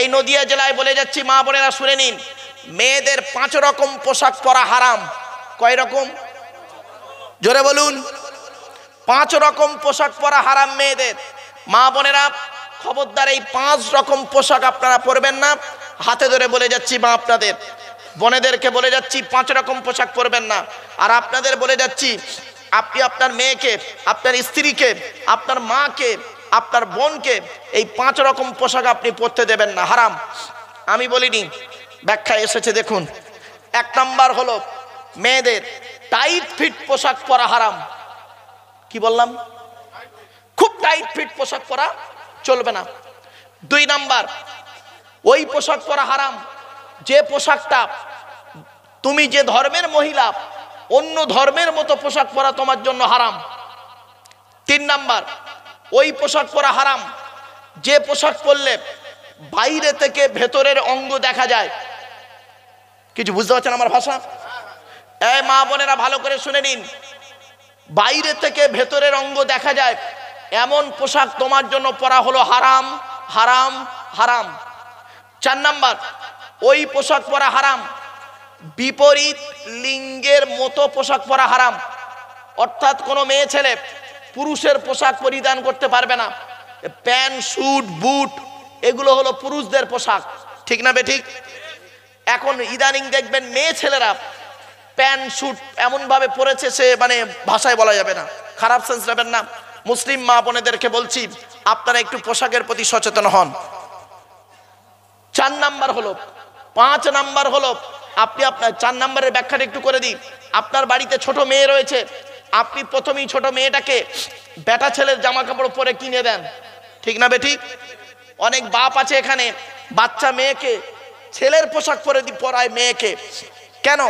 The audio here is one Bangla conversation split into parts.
এই নদিয়া জেলায় বলে যাচ্ছি, মা বোনেরা শুনে নিন, মেয়েদের 5 রকম পোশাক পরা হারাম। কয় রকম? জোরে বলুন। 5 রকম পোশাক পরা হারাম মেয়েদের। মা বোনেরা খবরদার, এই 5 রকম পোশাক আপনারা পরবেন না। হাতে ধরে বলে যাচ্ছি, মা আপনাদের বোনেদেরকে বলে যাচ্ছি, 5 রকম পোশাক পরবেন না। আর আপনাদের বলে যাচ্ছি, আপনি আপনার মেয়েকে, আপনার স্ত্রীকে, আপনার মাকে, আপনার বোনকে এই 5 রকম পোশাক আপনি পরতে দেবেন না, হারাম। আমি বলিনি, ব্যাখ্যা এসেছে দেখুন। 1 নাম্বার হলো মেয়েদের টাইট ফিট পোশাক পরা হারাম। কি বললাম? খুব টাইট ফিট পোশাক পরা চলবে না। 2 নাম্বার, ওই পোশাক পরা হারাম যে পোশাকটা তুমি যে ধর্মের মহিলা, অন্য ধর্মের মতো পোশাক পরা তোমার জন্য হারাম। 3 নাম্বার, ওই পোশাক পরা হারাম যে পোশাক পরলে বাইরে থেকে ভেতরের অঙ্গ দেখা যায়। কিছু বুঝতে পারছেন আমার ভাষা? এই মা বোনেরা ভালো করে শুনে নিন, বাইরে থেকে ভেতরের অঙ্গ দেখা যায় এমন পোশাক তোমার জন্য পরা হলো হারাম, হারাম, হারাম। 4 নাম্বার, ওই পোশাক পরা হারাম বিপরীত লিঙ্গের মতো পোশাক পরা হারাম। অর্থাৎ কোনো মেয়ে ছেলে পুরুষের পোশাক পরিধান করতে পারবে না। প্যান্ট, স্যুট, বুট এগুলো হলো পুরুষদের পোশাক, ঠিক না বেঠিক? এখন ইদানিং দেখবেন মেয়ে ছেলেরা প্যান্ট স্যুট এমন ভাবে পরেছে, সে মানে ভাষায় বলা যাবে না, খারাপ সেন্স নেবেন না। মুসলিম মা বোনেদেরকে বলছি, আপনারা একটু পোশাকের প্রতি সচেতন হন। 4 নাম্বার হলো, 5 নাম্বার হলো, আপনি আপনার 4 নাম্বারের ব্যাখ্যাটা একটু করে দিই। আপনার বাড়িতে ছোট মেয়ে রয়েছে, আপনি প্রথমেই ছোট মেয়েটাকে বেটা ছেলের জামা কাপড় পরে কিনে দেন, ঠিক না বেঠিক? অনেক বাপ আছে এখানে বাচ্চা মেয়েকে ছেলের পোশাক পরে পরায় মেয়েকে। কেন?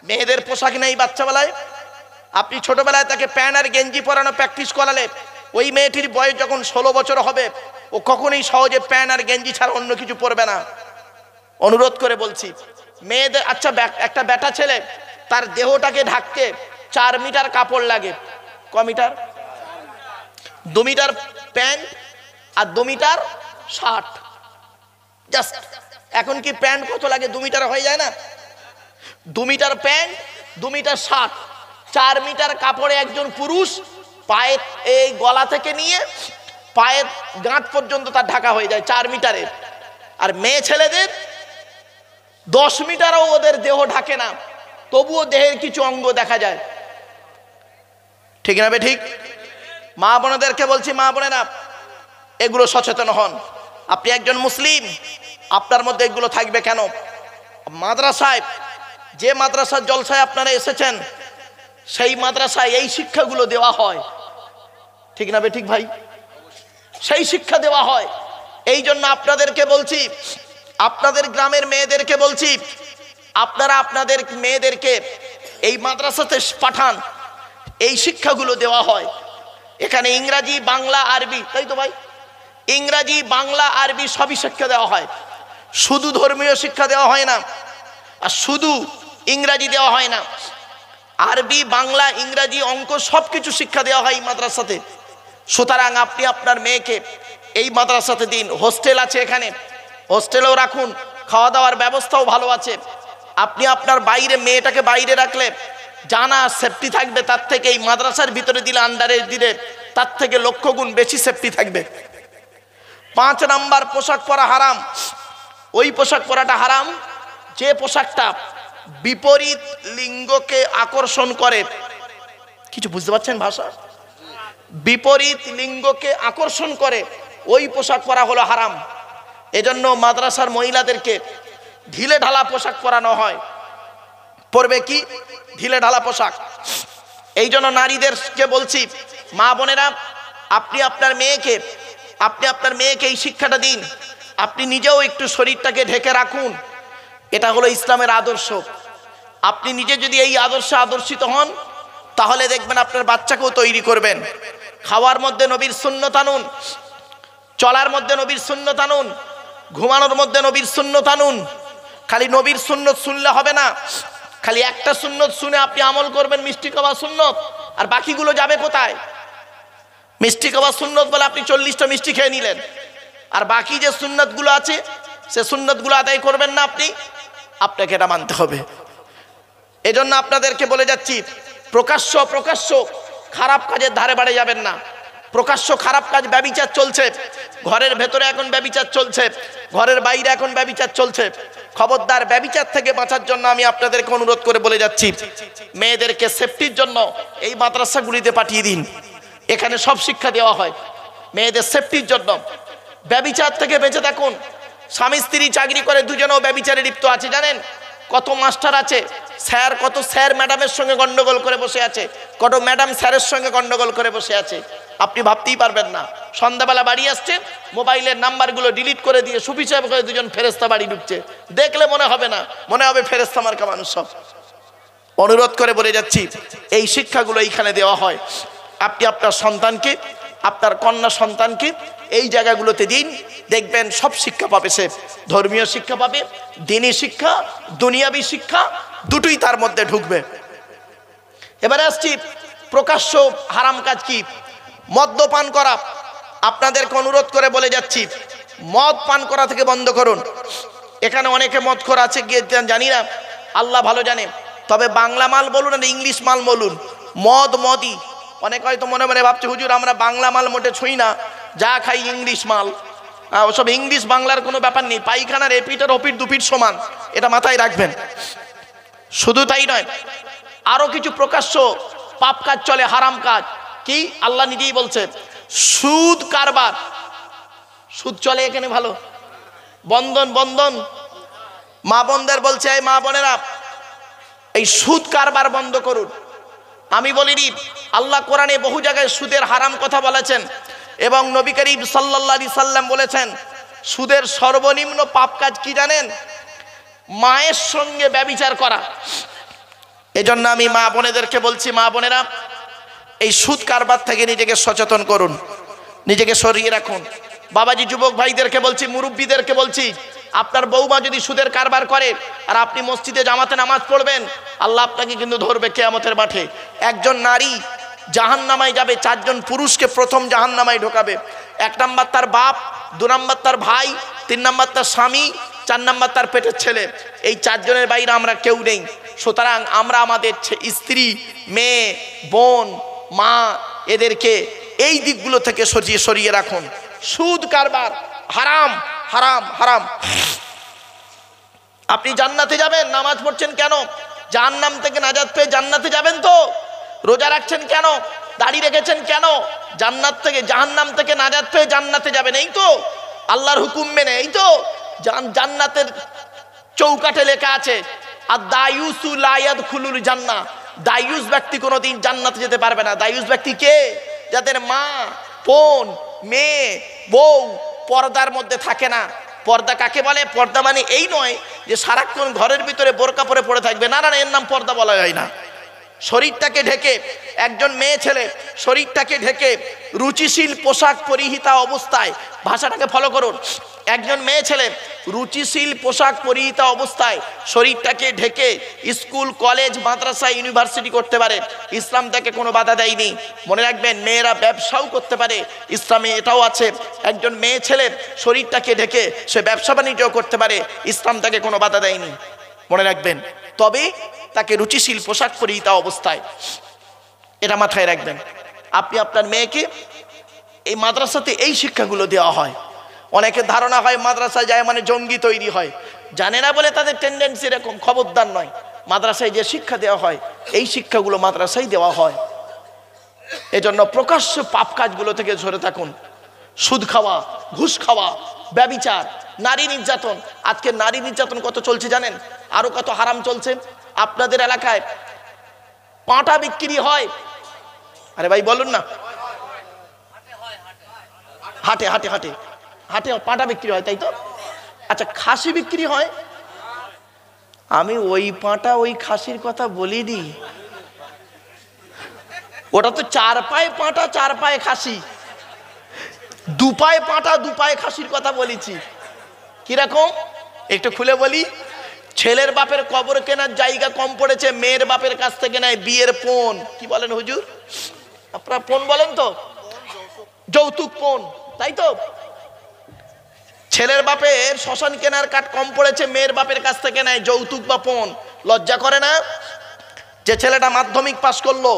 মেয়েদের পোশাক নেই বাচ্চাবেলায়। আপনি ছোটবেলায় তাকে প্যান্ট আর গেঞ্জি পরানো প্র্যাকটিস করালে ওই মেয়েটির বয়স যখন 16 বছর হবে, ও কখনোই সহজে প্যান্ট আর গেঞ্জি ছাড়া অন্য কিছু পরবে না। অনুরোধ করে বলছি মেয়েদের, আচ্ছা একটা বেটা ছেলে তার দেহটাকে ঢাকতে 4 মিটার কাপড় লাগে। ক মিটার? 2 মিটার প্যান্ট আর 2 মিটার শার্ট। জাস্ট এখন কি প্যান্ট কত লাগে? 2 মিটার হয়ে যায় না? 2 metre pant, 2 metre shirt, 4 metre কাপড়ে একজন পুরুষ পায়ের এই গলা থেকে নিয়ে পায়ের গাঁট পর্যন্ত তার ঢাকা হয়ে যায় 4 মিটারে। আর মেয়ে ছেলেদের 10 মিটারও ওদের দেহ ঢাকে না, তবুও দেহের কিছু অঙ্গ দেখা যায়, ঠিক না বেঠিক? মা বোনেদেরকে বলছি, মা বোনেরা এগুলো সচেতন হন। আপনি একজন মুসলিম, আপনার মধ্যে এগুলো থাকবে কেন? মাদ্রাসায়, যে মাদ্রাসার জলসায় আপনারা এসেছেন, সেই মাদ্রাসায় এই শিক্ষাগুলো দেওয়া হয়, ঠিক না বেঠিক ভাই? সেই শিক্ষা দেওয়া হয়। এই জন্য আপনাদেরকে বলছি, আপনাদের গ্রামের মেয়েদেরকে বলছি, আপনারা আপনাদের মেয়েদেরকে এই মাদ্রাসাতে পাঠান। এই শিক্ষাগুলো দেওয়া হয় এখানে, ইংরাজি, বাংলা, আরবি, তাই তো ভাই? ইংরাজি, বাংলা, আরবি সবই শিক্ষা দেওয়া হয়। শুধু ধর্মীয় শিক্ষা দেওয়া হয় না, আর শুধু ইংরাজি দেওয়া হয় না, আরবি, বাংলা, ইংরাজি, অঙ্ক সবকিছু শিক্ষা দেওয়া হয় এই মাদ্রাসাতে। সুতরাং আপনি আপনার মেয়েকে এই মাদ্রাসাতে দিন। হোস্টেল আছে এখানে, হোস্টেলেও রাখুন, খাওয়া দাওয়ার ব্যবস্থাও ভালো আছে। আপনি আপনার বাইরে মেয়েটাকে বাইরে রাখলে জানা সেফটি থাকবে, তার থেকে এই মাদ্রাসার ভিতরে দিলে, আন্ডারে দিলে তার থেকে লক্ষ গুণ বেশি সেফটি থাকবে। 5 নাম্বার, পোশাক পরা হারাম। ওই পোশাক পরাটা হারাম যে পোশাকটা বিপরীত লিঙ্গকে আকর্ষণ করে। কিছু বুঝতে পারছেন ভাষা? বিপরীত লিঙ্গকে আকর্ষণ করে ওই পোশাক পরা হলো হারাম। এজন্য মাদ্রাসার মহিলাদেরকে ঢিলে ঢালা পোশাক পরানো হয়। পরবে কি? ঢিলে ঢালা পোশাক। এই জন্য নারীদেরকে বলছি, মা বোনেরা, আপনি আপনার মেয়েকে এই শিক্ষাটা দিন। আপনি নিজেও একটু শরীরটাকে ঢেকে রাখুন। এটা হলো ইসলামের আদর্শ। আপনি নিজে যদি এই আদর্শে আদর্শিত হন, তাহলে দেখবেন আপনার বাচ্চাকেও তৈরি করবেন। খাওয়ার মধ্যে নবীর সুন্নত আনুন, চলার মধ্যে নবীর সুন্নত আনুন, ঘুমানোর মধ্যে নবীর সুন্নত আনুন। খালি নবীর সুন্নত শুনলে হবে না। খালি একটা সুন্নত শুনে আপনি আমল করবেন, মিষ্টি খাওয়া সুন্নত, আর বাকিগুলো যাবে কোথায়? মিষ্টি খাওয়া সুন্নত বলে আপনি 40টা মিষ্টি খেয়ে নিলেন, আর বাকি যে সুন্নতগুলো আছে সে সুন্নতগুলো আদায় করবেন না আপনি, আপনাকে এটা মানতে হবে। এজন্য আপনাদেরকে বলে যাচ্ছি, প্রকাশ্য প্রকাশ্য খারাপ কাজের ধারে বাড়ে যাবেন না। প্রকাশ্য খারাপ কাজ, ব্যভিচার চলছে, ঘরের ভেতরে এখন ব্যভিচার চলছে, ঘরের বাইরে এখন ব্যভিচার চলছে। খবরদার, ব্যভিচার থেকে বাঁচার জন্য আমি আপনাদেরকে অনুরোধ করে বলে যাচ্ছি, মেয়েদেরকে সেফটির জন্য এই মাদ্রাসাগুলিতে পাঠিয়ে দিন। এখানে সব শিক্ষা দেওয়া হয় মেয়েদের সেফটির জন্য। ব্যভিচার থেকে বেঁচে থাকুন। স্বামী স্ত্রী চাকরি করে, দুজনেও ব্যভিচারে লিপ্ত আছে। জানেন কত মাস্টার আছে, স্যার, কত স্যার ম্যাডামের সঙ্গে গন্ডগোল করে বসে আছে, কত ম্যাডাম স্যারের সঙ্গে গন্ডগোল করে বসে আছে। আপনি ভাবতেই পারবেন না, সন্ধ্যাবেলা বাড়ি আসছে, মোবাইলের নাম্বারগুলো ডিলিট করে দিয়ে সুফি সাহেব করে দুজন ফেরেস্তা বাড়ি ঢুকছে। দেখলে মনে হবে না, মনে হবে ফেরেস্তা মার্কা মানুষ সব। অনুরোধ করে বলে যাচ্ছি, এই শিক্ষাগুলো এইখানে দেওয়া হয়। আপনি আপনার সন্তানকে, আপনার কন্যা সন্তানকে এই জায়গাগুলোতে দিন, দেখবেন সব শিক্ষা পাবে সে। ধর্মীয় শিক্ষা পাবে, দ্বীনি শিক্ষা, দুনিয়াবী শিক্ষা, দুটোই তার মধ্যে ঢুকবে। এবারে আসছি প্রকাশ্য হারাম কাজ কি, মদ্যপান করা। আপনাদেরকে অনুরোধ করে বলে যাচ্ছি, মদ পান করা থেকে বন্ধ করুন। এখানে অনেকে মদখোর আছে, গিয়ে জানি না, আল্লাহ ভালো জানে। তবে বাংলা মাল বলুন আর ইংলিশ মাল বলুন, মদ মদই। অনেক হয়তো মনে মনে ভাবছে, হুজুর আমরা বাংলা মাল মোটে ছুঁই না, যা খাই ইংলিশ মাল। ওসব ইংলিশ বাংলার কোনো ব্যাপার নেই, পায়খানার এপিট আর ওপিট দুপিট সমান, এটা মাথায় রাখবেন। শুধু তাই নয়, আরো কিছু প্রকাশ্য পাপ কাজ চলে, হারাম কাজ। কি আল্লাহ নিজেই বলছে, সুদ কারবার। সুদ চলে এখানে ভালো, বন্ধন বন্ধন। মা বোনদের বলছে, এই মা বোনেরা, এই সুদ কারবার বন্ধ করুন। আমি বলিনি, আল্লাহ কোরআনে বহু জায়গায় সুদের হারাম কথা বলেছেন, এবং নবী করিম সাল্লাল্লাহু আলাইহি সাল্লাম বলেছেন, সুদের সর্বনিম্ন পাপ কাজ কি জানেন? মায়ের সঙ্গে ব্যভিচার করা। এজন্য আমি মা বোনেদেরকে বলছি, মা বোনেরা, এই সুদ কারবার থেকে নিজেকে সচেতন করুন, নিজেকে সরিয়ে রাখুন। বাবাজি যুবক ভাইদেরকে বলছি, মুরব্বীদেরকে বলছি, আপনার বৌমা যদি সুদের কারবার করে আর আপনি মসজিদে জামাতে নামাজ পড়বেন, আল্লাহ আপনাকে কিন্তু ধরবে কিয়ামতের মাঠে। একজন নারী জাহান্নামায় যাবে, 4 জন পুরুষকে প্রথম জাহান্নামায় ঢোকাবে। 1 নাম্বার তার বাপ, 2 নাম্বার তার ভাই, 3 নাম্বার তার স্বামী, 4 নাম্বার তার পেটের ছেলে। এই 4 জনের বাইরে আমরা কেউ নেই। সুতরাং আমরা আমাদের স্ত্রী, মেয়ে, বোন, মা, এদেরকে এই দিকগুলো থেকে সরিয়ে রাখুন। সুদ কারবার হারাম, হারাম, হারাম। আপনি জান্নাতে যাবেন, নামাজ পড়ছেন কেন? জাহান্নাম থেকে নাজাত পেয়ে জান্নাতে যাবেন তো? রোজা রাখছেন কেন? দাড়ি রেখেছেন কেন? জান্নাত থেকে, জাহান্নাম থেকে নাজাত পেয়ে জান্নাতে যাবেন, এই তো? আল্লাহর হুকুম মেনে, এই তো? জান্নাতের চৌকাঠে লেখা আছে, আর দায়ুসু লা ইয়াদখুলুল জান্নাহ। দায়ুস ব্যক্তি কোনোদিন জান্নাতে যেতে পারবে না। দায়ুস ব্যক্তি কে? যাদের মা, বোন, মেয়ে, বউ পর্দার মধ্যে থাকে না। পর্দা কাকে বলে? পর্দা মানে এই নয় যে সারাক্ষণ ঘরের ভিতরে বোরকা পরে পড়ে থাকবে, না না, এর নাম পর্দা বলা যায় না। শরীরটাকে ঢেকে, একজন মেয়ে ছেলে শরীরটাকে ঢেকে রুচিশীল পোশাক পরিহিতা অবস্থায়, ভাষাটাকে ফলো করুন, একজন মেয়ে ছেলে রুচিশীল পোশাক পরিহিতা অবস্থায় শরীরটাকে ঢেকে স্কুল, কলেজ, মাদ্রাসা, ইউনিভার্সিটি করতে পারে, ইসলাম তাকে কোনো বাধা দেয়নি। মনে রাখবেন, মেয়েরা ব্যবসাও করতে পারে, ইসলামে এটাও আছে। একজন মেয়ে ছেলে শরীরটাকে ঢেকে সে ব্যবসা বাণিজ্য করতে পারে, ইসলাম তাকে কোনো বাধা দেয়নি, মনে রাখবেন। তবে তাকে রুচিশীল পোশাক পরিহিতা অবস্থায়, এটা মাথায় রাখবেন। আপনি আপনার মেয়েকে এই মাদ্রাসাতে এই শিক্ষাগুলো দেওয়া হয়। অনেকের ধারণা হয় মাদ্রাসায় যায় মানে জঙ্গি তৈরি হয়, জানে না বলে তাদের টেন্ডেন্সি এরকম। খবরদার নয়, মাদ্রাসায় যে শিক্ষা দেওয়া হয় এই শিক্ষাগুলো মাদ্রাসায় দেওয়া হয়। এজন্য প্রকাশ্য পাপ কাজগুলো থেকে সরে থাকুন। সুদ খাওয়া, ঘুষ খাওয়া, ব্যভিচার, নারী নির্যাতন। আজকে নারী নির্যাতন কত চলছে জানেন? আরো কত হারাম চলছে। আপনাদের এলাকায় পাঁটা বিক্রি হয়, আরে ভাই বলুন না, হাটে হাটে হাটে হাটে পাঁটা বিক্রি হয়, তাই তো? আচ্ছা, খাসি বিক্রি হয়? আমি ওই পাঁটা ওই খাসির কথা বলিনি, ওটা তো 4 পায়ে পাঁটা 4 পায়ে খাসি, 2 পায়ে পাঁটা 2 পায়ে খাসির কথা বলেছি। কিরকম একটু খুলে বলি। ছেলের বাপের কবর কেনার জায়গা কম পড়েছে, মেয়ের বাপের কাছ থেকে নেয় বিয়ের পণ। কি বলেন হুজুর? আপনারা পণ বলেন তো? যৌতুক পণ, তাই তো? ছেলের বাপের শ্মশান কেনার কাঠ কম পড়েছে, মেয়ের বাপের কাছ থেকে নেয় যৌতুক বা পণ। লজ্জা করে না? যে ছেলেটা মাধ্যমিক পাশ করলো,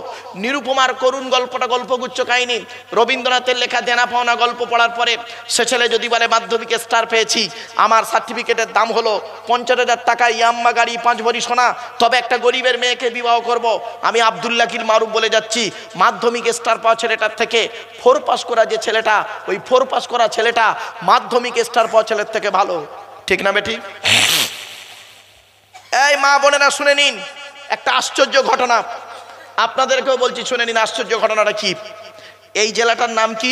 নিরুপমার করুণ গল্পটা গল্পগুচ্ছ কাহিনী, রবীন্দ্রনাথের লেখা দেনা পাওনা গল্প পড়ার পরে সে ছেলে যদি বলে মাধ্যমিকে স্টার পেয়েছি, আমার সার্টিফিকেটের দাম হলো 50,000 টাকা, ইয়াম্মা গাড়ি, 5 ভরি সোনা, তবে একটা গরিবের মেয়েকে বিবাহ করব, আমি আব্দুল্লাহিল মারুফ বলে যাচ্ছি, মাধ্যমিক স্টার পাওয়া ছেলেটার থেকে 4 পাস করা যে ছেলেটা, ওই 4 পাস করা ছেলেটা মাধ্যমিক স্টার পাওয়া ছেলের থেকে ভালো। ঠিক না বেটি? এই মা বোনেরা শুনে নিন একটা আশ্চর্য ঘটনা, আপনাদেরকেও বলছি শুনে নিন আশ্চর্য ঘটনাটা কি। এই জেলাটার নাম কি?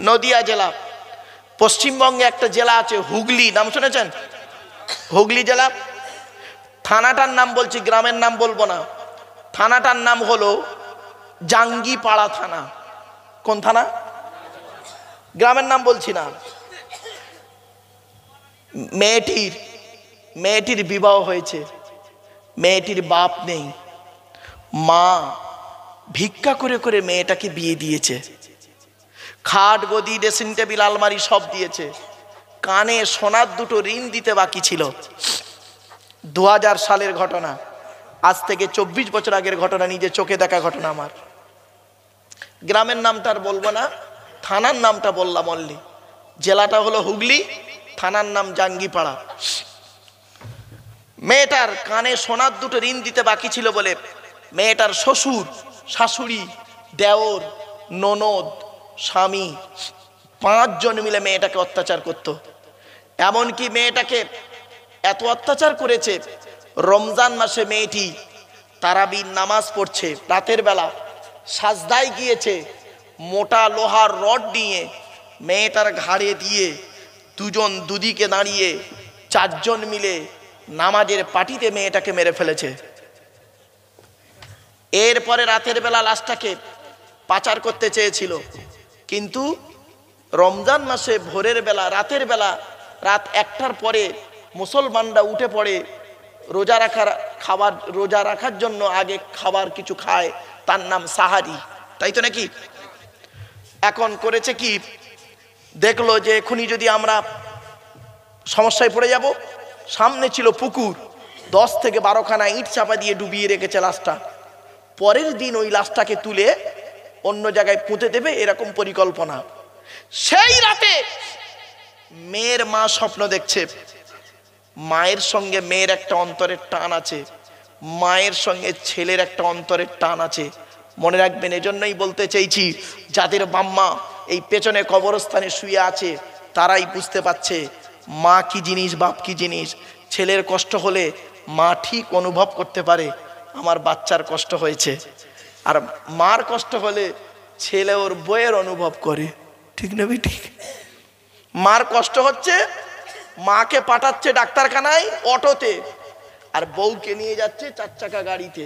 নদিয়া জেলা। পশ্চিমবঙ্গে একটা জেলা আছে হুগলি, নাম শুনেছেন? হুগলি জেলা। থানাটার নাম বলছি, গ্রামের নাম বলবো না। থানাটার নাম হলো জাঙ্গিপাড়া থানা। কোন থানা? গ্রামের নাম বলছি না। মেয়েটির বিবাহ হয়েছে, মেয়েটির বাপ নেই, মা ভিক্ষা করে করে মেয়েটাকে বিয়ে দিয়েছে। খাট গদি ড্রেসিং টেবিল আলমারি সব দিয়েছে, কানে সোনার 2টো রিং দিতে বাকি ছিল। 2000 সালের ঘটনা, আজ থেকে 24 বছর আগের ঘটনা, নিজে চোখে দেখা ঘটনা আমার। গ্রামের নামটা আর বলবো না, থানার নামটা বললাম অনলি। জেলাটা হলো হুগলি, থানার নাম জাঙ্গিপাড়া। মেয়েটার কানে সোনার 2টো রিং দিতে বাকি ছিল বলে মেয়েটার শ্বশুর, শাশুড়ি, দেওর, ননদ, স্বামী 5 জন মিলে মেয়েটাকে অত্যাচার করত। এমনকি মেয়েটাকে এত অত্যাচার করেছে, রমজান মাসে মেয়েটি তারাবির নামাজ পড়ছে, রাতের বেলা সাজদায় গিয়েছে, মোটা লোহার রড নিয়ে মেয়েটার ঘাড়ে দিয়ে 2 জন দুদিকে দাঁড়িয়ে 4 জন মিলে নামাজের পাটিতে মেয়েটাকে মেরে ফেলেছে। এরপরে রাতের বেলা লাশটাকে পাচার করতে চেয়েছিল, কিন্তু রমজান মাসে ভোরের বেলা, রাতের বেলা, রাত 1টার পরে মুসলমানরা উঠে পড়ে রোজা রাখার জন্য আগে খাবার কিছু খায়, তার নাম সাহারি, তাই তো নাকি? এখন করেছে কি, দেখলো যে এখনই যদি আমরা সমস্যায় পড়ে যাব, সামনে ছিল পুকুর, 10 থেকে 12খানা ইট চাপা দিয়ে ডুবিয়ে রেখেছে লাশটা। পরের দিন ওই লাশটাকে তুলে অন্য জায়গায় পুঁতে দেবে, এরকম পরিকল্পনা। সেই রাতে মেয়ের মা স্বপ্ন দেখছে, মায়ের সঙ্গে মেয়ের একটা অন্তরের টান আছে, মায়ের সঙ্গে ছেলের একটা অন্তরের টান আছে। মনে রাখবেন, এজন্যই বলতে চাইছি, যাদের বাম্মা এই পেছনে কবরস্থানে শুয়ে আছে তারাই বুঝতে পারছে মা কি জিনিস, বাপ কি জিনিস। ছেলের কষ্ট হলে মা ঠিক অনুভব করতে পারে আমার বাচ্চার কষ্ট হয়েছে, আর মার কষ্ট হলে ছেলে ওর বইয়ের অনুভব করে। ঠিক না ঠিক? মার কষ্ট হচ্ছে, মাকে পাঠাচ্ছে ডাক্তারখানায় অটোতে, আর বউকে নিয়ে যাচ্ছে 4 চাকা গাড়িতে।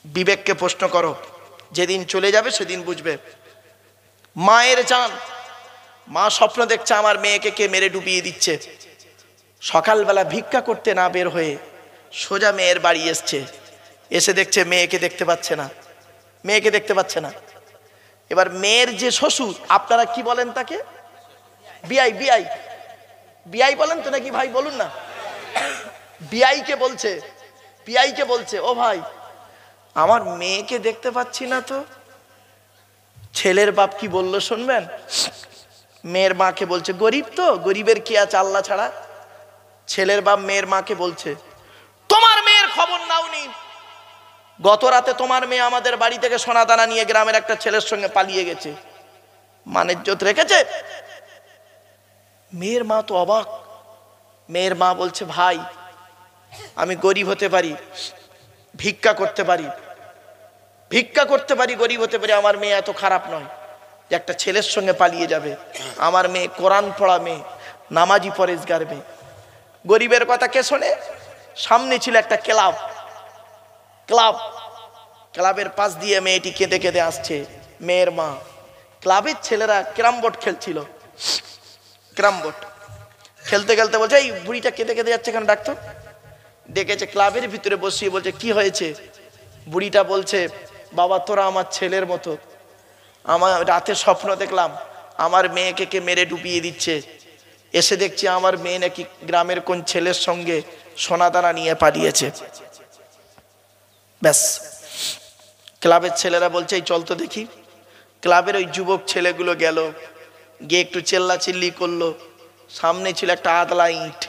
বিবেককে প্রশ্ন করো, যেদিন চলে যাবে সেদিন বুঝবে। মায়ের জান, মা স্বপ্ন দেখছে আমার মেয়েকে কে মেরে ডুবিয়ে দিচ্ছে। সকালবেলা ভিক্ষা করতে না বের হয়ে সোজা মেয়ের বাড়ি এসছে, এসে দেখছে মেয়েকে দেখতে পাচ্ছে না, মেয়েকে দেখতে পাচ্ছে না। এবার মেয়ের যে শ্বশুর, আপনারা কি বলেন তাকে? বিআই, বিআই, বিআই বলেন তো নাকি ভাই? বলুন না। বিআইকে বলছে, বিআইকে বলছে, ও ভাই, আমার মেয়েকে দেখতে পাচ্ছি না তো। ছেলের বাপ কি বললো শুনবেন? মেয়ের মাকে বলছে, গরিব তো, গরিবের কি আছে আল্লাহ ছাড়া। ছেলের বাপ মেয়ের মাকে বলছে, তোমার মেয়ের খবর নাওনি? গত রাতে তোমার মেয়ে আমাদের বাড়ি থেকে সোনা দানা নিয়ে গ্রামের একটা ছেলের সঙ্গে পালিয়ে গেছে, মানিজ্জত রেখেছে। মেয়ের মা তো অবাক। মেয়ের মা বলছে, ভাই আমি গরিব হতে পারি, ভিক্ষা করতে পারি, ভিক্ষা করতে পারি, গরিব হতে পারি, আমার মেয়ে এত খারাপ নয় যে একটা ছেলের সঙ্গে পালিয়ে যাবে। আমার মেয়ে কোরআন পড়া মেয়ে, নামাজি পরেজগার মেয়ে। গরিবের কথা কে শোনে? সামনে ছিল একটা ক্লাব, ক্লাবের পাশ দিয়ে মেয়েটি কেঁদে কেঁদে আসছে। মেয়ের মা, ক্লাবের ছেলেরা ক্যারাম বোর্ড খেলছিল, ক্যারাম বোর্ড খেলতে খেলতে বলছে, এই বুড়িটা কেঁদে কেঁদে যাচ্ছে কেন? ডাক্তার ডেকেছে, ক্লাবের ভিতরে বসিয়ে বলছে, কি হয়েছে? বুড়িটা বলছে, বাবা তোরা আমার ছেলের মতো, আমার রাতে স্বপ্ন দেখলাম আমার মেয়েকে কে মেরে ডুবিয়ে দিচ্ছে। এসে দেখছি আমার মেয়ে নাকি গ্রামের কোন ছেলের সঙ্গে সোনাদানা নিয়ে পালিয়েছে। ব্যাস, ক্লাবের ছেলেরা বলছে এই চল তো দেখি। ক্লাবের ওই যুবক ছেলেগুলো গেল, গিয়ে একটু চেল্লাচিল্লি করলো। সামনে ছিল একটা আদলা ইট।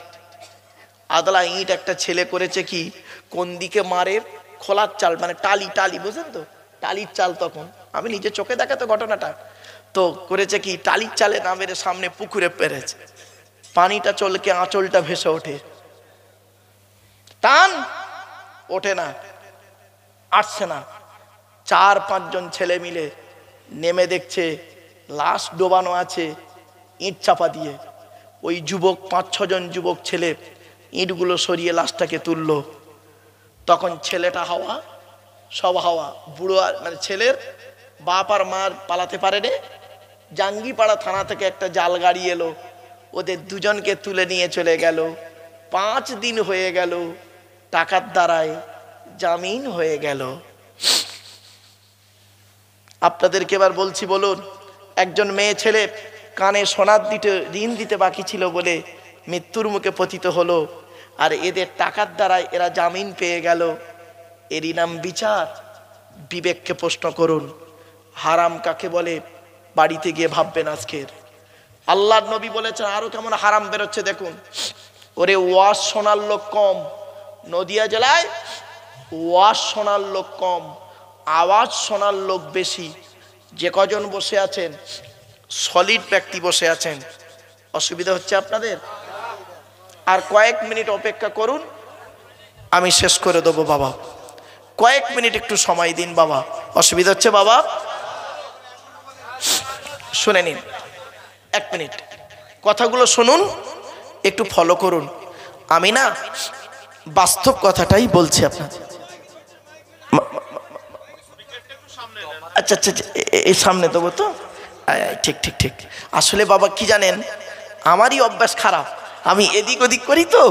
আদলা ইট একটা ছেলে করেছে কি, কোন দিকে মারে, খোলার চাল মানে টালি, টালি বুঝলেন তো, টালির চাল। তখন আমি নিজে চোখে দেখা তো ঘটনাটা। তো করেছে কি, টালির চালে না মেরে সামনে পুকুরে পেরেছে। পানিটা চলকে আঁচলটা ভেসে ওঠে, টান ওঠে না, আসছে না। 4-5 জন ছেলে মিলে নেমে দেখছে লাশ ডোবানো আছে ইট চাপা দিয়ে। ওই যুবক 5-6 জন যুবক ছেলে ইটগুলো সরিয়ে লাশটাকে তুললো। তখন ছেলেটা হাওয়া, সব হাওয়া। বুড়ো মানে ছেলের বাপ আর মার পালাতে পারেনি। জাঙ্গিপাড়া থানা থেকে একটা জাল গাড়ি এলো, ওদের দুজনকে তুলে নিয়ে চলে গেল। 5 দিন হয়ে গেল, টাকার দ্বারায় জামিন হয়ে গেল। আপনাদেরকে এবার বলছি, বলুন, একজন মেয়ে ছেলে কানে সোনার ঋণ দিতে বাকি ছিল বলে মৃত্যুর মুখে পতিত হলো, আর এদের টাকার দ্বারায় এরা জামিন পেয়ে গেল। এরই নাম বিচার? বিবেককে প্রশ্ন করুন, হারাম কাকে বলে বাড়িতে গিয়ে ভাববেন আজকের। আল্লাহর নবী বলেছেন আরো কেমন হারাম বেরোচ্ছে দেখুন। ওরে ওয়াজ শোনার লোক কম, নদিয়া জেলায় ওয়াজ শোনার লোক কম, আওয়াজ শোনার লোক বেশি। যে কজন বসে আছেন সলিড ব্যক্তি বসে আছেন, অসুবিধা হচ্ছে আপনাদের? আর কয়েক মিনিট অপেক্ষা করুন, আমি শেষ করে দেবো বাবা। কয়েক মিনিট একটু সময় দিন বাবা, অসুবিধা হচ্ছে বাবা? শুনে নিন, 1 মিনিট কথাগুলো শুনুন, একটু ফলো করুন। আমি না বাস্তব কথাটাই বলছি আপনার। আচ্ছা আচ্ছা, এই সামনে দেবো তো? ঠিক ঠিক ঠিক। আসলে বাবা কি জানেন, আমারই অভ্যাস খারাপ, আমি এদিক ওদিক করি তো,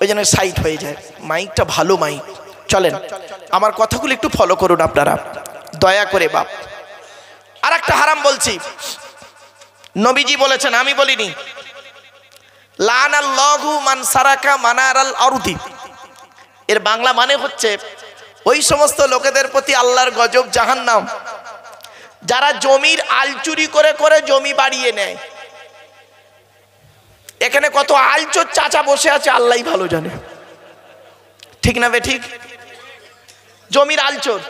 ওই জন্য সাইড হয়ে যায়। মাইকটা ভালো মাইক। চলেন আমার কথাগুলো একটু ফলো করুন আপনারা, দয়া করে বাপ। আর একটা হারাম বলছি, নবীজি বলেছেন, আমি বলিনি। লানাল্লাহু মান সারাকা মানারাল আরদি, এর বাংলা মানে হচ্ছে ওই সমস্ত লোকেদের প্রতি আল্লাহর গজব, জাহান্নাম, যারা জমির আল চুরি করে করে জমি বাড়িয়ে নেয়। এখানে কত আলচোর চাচা বসে আছে আল্লাহই ভালো জানে, ঠিক না বে ঠিক? জমির আলচোর,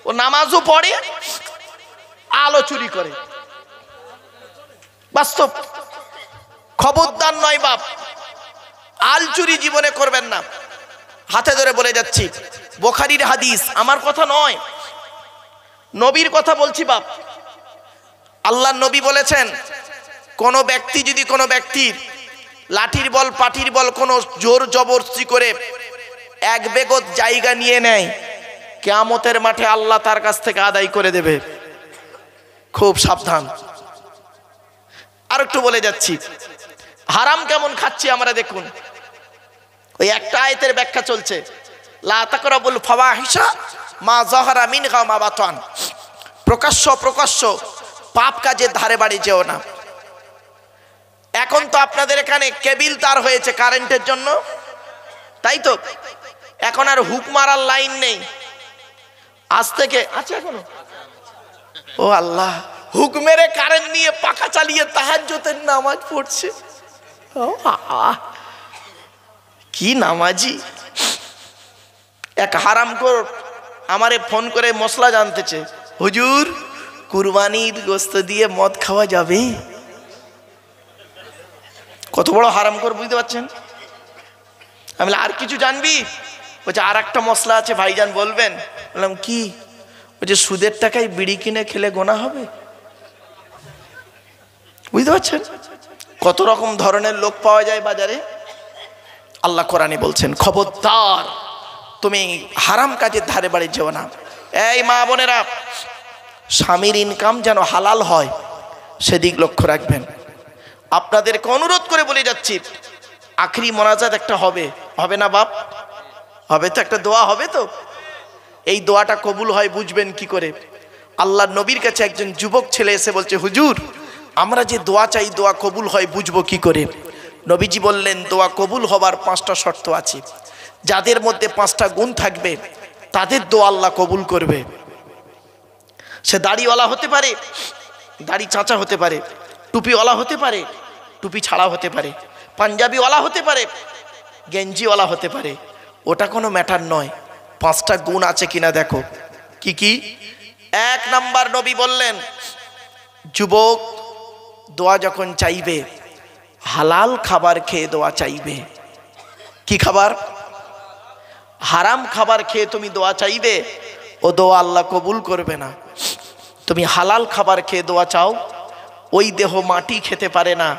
ও নামাজও পড়ে, আলো চুরি করে। বাস্তব, খবরদার নয় বাপ, আল চুরি জীবনে করবেন না। হাতে ধরে বলে যাচ্ছি, বুখারীর হাদিস, আমার কথা নয়, নবীর কথা বলছি বাপ। আল্লাহর নবী বলেছেন, কোন ব্যক্তি যদি কোনো ব্যক্তির লাঠির বল পাঠির বল কোনো জোর জবরদস্তি করে 1 বেগত জায়গা নিয়ে নেয়, কিয়ামতের মাঠে আল্লাহ তার কাছ থেকে আদায় করে দেবে। খুব সাবধান। আর একটু বলে যাচ্ছি, হারাম কেমন খাচ্ছি আমরা দেখুন। ওই একটা আয়াতের ব্যাখ্যা চলছে, লা তাকরাবুল ফাওয়াহিশা মা যাহারা মিনহা মা বাতান, প্রকাশ্য প্রকাশ্য পাপ কাজের ধারে বাড়ি যেও না। এখন তো আপনাদের এখানে কেবিল তার হয়েছে কারেন্টের জন্য, তাই তো? এখন আর হুক মারার লাইন নেই। আজ থেকে আছে এখনো? ও আল্লাহ, হুক মেরে কারেন্ট নিয়ে পাখা চালিয়ে তাহাজ্জুদের নামাজ পড়ছে। ও কি নামাজি! এক হারামখোর আমারে ফোন করে মশলা জানতেছে, হুজুর কুরবানির গোশত দিয়ে মদ খাওয়া যাবে? কত বড় হারামখোর বুঝতে পারছেন? আমি আর কিছু জানবি? বলছে আর একটা মশলা আছে ভাইজান বলবেন। বললাম কি? বলছে সুদের টাকায় বিড়ি কিনে খেলে গোনা হবে। বুঝতে পারছেন কত রকম ধরনের লোক পাওয়া যায় বাজারে? আল্লাহ কোরআনে বলছেন, খবরদার তুমি হারাম কাজের ধারে বাড়ি যেও না। এই মা বোনেরা, স্বামীর ইনকাম যেন হালাল হয় সেদিক লক্ষ্য রাখবেন। আপনাদেরকে অনুরোধ করে বলে যাচ্ছি, আখরি মোনাজাত একটা হবে, হবে না বাপ? হবে তো, একটা দোয়া হবে তো। এই দোয়াটা কবুল হয় বুঝবেন কি করে? আল্লাহর নবীর কাছে একজন যুবক ছেলে এসে বলছে, হুজুর আমরা যে দোয়া চাই দোয়া কবুল হয় বুঝবো কি করে? নবীজি বললেন দোয়া কবুল হবার 5টা শর্ত আছে। যাদের মধ্যে 5টা গুণ থাকবে তাদের দোয়া আল্লাহ কবুল করবে। সে দাড়িওয়ালা হতে পারে, দাড়ি চাচা হতে পারে, টুপিওয়ালা হতে পারে, টুপি ছাড়া হতে পারে, পাঞ্জাবিওয়ালা হতে পারে, গেঞ্জিওয়ালা হতে পারে, ওটা কোনো ম্যাটার নয়। 5টা গুণ আছে কিনা দেখো। কি কি? 1 নাম্বার নবী বললেন যুবক দোয়া যখন চাইবে হালাল খাবার খেয়ে দোয়া চাইবে। কি খাবার? হারাম খাবার খেয়ে তুমি দোয়া চাইবে, ও দোয়া আল্লাহ কবুল করবে না। তুমি হালাল খাবার খেয়ে দোয়া চাও, ওই দেহ মাটি খেতে পারে না।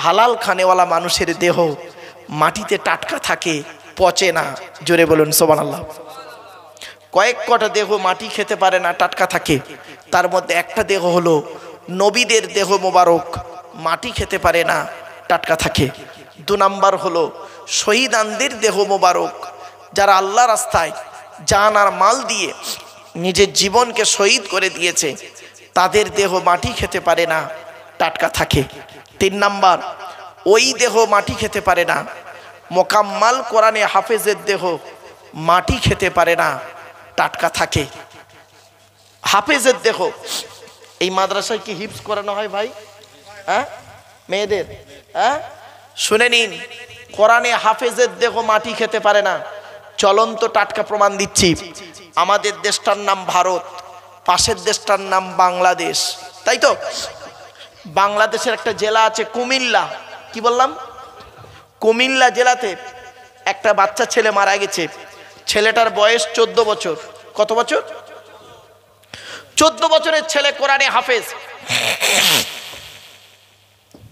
হালাল খানেওয়ালা মানুষের দেহ মাটিতে টাটকা থাকে, পচে না। জোরে বলুন সুবহানাল্লাহ। কয়েকটা দেহ মাটি খেতে পারে না, টাটকা থাকে। তার মধ্যে একটা দেহ হলো নবীদের দেহ মোবারক, মাটি খেতে পারে না, টাটকা থাকে। 2 নাম্বার হলো শহীদানদের দেহ মোবারক, যারা আল্লাহ রাস্তায় জান আর মাল দিয়ে নিজের জীবনকে শহীদ করে দিয়েছে, তাদের দেহ মাটি খেতে পারে না, টাটকা থাকে। 3 নাম্বার ওই দেহ মাটি খেতে পারে না, মোকাম্মাল কোরআনে হাফেজের দেহ মাটি খেতে পারে না, টাটকা থাকে। হাফেজের দেহ, এই মাদ্রাসায় কি হিফজ করানো হয় ভাই? হ্যাঁ মেয়েদের? হ্যাঁ শুনে নিন, কোরআনে হাফেজের দেহ মাটি খেতে পারে না। চলন্ত টাটকা প্রমাণ দিচ্ছি। আমাদের দেশটার নাম ভারত, পাশের দেশটার নাম বাংলাদেশ, তাই তো? বাংলাদেশের একটা জেলা আছে কুমিল্লা। কি বললাম? কুমিল্লা জেলাতে একটা বাচ্চা ছেলে মারা গেছে। ছেলেটার বয়স 14 বছর। কত বছর? 14 বছরের ছেলে কোরআনে হাফেজ।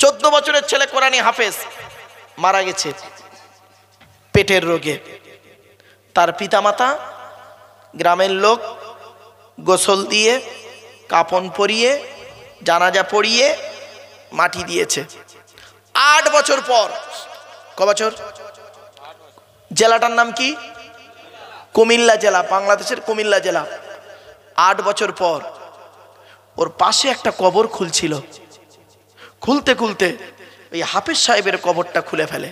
14 বছরের ছেলে কোরআনে হাফেজ মারা গেছে পেটের রোগে। তার পিতামাতা, গ্রামের লোক গোসল দিয়ে, কাফন পরিয়ে, জানাজা পড়িয়ে মাটি দিয়েছে। 8 বছর পর, ক বছর? জেলাটার নাম কি? কুমিল্লা জেলা, বাংলাদেশের কুমিল্লা জেলা। 8 বছর পর ওর পাশে একটা কবর খুলছিল। খুলতে খুলতে ওই হাফেজ সাহেবের কবরটা খুলে ফেলে।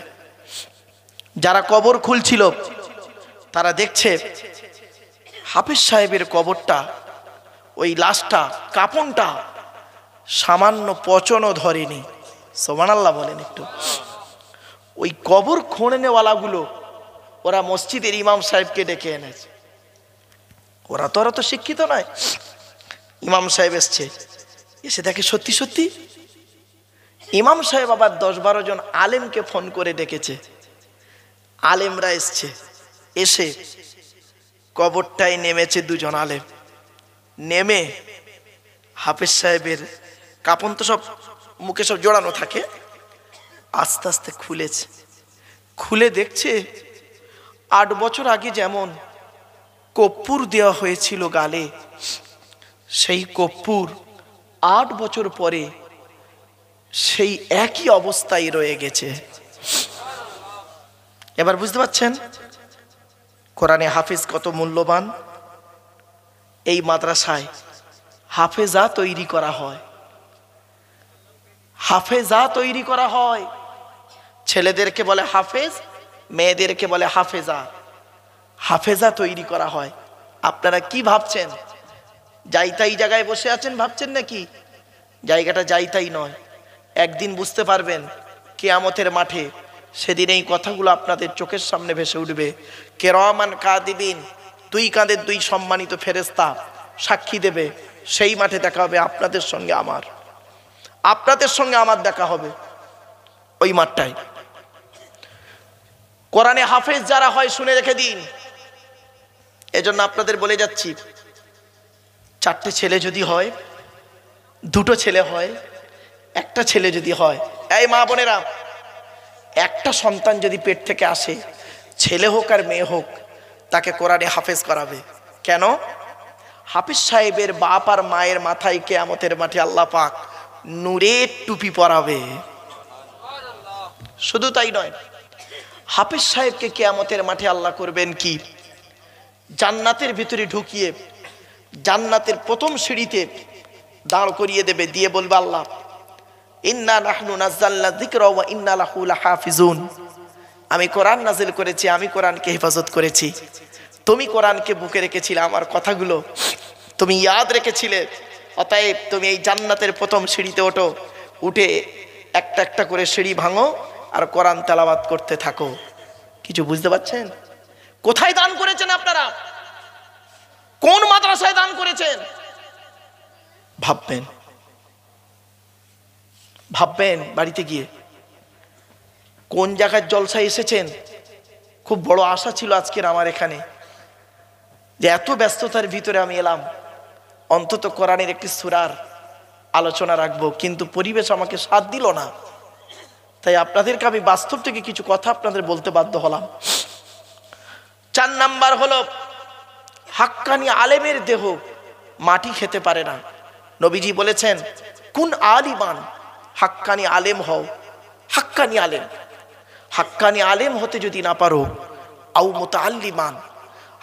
যারা কবর খুলছিল তারা দেখছে হাফেজ সাহেবের কবরটা, ওই লাশটা, কাফনটা সামান্য পচনও ধরেনি। সুবহানাল্লাহ বলেন একটু। ওই কবর খোঁড়নেওয়ালাগুলো ওরা মসজিদের ইমাম সাহেবকে ডেকে এনেছে। ওরা তো শিক্ষিত নয়। ইমাম সাহেব এসছে, এসে দেখে সত্যি সত্যি। ইমাম সাহেব আবার 10-12 জন আলেমকে ফোন করে ডেকেছে। আলেমরা এসছে, এসে কবরটায় নেমেছে 2 জন আলেম। নেমে হাফেজ সাহেবের কাপন তো সব মুখে সব জড়ানো থাকে, আস্তে আস্তে খুলেছে। খুলে দেখছে 8 বছর আগে যেমন কর্পূর দেওয়া হয়েছিল গালে, সেই কর্পূর 8 বছর পরে সেই একই অবস্থায় রয়ে গেছে। এবার বুঝতে পারছেন কোরআনে হাফেজ কত মূল্যবান। এই মাদ্রাসায় হাফেজা তৈরি করা হয়, হাফেজা তৈরি করা হয়। ছেলেদেরকে বলে হাফেজ, মেয়েদেরকে বলে হাফেজা। হাফেজা তৈরি করা হয়। আপনারা কি ভাবছেন? যাইতাই জায়গায় বসে আছেন ভাবছেন নাকি? জায়গাটা যাইতাই নয়। একদিন বুঝতে পারবেন কিয়ামতের মাঠে, সেদিন এই কথাগুলো আপনাদের চোখের সামনে ভেসে উঠবে। কিরামান কাতিবিন, 2 কাঁধের 2 সম্মানিত ফেরেশতা সাক্ষী দেবে। সেই মাঠে দেখা হবে আপনাদের সঙ্গে আমার, আপনাদের সঙ্গে আমার দেখা হবে ওই মাঠটায়। কোরআনে হাফেজ যারা হয় শুনে রেখে দিন। এজন্য আপনাদের বলে যাচ্ছি, 4টে ছেলে যদি হয়, 2টো ছেলে হয়, 1টা ছেলে যদি হয়, এই মা বোনেরা, 1টা সন্তান যদি পেট থেকে আসে, ছেলে হোক আর মেয়ে হোক, তাকে কোরআনে হাফেজ করাবে। কেন? হাফেজ সাহেবের বাপ আর মায়ের মাথায় কিয়ামতের মাঠে আল্লাহ পাক নূরের টুপি পরাবে। শুধু তাই নয়, হাফেজ সাহেবকে কিয়ামতের মাঠে আল্লাহ করবেন কি, জান্নাতের ভিতরে ঢুকিয়ে জান্নাতের প্রথম সিঁড়িতে দাঁড় করিয়ে দেবে, দিয়ে বলবে আল্লাহ ইন্না নাহনু নাযালনা যিকরা ওয়া ইন্না লাহু লাহাফিজুন। আমি কোরআন নাজিল করেছি, আমি কোরআনকে হেফাজত করেছি। তুমি কোরআনকে বুকে রেখেছিলে, আমার কথাগুলো তুমি ইয়াদ রেখেছিলে। অতএব তুমি এই জান্নাতের প্রথম সিঁড়িতে ওঠো, উঠে একটা একটা করে সিঁড়ি ভাঙো আর কোরআন তেলাওয়াত করতে থাকো। কিছু বুঝতে পারছেন? কোথায় দান করেছেন আপনারা? কোন মাদ্রাসায় দান করেছেন? ভাববেন, ভাববেন বাড়িতে গিয়ে কোন জায়গায় জলসায় এসেছেন। খুব বড় আশা ছিল আজকের আমার এখানে, যে এত ব্যস্ততার ভিতরে আমি এলাম, অন্তত কোরআনের একটি সূরার আলোচনা রাখবো, কিন্তু পরিবেশ আমাকে সাথ দিল না। তাই আপনাদেরকে আমি বাস্তব থেকে কিছু কথা আপনাদের বলতে বাধ্য হলাম। 4 নাম্বার হলো, হাক্কানি আলেমের দেহ মাটি খেতে পারে না। নবীজি বলেছেন, কুন আলিমান, হাক্কানি আলেম হও। হাক্কানি আলেম, হাক্কানি আলেম হতে যদি না পারো, আও মুতাআল্লিমান,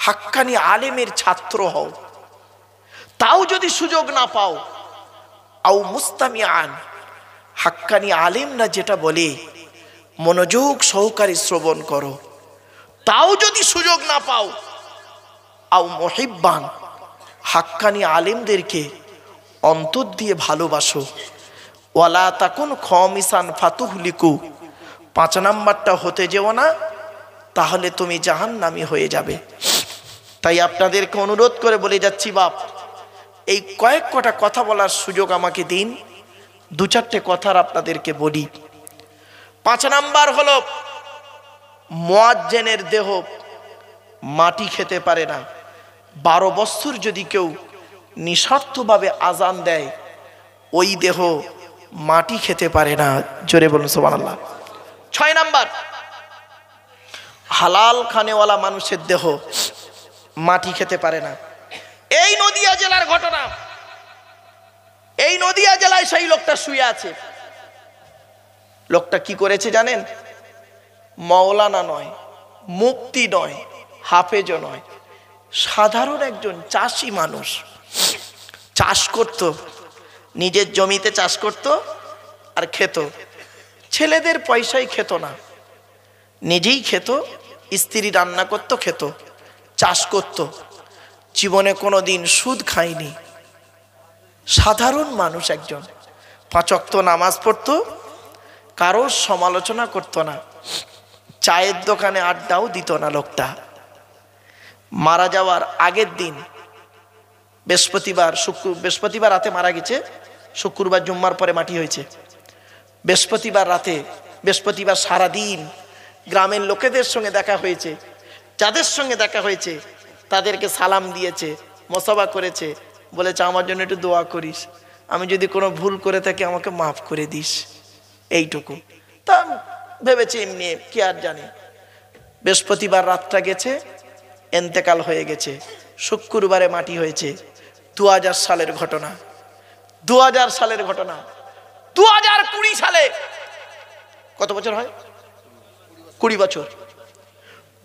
হাক্কানি আলেমের ছাত্র হও। তাও যদি সুযোগ না পাও, আও মুস্তামিআন, হাক্কানি আলেমরা যেটা বলে মনোযোগ সহকারে শ্রবণ করো। তাও যদি সুযোগ না পাও, আও মুহিব্বান, হাক্কানি আলেমদেরকে অন্তর দিয়ে ভালোবাসো। ওয়ালা তাকুন খামিসান ফাতুহলিকু, 5 নাম্বারটা হতে যেও না, তাহলে তুমি জাহান্নামী হয়ে যাবে। তাই আপনাদেরকে অনুরোধ করে বলে যাচ্ছি, বাপ এই কয়েক কটা কথা বলার সুযোগ আমাকে দিন, 2-4টে কথা আপনাদেরকে বলি। 5 নাম্বার হলো, মুয়াজ্জিনের দেহ মাটি খেতে পারে না। 12 বছর যদি কেউ নিঃস্বার্থভাবে আজান দেয়, ওই দেহ মাটি খেতে পারে না। জোরে বলুন সুবহানাল্লাহ। 6 নাম্বার, হালাল খানেওয়ালা মানুষের দেহ মাটি খেতে পারে না। এই নদিয়া জেলার ঘটনা, এই নদিয়া জেলায় সেই লোকটা শুয়ে আছে। লোকটা কি করেছে জানেন? মাওলানা নয়, মুফতি নয়, হাফেজও নয়, সাধারণ একজন চাষি মানুষ। চাষ করত, নিজের জমিতে চাষ করত আর খেত। ছেলেদের পয়সায় খেত না, নিজেই খেত, স্ত্রী রান্না করত, খেত, চাষ করত। জীবনে কোনো দিন সুদ খায়নি। সাধারণ মানুষ একজন, 5 ওয়াক্ত নামাজ পড়তো, কারোর সমালোচনা করত না, চায়ের দোকানে আড্ডাও দিত না। লোকটা মারা যাওয়ার আগের দিন, বৃহস্পতিবার রাতে মারা গেছে, শুক্রবার জুম্মার পরে মাটি হয়েছে। বৃহস্পতিবার রাতে, বৃহস্পতিবার সারাদিন গ্রামের লোকেদের সঙ্গে দেখা হয়েছে। যাদের সঙ্গে দেখা হয়েছে তাদেরকে সালাম দিয়েছে, মোসাফা করেছে, বলেছে আমার জন্য একটু দোয়া করিস, আমি যদি কোনো ভুল করে থাকি আমাকে মাফ করে দিস, এইটুকু। তা ভেবেছে এমনি, কি আর জানি। বৃহস্পতিবার রাতটা গেছে, এন্তেকাল হয়ে গেছে, শুক্রবারে মাটি হয়েছে। 2000 সালের ঘটনা, 2000 সালের ঘটনা। 2020 সালে কত বছর হয়? 20 বছর।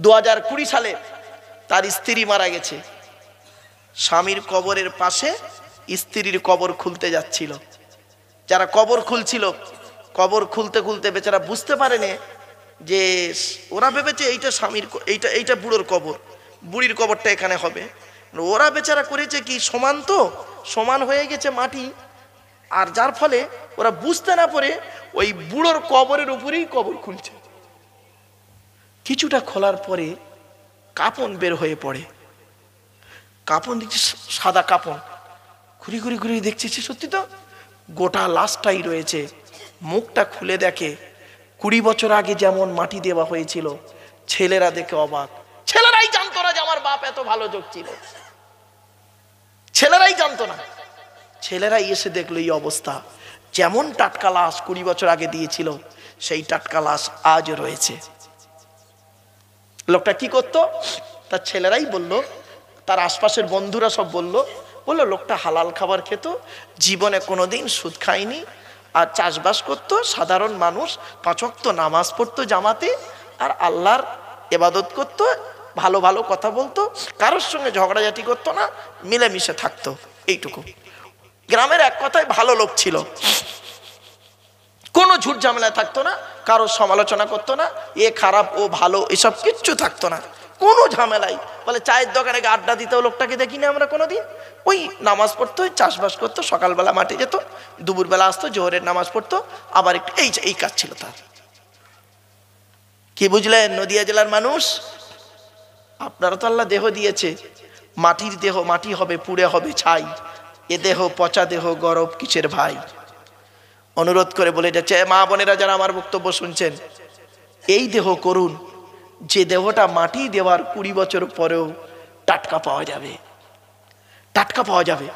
2020 সালে তার স্ত্রী মারা গেছে। স্বামীর কবরের পাশে স্ত্রীর কবর খুলতে যাচ্ছিল। যারা কবর খুলছিল, কবর খুলতে খুলতে বেচারা বুঝতে পারেনি যে, ওরা ভেবেছে এইটা স্বামীর, এইটা বুড়োর কবর, বুড়ির কবরটা এখানে হবে। ওরা বেচারা করেছে কি, সমান তো, সমান হয়ে গেছে মাটি, আর যার ফলে ওরা বুঝতে না পারে ওই বুড়োর কবরের উপরেই কবর খুলছে। কিছুটা খোলার পরে কাপন বের হয়ে পড়ে। কাপন দেখছি, সাদা কাপন। ঘুরি ঘুরি ঘুরি দেখছি, সত্যি তো গোটা লাশটাই রয়েছে। মুখটা খুলে দেখে 20 বছর আগে যেমন মাটি দেওয়া হয়েছিল। ছেলেরা দেখে অবাক। ছেলেরাই জানতো না যে আমার বাপ এত ভালো যোগ ছিল, ছেলেরাই জানতো না। ছেলেরাই এসে দেখলো এই অবস্থা। যেমন টাটকা লাশ 20 বছর আগে দিয়েছিল, সেই টাটকা লাশ আজ রয়েছে। লোকটা কি করতো? তার ছেলেরাই বলল, তার আশপাশের বন্ধুরা সব বলল লোকটা হালাল খাবার খেত, জীবনে কোনোদিন সুদ খায়নি, আর চাষবাস করতো, সাধারণ মানুষ, 5 ওয়াক্ত নামাজ পড়তো জামাতে, আর আল্লাহর ইবাদত করতো, ভালো ভালো কথা বলতো, কারোর সঙ্গে ঝগড়াঝাটি করতো না, মিলেমিশে থাকতো, এইটুকু। গ্রামের এক কথায় ভালো লোক ছিল। কোনো ঝুট ঝামেলায় থাকতো না, কারো সমালোচনা করতো না, এ খারাপ ও ভালো এসব কিচ্ছু থাকতো না, কোনো ঝামেলাই। বলে চায়ের দোকানে আড্ডা দিতেও লোকটাকে দেখি না আমরা কোনোদিন। ওই নামাজ পড়তো, চাষবাস করতো, সকালবেলা মাঠে যেত, দুপুরবেলা আসতো, জোহরের নামাজ পড়তো, আবার একটু এই কাজ ছিল তার। কি বুঝলেন নদিয়া জেলার মানুষ? আপনারা তো আল্লাহ দেহ দিয়েছে, মাটির দেহ মাটি হবে, পুড়ে হবে ছাই। এ দেহ পচা দেহ, গরব কিসের ভাই? অনুরোধ করে বলে যাচ্ছে মা বোনেরা যারা আমার বক্তব্য শুনছেন, এই দেহ করুন যে দেহটা মাটি দেওয়ার 20 বছর পরেও টাটকা পাওয়া যাবে, টাটকা পাওয়া যাবে।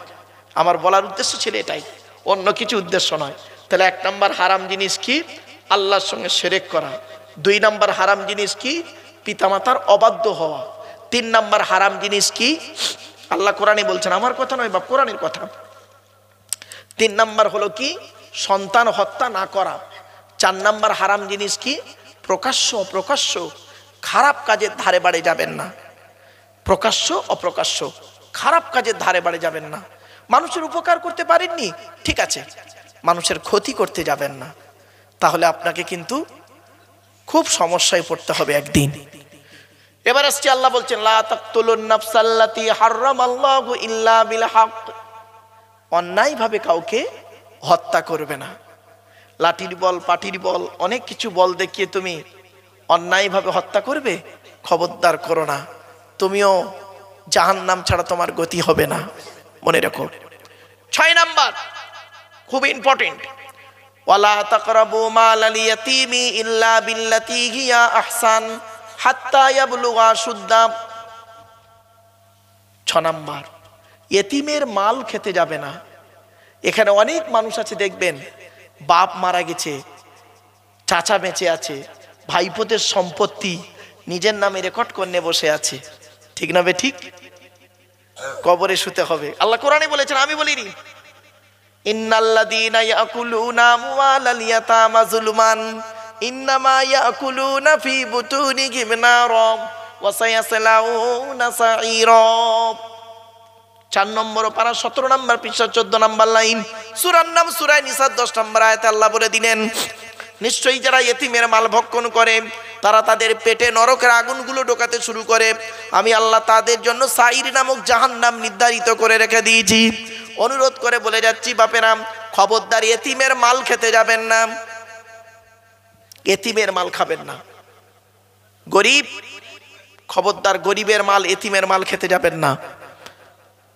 আমার বলার উদ্দেশ্য ছিল এটাই, অন্য কিছু উদ্দেশ্য নয়। তাহলে 1 নম্বর হারাম জিনিস কি? আল্লাহর সঙ্গে শিরক করা। 2 নম্বর হারাম জিনিস কি? পিতামাতার অবাধ্য হওয়া। 3 নম্বর হারাম জিনিস কি? আল্লাহ কোরআনে বলছেন, আমার কথা নয় বাপ, কোরআনের কথা। 3 নম্বর হলো কি? সন্তান হত্যা না করা। 4 নম্বর হারাম জিনিস কি? প্রকাশ্য খারাপ কাজের ধারে বাড়ে যাবেন না। প্রকাশ্য অপ্রকাশ্য খারাপ কাজের ধারে বাড়ে যাবেন না। মানুষের উপকার করতে পারেননি, ঠিক আছে, মানুষের ক্ষতি করতে যাবেন না, তাহলে আপনাকে কিন্তু খুব সমস্যায় পড়তে হবে একদিন। এবার আসছে আল্লাহ বলছেন লা তাকতুলুন নাফসাল্লাতী হারামাল্লাহু ইল্লা বিল হক। অন্যায়ভাবে কাউকে হত্যা করবে না। লাঠির বল, পাটির বল, অনেক কিছু বল দেখিয়ে তুমি অন্যায়ভাবে হত্যা করবে, খবরদার করো না, তুমিও জাহান্নাম ছাড়া তোমার গতি হবে না, মনে রাখো। 6 নাম্বার খুব ইম্পর্টেন্ট, ওয়ালা তাকরাবু মালাল ইয়াতীমি ইল্লা বিল্লাতী হিয়া আহসান হাত্তা ইয়াবলুগা শুদ্দা। 6 নাম্বার, ইয়েতিমের মাল খেতে যাবে না। এখানে অনেক মানুষ আছে দেখবেন, বাপ মারা গেছে, চাচা বেঁচে আছে, ভাইপোদের সম্পত্তি নিজের নামে রেকর্ড করে বসে আছে, ঠিক না বে ঠিক? কবরে শুতে হবে। আল্লাহ কোরআনে বলেছেন, আমি বলিনি, ইন্নাল্লাযীনা ইয়াকুলুনা আমওয়ালাল ইয়াতামা যুলমান ইন্নামা ইয়াকুলুনা ফি বুতুনিহিম নারা ওয়া সায়াসলাউনা সাঈরা। 4 নম্বর পারা 17 নম্বর পৃষ্ঠা 14 নম্বর লাইন, সূরার নাম সূরা নিসা 10 নম্বর আয়াতে আল্লাহ বলে দিলেন, নিশ্চয়ই যারা ইয়েতিমের মাল ভক্ষণ করে তারা তাদের পেটে নরকের আগুনগুলো ঢোকাতে শুরু করে, আমি আল্লাহ তাদের জন্য সাঈর নামক জাহান্নাম নির্ধারিত করে রেখে দিয়েছি। অনুরোধ করে বলে যাচ্ছি বাপেরা, খবরদার ইয়েতিমের মাল খেতে যাবেন না, ইয়েতিমের মাল খাবেন না। গরিব, খবরদার গরিবের মাল, ইয়েতিমের মাল খেতে যাবেন না,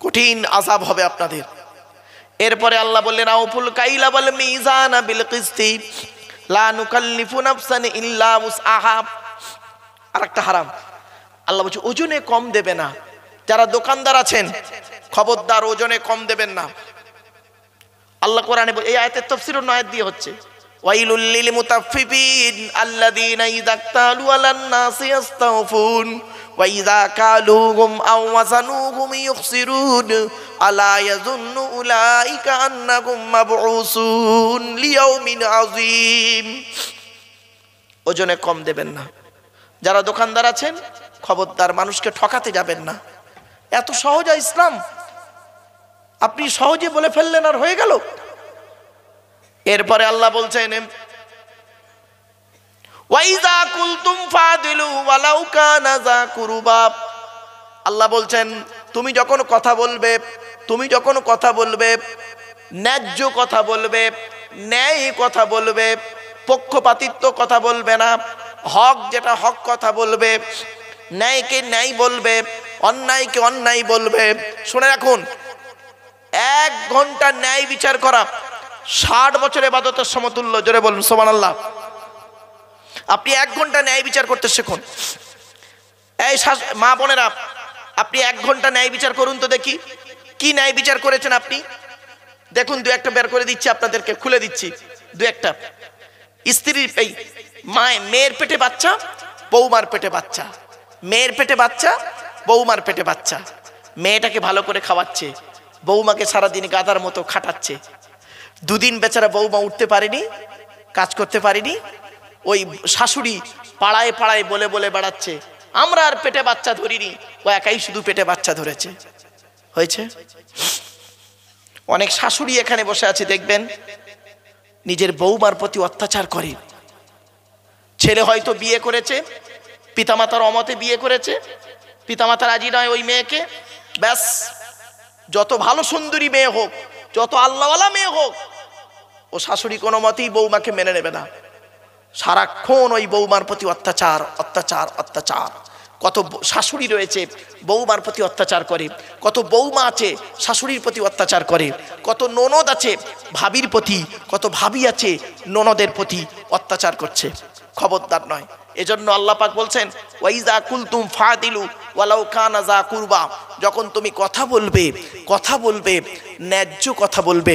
কঠিন আযাব হবে আপনাদের। এরপরে আল্লাহ বললেন আউফুল কাইলা ওয়াল মিজানা বিল কিসতি লা নুকাল্লিফু নাফসান ইল্লা উসআহা। আরেকটা হারাম, আল্লাহ বলছে ওজনে কম দেবে না। যারা দোকানদার আছেন খবরদার ওজনে কম দেবেন না। আল্লাহ কোরআনে এই আয়াতের তাফসীর অন্য আয়াত দিয়ে হচ্ছে, ওয়াইলুল লিল মুতাফফিফিন আল্লাযীনা ইযা ক্তালু আলান নাসি ইস্তাওফুন ওয়া ইযা কালুহুম আও ওয়াজানুহুম ইখসিরুন আলা ইয়াযুন্নু উলাইকা আন্নাহুম মাবউসুন লিয়াউমিন আযীম। ওজনে কম দেবেন না। যারা দোকানদার আছেন খবরদার মানুষকে ঠকাতে যাবেন না। এত সহজ ইসলাম, আপনি সহজে বলে ফেললেন আর হয়ে গেল। এরপরে আল্লাহ বলছেন ওয়াইযা কুলতুম ফাদিলু ওয়ালাউ কানা যা কুরবা। আল্লাহ বলছেন তুমি যখন কথা বলবে ন্যায্য কথা বলবে, ন্যায় কথা বলবে, পক্ষপাতিত্ব কথা বলবে না, হক যেটা হক কথা বলবে, ন্যায়কে ন্যায় বলবে, অন্যায়কে অন্যায় বলবে। শুনে রাখুন, 1 ঘন্টা ন্যায় বিচার করা 60 বছর ইবাদতের সমতুল্য। জোরে বলুন সুবহানাল্লাহ। আপনি 1 ঘন্টা ন্যায় বিচার করতে শিখুন। এই মা বোনেরা, আপনি 1 ঘন্টা ন্যায় বিচার করুন তো দেখি, কি ন্যায় বিচার করেছেন আপনি। দেখুন 2-1টা বের করে দিচ্ছি আপনাদেরকে, খুলে দিচ্ছি 2-1টা। স্ত্রীর এই মেয়ের পেটে বাচ্চা, বৌমার পেটে বাচ্চা, মেয়ের পেটে বাচ্চা, বৌমার পেটে বাচ্চা। মেয়েটাকে ভালো করে খাওয়াচ্ছে, বৌমাকে সারাদিন গাদার মতো খাটাচ্ছে। 2 দিন বেচারা বৌমা উঠতে পারেনি, কাজ করতে পারেনি, ওই শাশুড়ি পাড়ায় পাড়ায় বলে বলে বেড়াচ্ছে আমরা আর পেটে বাচ্চা ধরিনি, ও একাই শুধু পেটে বাচ্চা ধরেছে। হয়েছে? অনেক শাশুড়ি এখানে বসে আছে দেখবেন, নিজের বৌমার প্রতি অত্যাচার করে। ছেলে হয়তো বিয়ে করেছে, পিতামাতার অমতে বিয়ে করেছে, পিতামাতা রাজি নয় ওই মেয়েকে, ব্যাস যত ভালো সুন্দরী মেয়ে হোক, যত আল্লাহওয়ালা মেয়ে হোক, ও শাশুড়ি কোনো মতেই বৌমাকে মেনে নেবে না। সারাক্ষণ ওই বৌমার প্রতি অত্যাচার অত্যাচার অত্যাচার। কত শাশুড়ি রয়েছে বৌমার প্রতি অত্যাচার করে, কত বৌমা আছে শাশুড়ির প্রতি অত্যাচার করে, কত ননদ আছে ভাবির প্রতি, কত ভাবি আছে ননদের প্রতি অত্যাচার করছে। খবরদার নয়। এজন্য আল্লাহ পাক বলছেন ওয়াইজা কুলতুম ফাদিলু ওয়ালাউ কানা যা কুরবা, যখন তুমি কথা বলবে, কথা বলবে ন্যায্য কথা বলবে,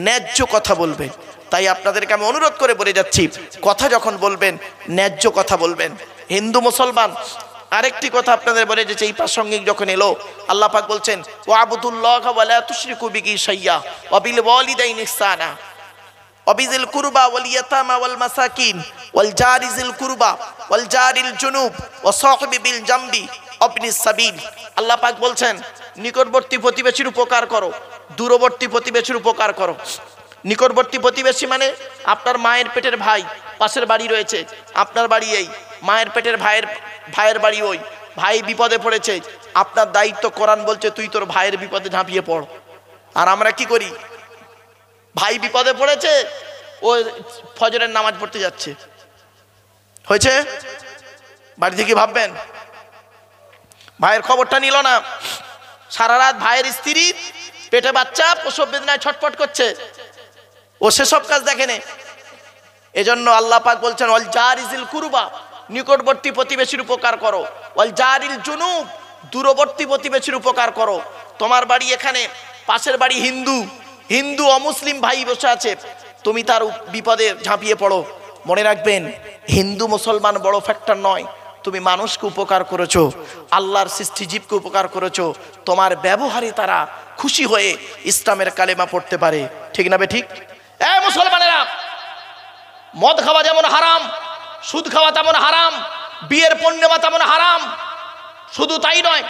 ন্যায্য কথা বলবে। তাই আপনাদেরকে আমি অনুরোধ করে বলে যাচ্ছি, কথা যখন বলবেন ন্যায্য কথা বলবেন। হিন্দু মুসলমান আরেকটি কথা আপনাদের বলে যে এই প্রাসঙ্গিক যখন এলো, আল্লাহ পাক বলছেন ওয়াবুদুল্লাহ ওয়া লা তুশরিকু বিহি শাইয়্যা ওয়া বিল ওয়ালিদাইনি ইহসানা ওয়াবিজিল কুরবা ওয়াল ইয়াতামা ওয়াল মাসাকিন ওয়াল জারিজিল কুরবা ওয়াল জারিল জুনুব ওয়া সাহিবি বিল জামবি ওয়াবনিস সাবিল। আল্লাহ পাক বলছেন নিকটবর্তী প্রতিবেশীর উপকার করো, দূরবর্তী প্রতিবেশীর উপকার করো। নিকটবর্তী প্রতিবেশী মানে আপনার মায়ের পেটের ভাই, পাশের বাড়ি রয়েছে, আপনার বাড়ি এই, মায়ের পেটের ভাইয়ের বাড়ি ওই, ভাই বিপদে পড়েছে, আপনার দায়িত্ব, কোরআন বলছে তুই তোর ভাইয়ের বিপদে ঝাঁপিয়ে পড়। আর আমরা কি করি? ভাই বিপদে পড়েছে, ও ফজরের নামাজ পড়তে যাচ্ছে, হয়েছে বাড়ি থেকে ভাববেন ভাইয়ের খবরটা নিল না, সারা রাত ভাইয়ের স্ত্রী পেটে বাচ্চা প্রসব বেদনায় ছটফট করছে, ও সেসব কাজ দেখেনে। এজন্য আল্লাহ পাক বলছেন ওয়াল জারিজিল কুরবা, নিকটবর্তী প্রতিবেশীর উপকার করো, ওয়াল জারিল জুনুব, দূরবর্তী প্রতিবেশীর উপকার করো। তোমার বাড়ি এখানে, পাশের বাড়ি হিন্দু, হিন্দু অমুসলিম ভাই বসে আছে, তুমি তার বিপদে ঝাঁপিয়ে পড়ো। মনে রাখবেন হিন্দু মুসলমান বড় ফ্যাক্টর নয়, তুমি মানুষকে উপকার করেছো, আল্লাহর সৃষ্টিজীবকে উপকার করেছো, তোমার ব্যবহারে তারা খুশি হয়ে ইসলামের কালেমা পড়তে পারে। ঠিক না বে ঠিক? এ মুসলমানেরা, মদ খাওয়া যেমন হারাম, সুদ খাওয়া তেমন হারাম, বিয়ের পণ নেওয়া তেমন হারাম, শুধু তাই নয়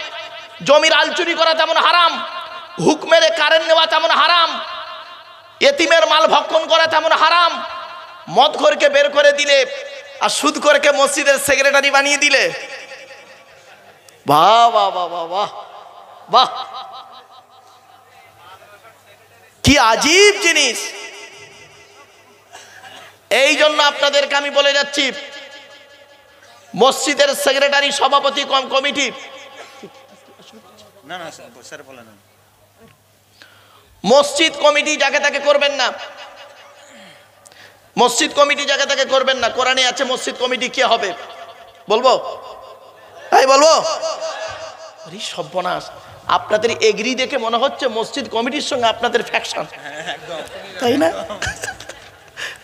জমির আল চুরি করা তেমন হারাম, হুকমের কারেন্ট নেওয়া তেমন হারাম, এতিমের মাল ভক্ষণ করা তেমন হারাম। মদখোরকে বের করে দিলে আর সুদখোরকে মসজিদের সেক্রেটারি বানিয়ে দিলে, বাহ বাহ বাহ বাহ বাহ বাহ, কি আজীব জিনিস। এই জন্য আপনাদেরকে আমি বলে যাচ্ছি, মসজিদের সেক্রেটারি, সভাপতি, কমিটি, না না স্যার বলেন, মসজিদ কমিটি যাকে তাকে করবেন না, মসজিদ কমিটি যাকে তাকে করবেন না। কোরআনে আছে মসজিদ কমিটি কে হবে, বলবো? তাই বলবো? আরে সর্বনাশ, আপনাদের এগ্রি দেখে মনে হচ্ছে মসজিদ কমিটির সঙ্গে আপনাদের ফ্যাকশন, তাই না?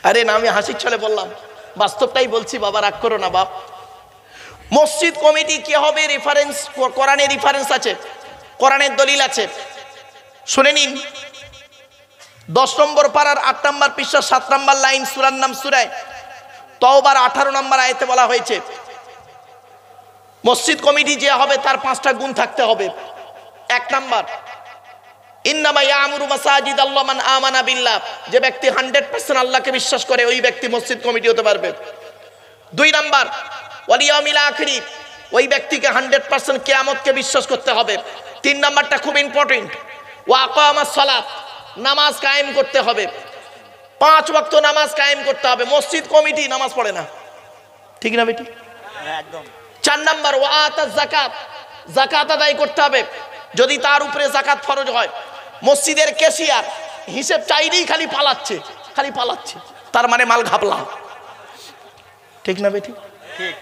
আরে না, আমি হাসির ছলে বললাম, বাস্তবটাই বলছি বাবা, রাগ করো না বাপ। মসজিদ কমিটি কে হবে রেফারেন্স, কোরআনে রেফারেন্স আছে, কোরআনের দলিল আছে, শুনে নিন। 10 নম্বর পারার 8 নম্বর পৃষ্ঠা 7 নম্বর লাইন, সূরার নাম সূরা তাওবার 18 নম্বর আয়াতে বলা হয়েছে মসজিদ কমিটি যে হবে তার 5টা গুণ থাকতে হবে। 1 নম্বর, ইন্নামা ইয়ামুরু মাসাজিদ আল্লাহ মান আমানা বিল্লাহ, যে ব্যক্তি 100% আল্লাহকে বিশ্বাস করে ওই ব্যক্তি মসজিদ কমিটি হতে পারবে। 2 নম্বর, ওয়াল ইয়াউমিল আখির, ওই ব্যক্তিকে 100% কিয়ামতকে বিশ্বাস করতে হবে। 3 নম্বরটা খুব ইম্পর্টেন্ট, ওয়া আকামাস সালাত, নামাজ কায়েম করতে হবে, 5 ওয়াক্ত নামাজ কায়েম করতে হবে। মসজিদ কমিটি নামাজ পড়ে না, ঠিক না বেটি? একদম। 4 নম্বর, ওয়া আতাজ যাকাত, যাকাত আদায় করতে হবে যদি তার উপরে যাকাত ফরজ হয়। মসজিদের ক্যাশিয়ার হিসেব চাইলেই খালি পালাচ্ছে, খালি পালাচ্ছে, তার মানে মাল ঘাপলা, ঠিক না বেটি? ঠিক।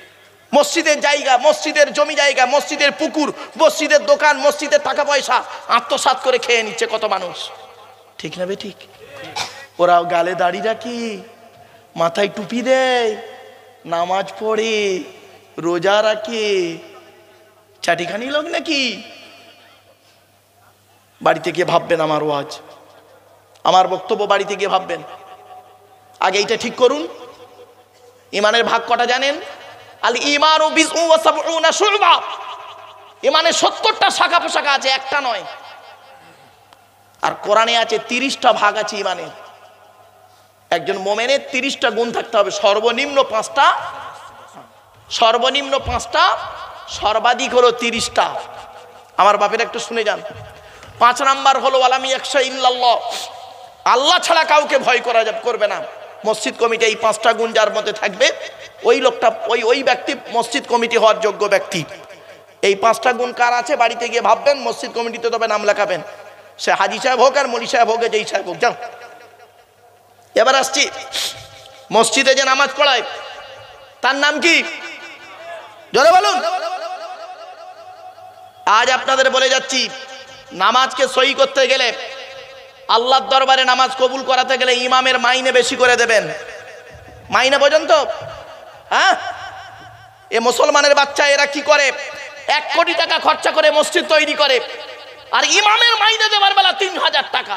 মসজিদের জায়গা, মসজিদের জমি জায়গা, মসজিদের পুকুর, মসজিদের দোকান, মসজিদের টাকা পয়সা আত্মসাৎ করে খেয়ে নিচ্ছে কত মানুষ, ঠিক না বে ঠিক? ওরাও গালে দাড়ি রাখি, মাথায় টুপি দেয়, নামাজ পড়ে, রোজা রাখে, চাটিখানি লোক নাকি? বাড়িতে গিয়ে ভাববেন আমার ওয়াজ, আমার বক্তব্য বাড়িতে গিয়ে ভাববেন। আগে এইটা ঠিক করুন, ইমানের ভাগ কটা জানেন? আল ঈমানু বিজউ ওয়া সাবউনা শুবা, ইমানের 70টা শাখা পোশাখা আছে, একটা নয়। আর কোরআনে আছে 30টা ভাগ আছে ইমানের। একজন মোমেনের 30টা গুণ থাকতে হবে, সর্বনিম্ন 5টা, সর্বনিম্ন 5টা, সর্বাধিক হলো 30টা। আমার বাপের একটু শুনে যান। 5 নাম্বার হলো ওয়ালামি ইয়াখশা ইল্লাল্লাহ, আল্লাহ ছাড়া কাউকে ভয় করা করবে না। মসজিদ কমিটি এই 5টা গুণ যার মধ্যে থাকবে, ওই লোকটা ওই ব্যক্তি মসজিদ কমিটি হওয়ার যোগ্য ব্যক্তি। এই 5টা গুণ কার আছে বাড়িতে গিয়ে ভাববেন, মসজিদ কমিটিতে তবে নাম লেখাবেন। সে হাজি সাহেব হোক আর মলি সাহেব হোক, যেই সাহেব হোক, যাও। এবার আসছি, মসজিদে যে নামাজ পড়ায় তার নাম কি? জোরে বলুন। আজ আপনাদের বলে যাচ্ছি, নামাজকে সহি করতে গেলে, আল্লাহর দরবারে নামাজ কবুল করাতে গেলে ইমামের মাইনে বেশি করে দেবেন। মাইনে পর্যন্ত, হ্যাঁ, এ মুসলমানের বাচ্চা এরা কি করে, 1 কোটি টাকা খরচা করে মসজিদ তৈরি করে, আর ইমামের মাইনে দেওয়ার বেলা 3000 টাকা।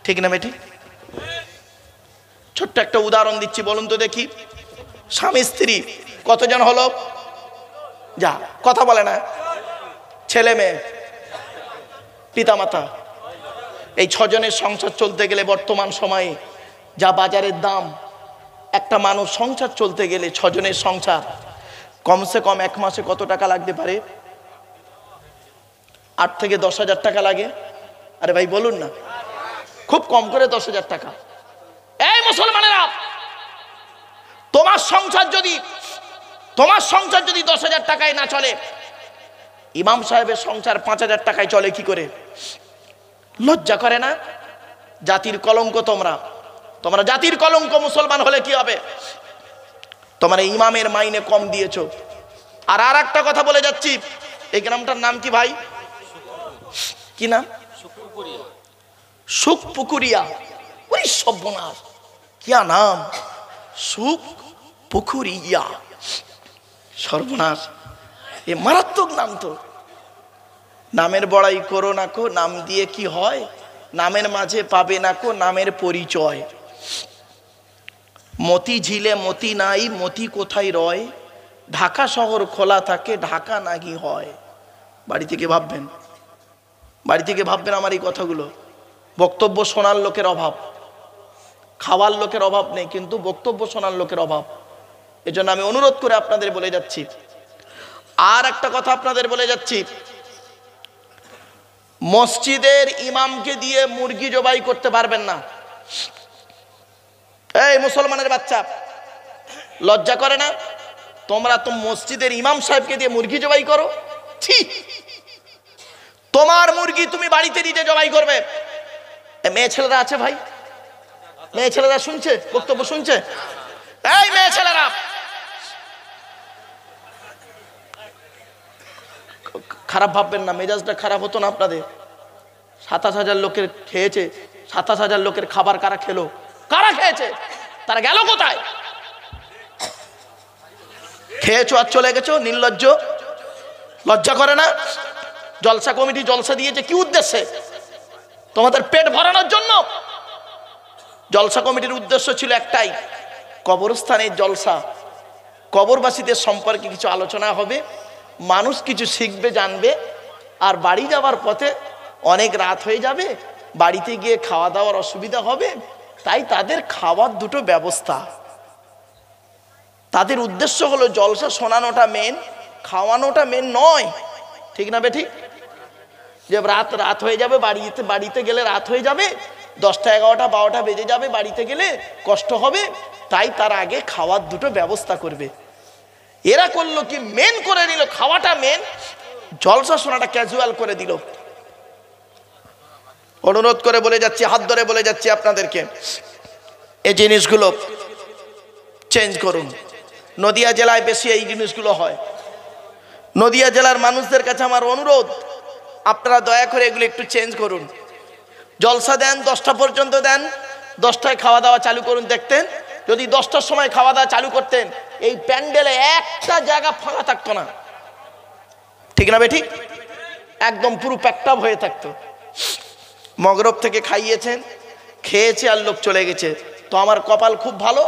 ঠিক না বেটি? ছোট্ট একটা উদাহরণ দিচ্ছি, বলুন তো দেখি। স্বামী স্ত্রী কতজন হলো? যা কথা বলে না, ছেলে মেয়ে, পিতামাতা, এই 6 জনের সংসার চলতে গেলে বর্তমান সময়ে যা বাজারের দাম, একটা মানুষ সংসার চলতে গেলে 6 জনের সংসার কমসে কম 1 মাসে কত টাকা লাগতে পারে? 8 থেকে 10,000 টাকা লাগে। আরে ভাই বলুন না, খুব কম করে 10,000 টাকা। এই মুসলমানেরা, তোমার সংসার যদি 10,000 টাকায় না চলে, ইমাম সাহেবের সংসার 5,000 টাকায় চলে কি করে? লজ্জা করে না? জাতির কলঙ্ক তোমরা জাতির কলঙ্ক। মুসলমান হলে কি হবে? তোমরা ইমামের মাইনে কম দিয়েছো। আর একটা কথা বলে যাচ্ছি, এই গ্রামটার নাম কি ভাই? কি নাম? সুখপুকুরিয়া। ওই সর্বনাশ, কিয়া নাম, সুখপুকুরিয়া, সর্বনাশ, এ মারাত্মক নাম তো। নামের বড়াই করো না কো, নাম দিয়ে কি হয়? নামের মাঝে পাবে না কো নামের পরিচয়। মতি ঝিলে মতি নাই, মতি কোথায় রয়? ঢাকা শহর খোলা থাকে, ঢাকা নাকি হয়। বাড়ি থেকে ভাববেন, বাড়ি থেকে ভাববেন আমার এই কথাগুলো। বক্তব্য শোনার লোকের অভাব, খাওয়ার লোকের অভাব নেই, কিন্তু বক্তব্য শোনার লোকের অভাব। এজন্য আমি অনুরোধ করে আপনাদের বলে যাচ্ছি। আর একটা কথা আপনাদের বলে যাচ্ছি, মসজিদের ইমামকে দিয়ে মুরগি জবাই করতে পারবেন না। এই মুসলমানের বাচ্চা, লজ্জা করে না? তোমরা তো মসজিদের ইমাম সাহেবকে দিয়ে মুরগি জবাই করো। ছি, তোমার মুরগি তুমি বাড়িতে নিজে জবাই করবে। মেয়ে ছেলেরা আছে ভাই? মেয়ে ছেলেরা শুনছে বক্তব্য? শুনছে? এই মেয়ে ছেলেরা, খারাপ ভাববেন না, মেজাজটা খারাপ হতো না আপনাদের। 27,000 লোকের খেয়েছে, 27,000 লোকের খাবার কারা খেলো? কারা খেয়েছে? তারা গেল কোথায়? খেয়েছো আর চলে গেছো, নির্লজ্জ। লজ্জা করে না? জলসা কমিটি জলসা দিয়েছে কি উদ্দেশ্যে? তোমাদের পেট ভরানোর জন্য। জলসা কমিটির উদ্দেশ্য ছিল একটাই, কবরস্থানের জলসা, কবরবাসীদের সম্পর্কে কিছু আলোচনা হবে, মানুষ কিছু শিখবে, জানবে, আর বাড়ি যাওয়ার পথে অনেক রাত হয়ে যাবে, বাড়িতে গিয়ে খাওয়া দাওয়ার অসুবিধা হবে, তাই তাদের খাওয়ার দুটো ব্যবস্থা। তাদের উদ্দেশ্য হলো জলসা শোনানোটা মেন, খাওয়ানোটা মেন নয়। ঠিক না বেঠিক? যে রাত হয়ে যাবে, বাড়িতে গেলে রাত হয়ে যাবে, 10টা 11টা 12টা বেজে যাবে, বাড়িতে গেলে কষ্ট হবে, তাই তার আগে খাওয়ার দুটো ব্যবস্থা করবে। এরা করলো কি, মেন করে নিল খাওয়াটা মেন, জলসা শোনাটা ক্যাজুয়াল করে দিল। অনুরোধ করে বলে যাচ্ছি, হাত ধরে বলে যাচ্ছি আপনাদেরকে, এই জিনিসগুলো চেঞ্জ করুন। নদিয়া জেলায় বেশি এই জিনিসগুলো হয়। নদিয়া জেলার মানুষদের কাছে আমার অনুরোধ, আপনারা দয়া করে এগুলো একটু চেঞ্জ করুন। জলসা দেন 10টা পর্যন্ত দেন, 10টায় খাওয়া দাওয়া চালু করুন। দেখতেন যদি 10টার সময় খাওয়া দাওয়া চালু করতেন, এই প্যান্ডেলে একটা জায়গা ফাঁকা থাকতো না। ঠিক না বেঠিক? একদম পুরো প্যাকটাপ হয়ে থাকতো। মগরব থেকে খাইয়েছেন, খেয়েছে আর লোক চলে গেছে। তো আমার কপাল খুব ভালো,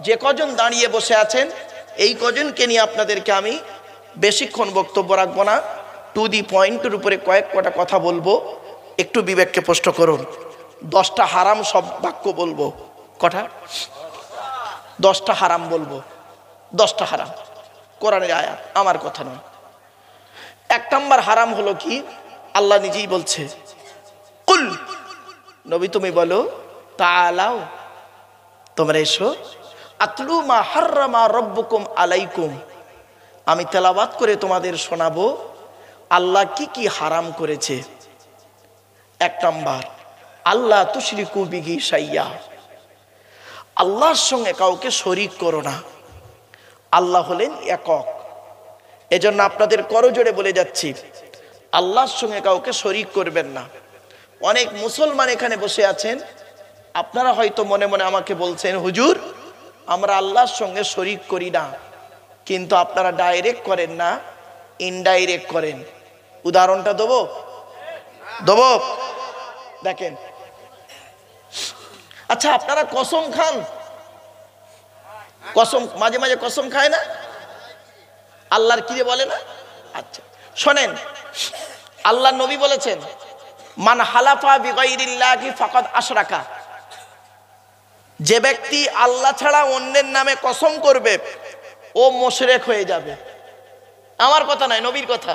যে কজন দাঁড়িয়ে বসে আছেন এই কজনকে নিয়ে আপনাদেরকে আমি বেশিক্ষণ বক্তব্য রাখবো না, টু দি পয়েন্টের উপরে কয়েকটা কথা বলবো। একটু বিবেককে প্রশ্ন করুন। 10টা হারাম সব বাক্য বলবো, কটা? 10টা হারাম বলবো, 10টা হারাম, কোরআনের আয়াত, আমার কথা নয়। 1 নাম্বার হারাম হলো কি? আল্লাহ নিজেই বলছে, কুল, নবী তুমি বলো, তাআলাও, তোমরা এসো, আতলু মা হাররামা রব্বুকুম আলাইকুম, আমি তেলাওয়াত করে তোমাদের শোনাবো আল্লাহ কি কি হারাম করেছে। 1 নাম্বার, আল্লাহ তুশরিকু বিহি শাইয়া, আল্লাহর সঙ্গে কাউকে শরীক করো না। আল্লাহ হলেন একক, এজন্য আপনাদের করজোড়ে বলে যাচ্ছি, আল্লাহর সঙ্গে কাউকে শরীক করবেন না। অনেক মুসলমান এখানে বসে আছেন, আপনারা হয়তো মনে মনে আমাকে বলছেন, হুজুর আমরা আল্লাহর সঙ্গে শরীক করি না, কিন্তু আপনারা ডাইরেক্ট করেন না, ইনডাইরেক্ট করেন। উদাহরণটা দেবো? দেখেন, আচ্ছা আপনারা কসম খান? কসম মাঝে মাঝে কসম খায় না? আল্লাহর কিরে বলে না? আচ্ছা শোনেন, আল্লাহ নবী বলেছেন, মান হালাফা বিগাইরিল্লাহি ফাকাদ আশরাকা, যে ব্যক্তি আল্লাহ ছাড়া অন্যের নামে কসম করবে ও মুশরিক হয়ে যাবে। আমার কথা নয়, নবীর কথা।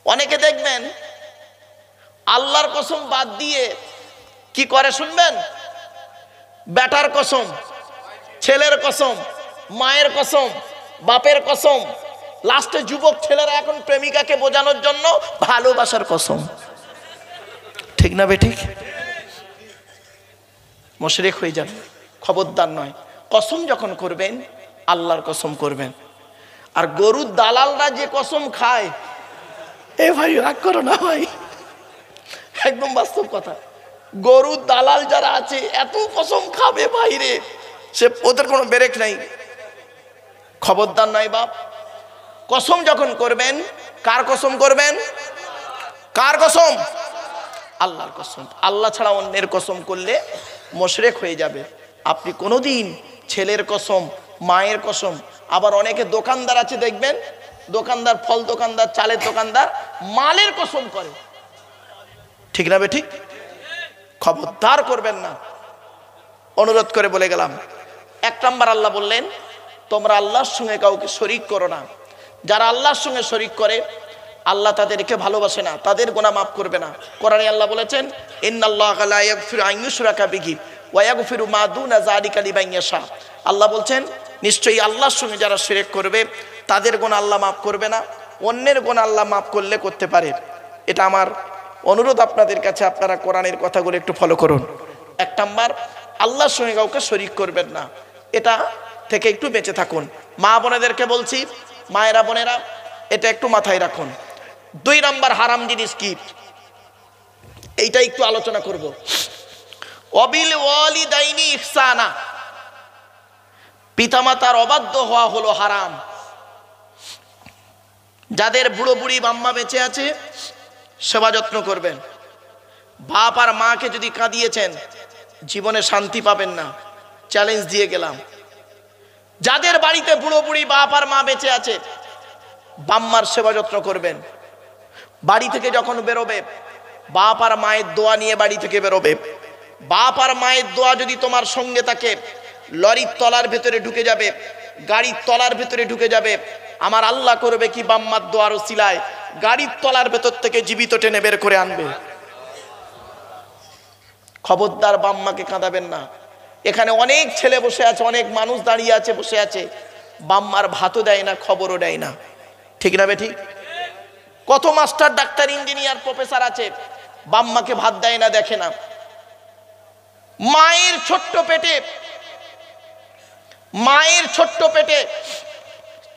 অনেকে দেখবেন আল্লাহর কসম বাদ দিয়ে কি করে শুনবেন? বেটার কসম, ছেলের কসম, মায়ের কসম, বাপের কসম, লাস্টে যুবক ছেলেরা এখন প্রেমিকাকে বোঝানোর জন্য ভালোবাসার কসম। ঠিক না বেঠিক? মুশরিক হয়ে যাবে, খবরদার নয়। কসম যখন করবেন আল্লাহর কসম করবেন। আর গরুর দালালরা যে কসম খায়, এ ভাই রাগ করো না ভাই, একদম বাস্তব কথা, গরুর দালাল যারা আছে এত কসম খাবে ভাইরে, সে ওদের কোনো ব্রেক নাই। খবরদার নয় বাপ, কসম যখন করবেন কার কসম করবেন? কার কসম? আল্লাহর কসম। আল্লাহ ছাড়া অন্যের কসম করলে মুশরিক হয়ে যাবে। আপনি কোনোদিন ছেলের কসম, মায়ের কসম, আবার অনেকে দোকানদার আছে দেখবেন, দোকানদার, ফল দোকানদার, চালের দোকানদার, মালের কসম করে। ঠিক না বেঠিক? খবরদার করবেন না, অনুরোধ করে বলে গেলাম। 1 নাম্বার আল্লাহ বললেন, তোমরা আল্লাহর সঙ্গে কাউকে শরীক করো না। যারা আল্লাহর সঙ্গে শরীক করে আল্লাহ তাদেরকে ভালোবাসে না, তাদের গুনাহ মাফ করবে না। কোরআনে আল্লাহ বলেছেন, ইন্নাল্লাহা লা ইয়াগফিরু আন ইউশরাকা বিহি ওয়া ইয়াগফিরু মা দুনা যালিকা লিমান ইয়াশা। আল্লাহ বলছেন, নিশ্চয়ই আল্লাহর সঙ্গে যারা শিরক করবে তাদের গুনাহ আল্লাহ মাফ করবে না, অন্যের গুনাহ আল্লাহ মাফ করলে করতে পারে। এটা আমার অনুরোধ আপনাদের কাছে, আপনারা কোরআনের কথাগুলো একটু ফলো করুন। 1 নাম্বার, আল্লাহর সঙ্গে কাউকে শরীক করবেন না, এটা থেকে একটু বেঁচে থাকুন। মা বোনেদেরকে বলছি, মায়েরা বোনেরা এটা একটু মাথায় রাখুন। 2 নাম্বার হারাম জিনিস কি, এইটা একটু আলোচনা করব। অবিল ওয়ালিদাইনি ইহসানা, পিতামাতার অবাধ্য হওয়া হলো হারাম। যাদের বুড়ো বুড়ি বাম্মা বেঁচে আছে সেবা যত্ন করবেন। বাপ আর মাকে যদি কাঁদিয়েছেন জীবনে শান্তি পাবেন না, চ্যালেঞ্জ দিয়ে গেলাম। যাদের বাড়িতে বুড়ো বুড়ি বাপ আর মা বেঁচে আছে বাম্মার সেবা যত্ন করবেন। বাড়ি থেকে যখন বেরোবে বাপ আর মায়ের দোয়া নিয়ে বাড়ি থেকে বেরোবে। বাপ আর মায়ের দোয়া যদি তোমার সঙ্গে থাকে, লরির তলার ভেতরে ঢুকে যাবে, গাড়ির তলার ভেতরে ঢুকে যাবে। আমার আল্লাহ করবে কি, বাম্মার দোয়ার ওসিলায় গাড়ির তলার ভেতর থেকে জীবিত টেনে বের করে আনবে। খবরদার বাম্মাকে কাঁদাবেন না। এখানে অনেক ছেলে বসে আছে, অনেক মানুষ দাঁড়িয়ে আছে, বসে আছে, বাম্মার ভাতও দেয় না, খবরও দেয় না। ঠিক না বেঠিক? কত মাস্টার, ডাক্তার, ইঞ্জিনিয়ার, প্রফেসর আছে, বাম্মাকে ভাত দেয় না, দেখে না। মায়ের ছোট্ট পেটে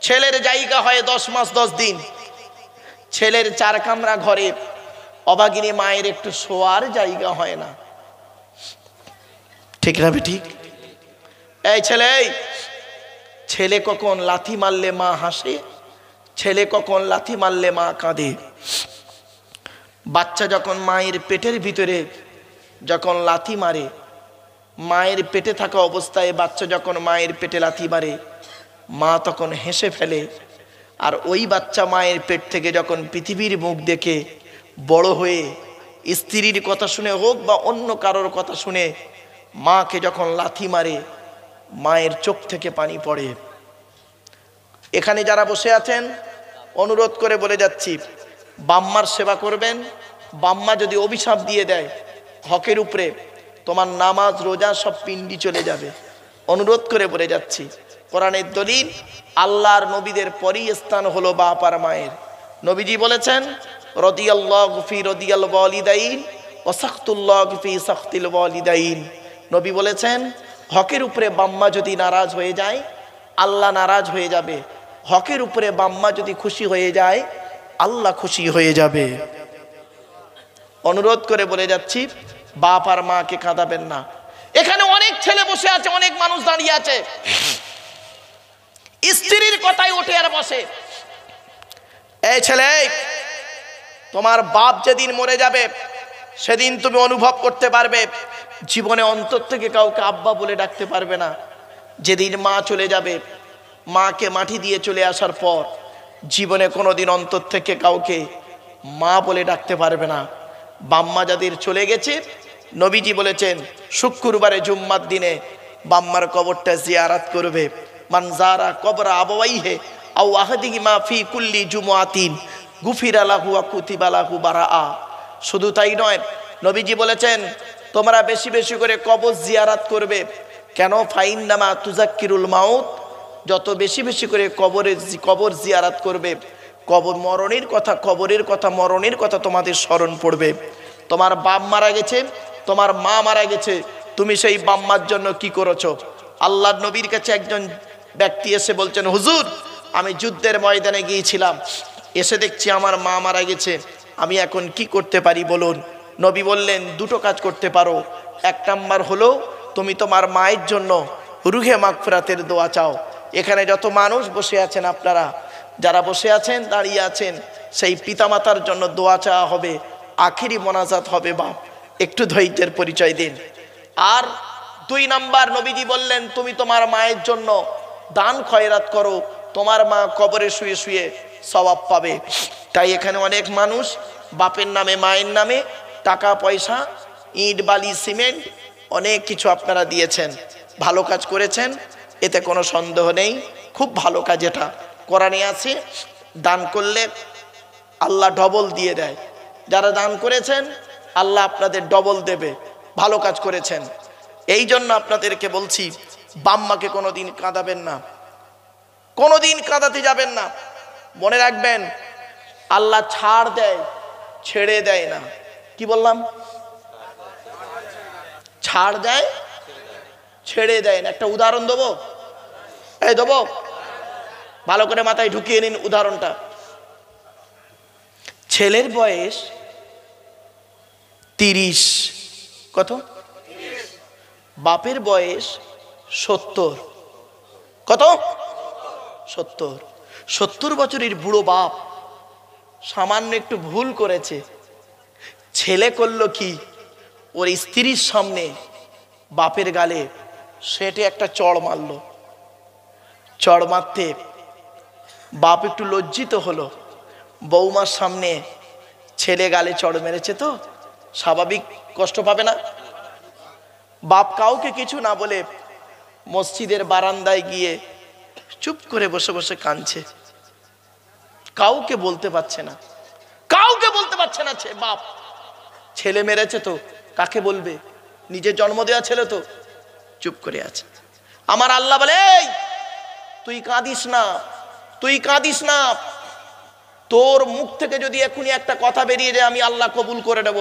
ছেলের জায়গা হয় 10 মাস 10 দিন। ছেলের 4 কামরা ঘরে অভাগিনী মায়ের একটু শোয়ার জায়গা হয় না। ঠিক না বেঠিক? এই ছেলে কখন লাথি মারলে মা হাসে, ছেলে কখন লাথি মারলে মা কাঁদে। বাচ্চা যখন মায়ের পেটের ভিতরে যখন লাথি মারে, মায়ের পেটে থাকা অবস্থায় বাচ্চা যখন মায়ের পেটে লাথি মারে, মা তখন হেসে ফেলে। আর ওই বাচ্চা মায়ের পেট থেকে যখন পৃথিবীর মুখ দেখে বড় হয়ে স্ত্রীর কথা শুনে হোক বা অন্য কারোর কথা শুনে মাকে যখন লাথি মারে মায়ের চোখ থেকে পানি পড়ে। এখানে যারা বসে আছেন অনুরোধ করে বলে যাচ্ছি, বাম্মার সেবা করবেন। বাম্মা যদি অভিশাপ দিয়ে দেয় হকের উপরে, তোমার নামাজ রোজা সব পিণ্ডি চলে যাবে। অনুরোধ করে বলে যাচ্ছি, কোরআনের দলিল, আল্লাহর নবীদের পরই স্থান হলো বাপ আর মায়ের। নবীজি বলেছেন, রাদিয়াল্লাহু ফি রাদিয়াল ওয়ালিদাইন ওয়া সাখতুল্লাহু ফি সাখতিল ওয়ালিদাইন। নবী বলেছেন, হকের উপরে বাম্মা যদি নারাজ হয়ে যায় আল্লাহ নারাজ হয়ে যাবে, হকের উপরে বাম্মা যদি খুশি হয়ে যায় আল্লাহ খুশি হয়ে যাবে। অনুরোধ করে বলে যাচ্ছি, বাপ আর মাকে কাঁদাবেন না। এখানে অনেক ছেলে বসে আছে, অনেক মানুষ দাঁড়িয়ে আছে, স্ত্রীর কথাই ওঠে আর বসে। এই ছেলে, তোমার বাপ যেদিন মরে যাবে সেদিন তুমি অনুভব করতে পারবে জীবনে অন্তর থেকে কাউকে আব্বা বলে ডাকতে পারবে না। যেদিন মা চলে যাবে, মাকে মাটি দিয়ে চলে আসার পর জীবনে কোনোদিন অন্তর থেকে কাউকে মা বলে ডাকতে পারবে না। বাম্মা যাদের চলে গেছে, নবীজি বলেছেন শুক্রবারে জুম্মার দিনে বাম্মার কবরটা জিয়ারাত করবে। মান যারা কবরা আবাওয়াইহি আও আহাদিহিমা ফি কুল্লি জুমআতিন গুফিরা লাহু ওয়া কুতিবা লাহু বারাআ। শুধু তাই নয়, নবীজি বলেছেন তোমরা বেশি বেশি করে কবর জিয়ারাত করবে। কেন? ফাইন্নামা তুজাক্কিরুল মাউত। যত বেশি বেশি করে কবর জিয়ারাত করবে, কবর মরণের কথা, কবরের কথা, মরণের কথা তোমাদের স্মরণ পড়বে। তোমার বাপ মারা গেছে, তোমার মা মারা গেছে, তুমি সেই বাম্মার জন্য কি করেছো? আল্লাহর নবীর কাছে একজন ব্যক্তি এসে বলছেন, হুজুর আমি যুদ্ধের ময়দানে গিয়েছিলাম, এসে দেখছি আমার মা মারা গেছে, আমি এখন কি করতে পারি বলুন? নবী বললেন দুটো কাজ করতে পারো। এক নাম্বার হলো তুমি তোমার মায়ের জন্য রুহে মাগফিরাতের দোয়া চাও। এখানে যত মানুষ বসে আছেন, আপনারা যারা বসে আছেন দাঁড়িয়ে আছেন, সেই পিতামাতার জন্য দোয়া চাওয়া হবে, আখিরি মোনাজাত হবে। বাপ একটু ধৈর্যের পরিচয় দিন। আর দুই নাম্বার, নবীজি বললেন তুমি তোমার মায়ের জন্য দান খয়রাত করো, তোমার মা কবরে শুয়ে শুয়ে সওয়াব পাবে। তাই এখানে অনেক মানুষ বাপের নামে মায়ের নামে টাকা পয়সা, ইট বালি সিমেন্ট অনেক কিছু আপনারা দিয়েছেন, ভালো কাজ করেছেন, এতে কোনো সন্দেহ নেই। খুব ভালো কাজ, এটা কোরআনে আছে, দান করলে আল্লাহ ডবল দিয়ে দেয়। যারা দান করেছেন আল্লাহ আপনাদের ডবল দেবে, ভালো কাজ করেছেন। এই জন্য আপনাদেরকে বলছি, বাম্মাকে কোনোদিন কাঁদাবেন না, কোনোদিন কাঁদাতে যাবেন না। মনে রাখবেন, আল্লাহ ছাড় দেয়, ছেড়ে দেয় না। কি বললাম? ছাড় দেয়, ছেড়ে দেয় না। একটা উদাহরণ দেবো, এই দেবো, ভালো করে মাথায় ঢুকিয়ে নিন উদাহরণটা। ছেলের বয়স 30, কত? বাপের বয়স 70, কত? 70। 70 বছরের বুড়ো বাপ সামান্য একটু ভুল করেছে। ছেলে করলো কি, ওর স্ত্রীর সামনে বাপের গালে সেটে একটা চড় মারলো। চড় মারতে বাপ একটু লজ্জিত হলো। বৌমার সামনে ছেলে গালে চড় মেরেছে, তো স্বাভাবিক কষ্ট পাবে না? বাপ কাউকে কিছু না বলে মসজিদের বারান্দায় গিয়ে চুপ করে বসে বসে কাঁদছে। কাউকে বলতে পারছে না, কাউকে বলতে পারছে না। বাপ ছেলে মেরেছে তো কাকে বলবে? নিজের জন্ম দেওয়া ছেলে তো চুপ করে আছে। আমার আল্লাহ বলে, তুই কাঁদিস না, তুই কাঁদিস না। তোর মুখ থেকে যদি এখনই একটা কথা বেরিয়ে যায়, আমি আল্লাহ কবুল করে নেব।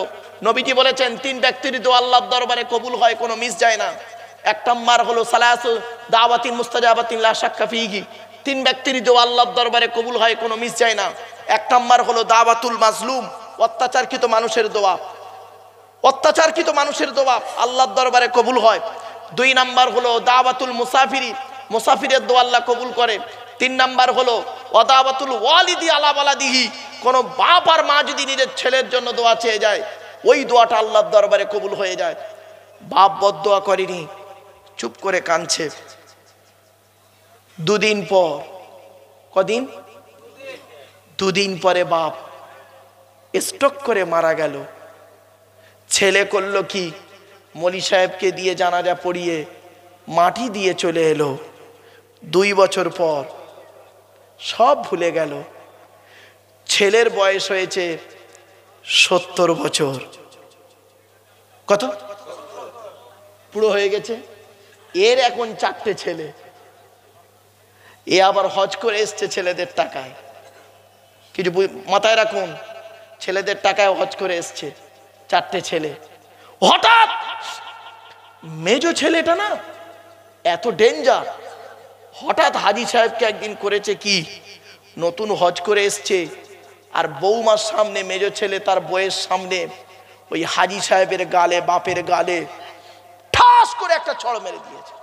নবীজি বলেছেন 3 ব্যক্তির দোয়া আল্লাহর দরবারে কবুল হয়, কোনো মিস যায় না। এক নাম্বার হলো সালাসু দাওয়াতিন মুস্তাজাবাতিন লা শাক্কা ফিহি। 3 ব্যক্তির দোয়া আল্লাহর দরবারে কবুল হয়, কোনো মিস যায় না। এক নাম্বার হলো দাওয়াতুল মাজলুম, অত্যাচারকৃত মানুষের দোয়া। অত্যাচারকৃত মানুষের দোয়া আল্লাহর দরবারে কবুল হয়। 2 নাম্বার হলো দাওয়াতুল মুসাফিরি, মুসাফিরের দোয়া আল্লাহ কবুল করে। 3 নাম্বার হলো ওয়াদাওয়াতুল ওয়ালিদি আলা ওয়ালাদিহি। কোন বাপ আর মা যদি নিজের ছেলের জন্য দোয়া চেয়ে যায়, ওই দোয়াটা আল্লাহর দরবারে কবুল হয়ে যায়। বাপ বদদোয়া করেনি, চুপ করে কাঁদছে। 2 দিন পর, কদিন? 2 দিন পরে বাপ স্ট্রোক করে মারা গেল। ছেলে করলো কি, মলি সাহেবকে দিয়ে জানাজা পড়িয়ে মাটি দিয়ে চলে এলো। 2 বছর পর সব ভুলে গেল। ছেলের বয়স হয়েছে 70 বছর। কত পুরো হয়ে গেছে। এর এখন 4টে ছেলে। এ আবার হজ করে এসছে ছেলেদের টাকায়। কিছু মাথায় রাখুন, ছেলেদের টাকায় হজ করে এসছে, 4টে ছেলে। হঠাৎ মেজো ছেলেটা না এত ডেঞ্জার, হঠাৎ হাজি সাহেবকে একদিন করেছে কি, নতুন হজ করে এসছে আর বৌমার সামনে মেজো ছেলে তার বউয়ের সামনে ওই হাজি সাহেবের গালে, বাপের গালে ঠাস করে একটা চড় মেরে দিয়েছে।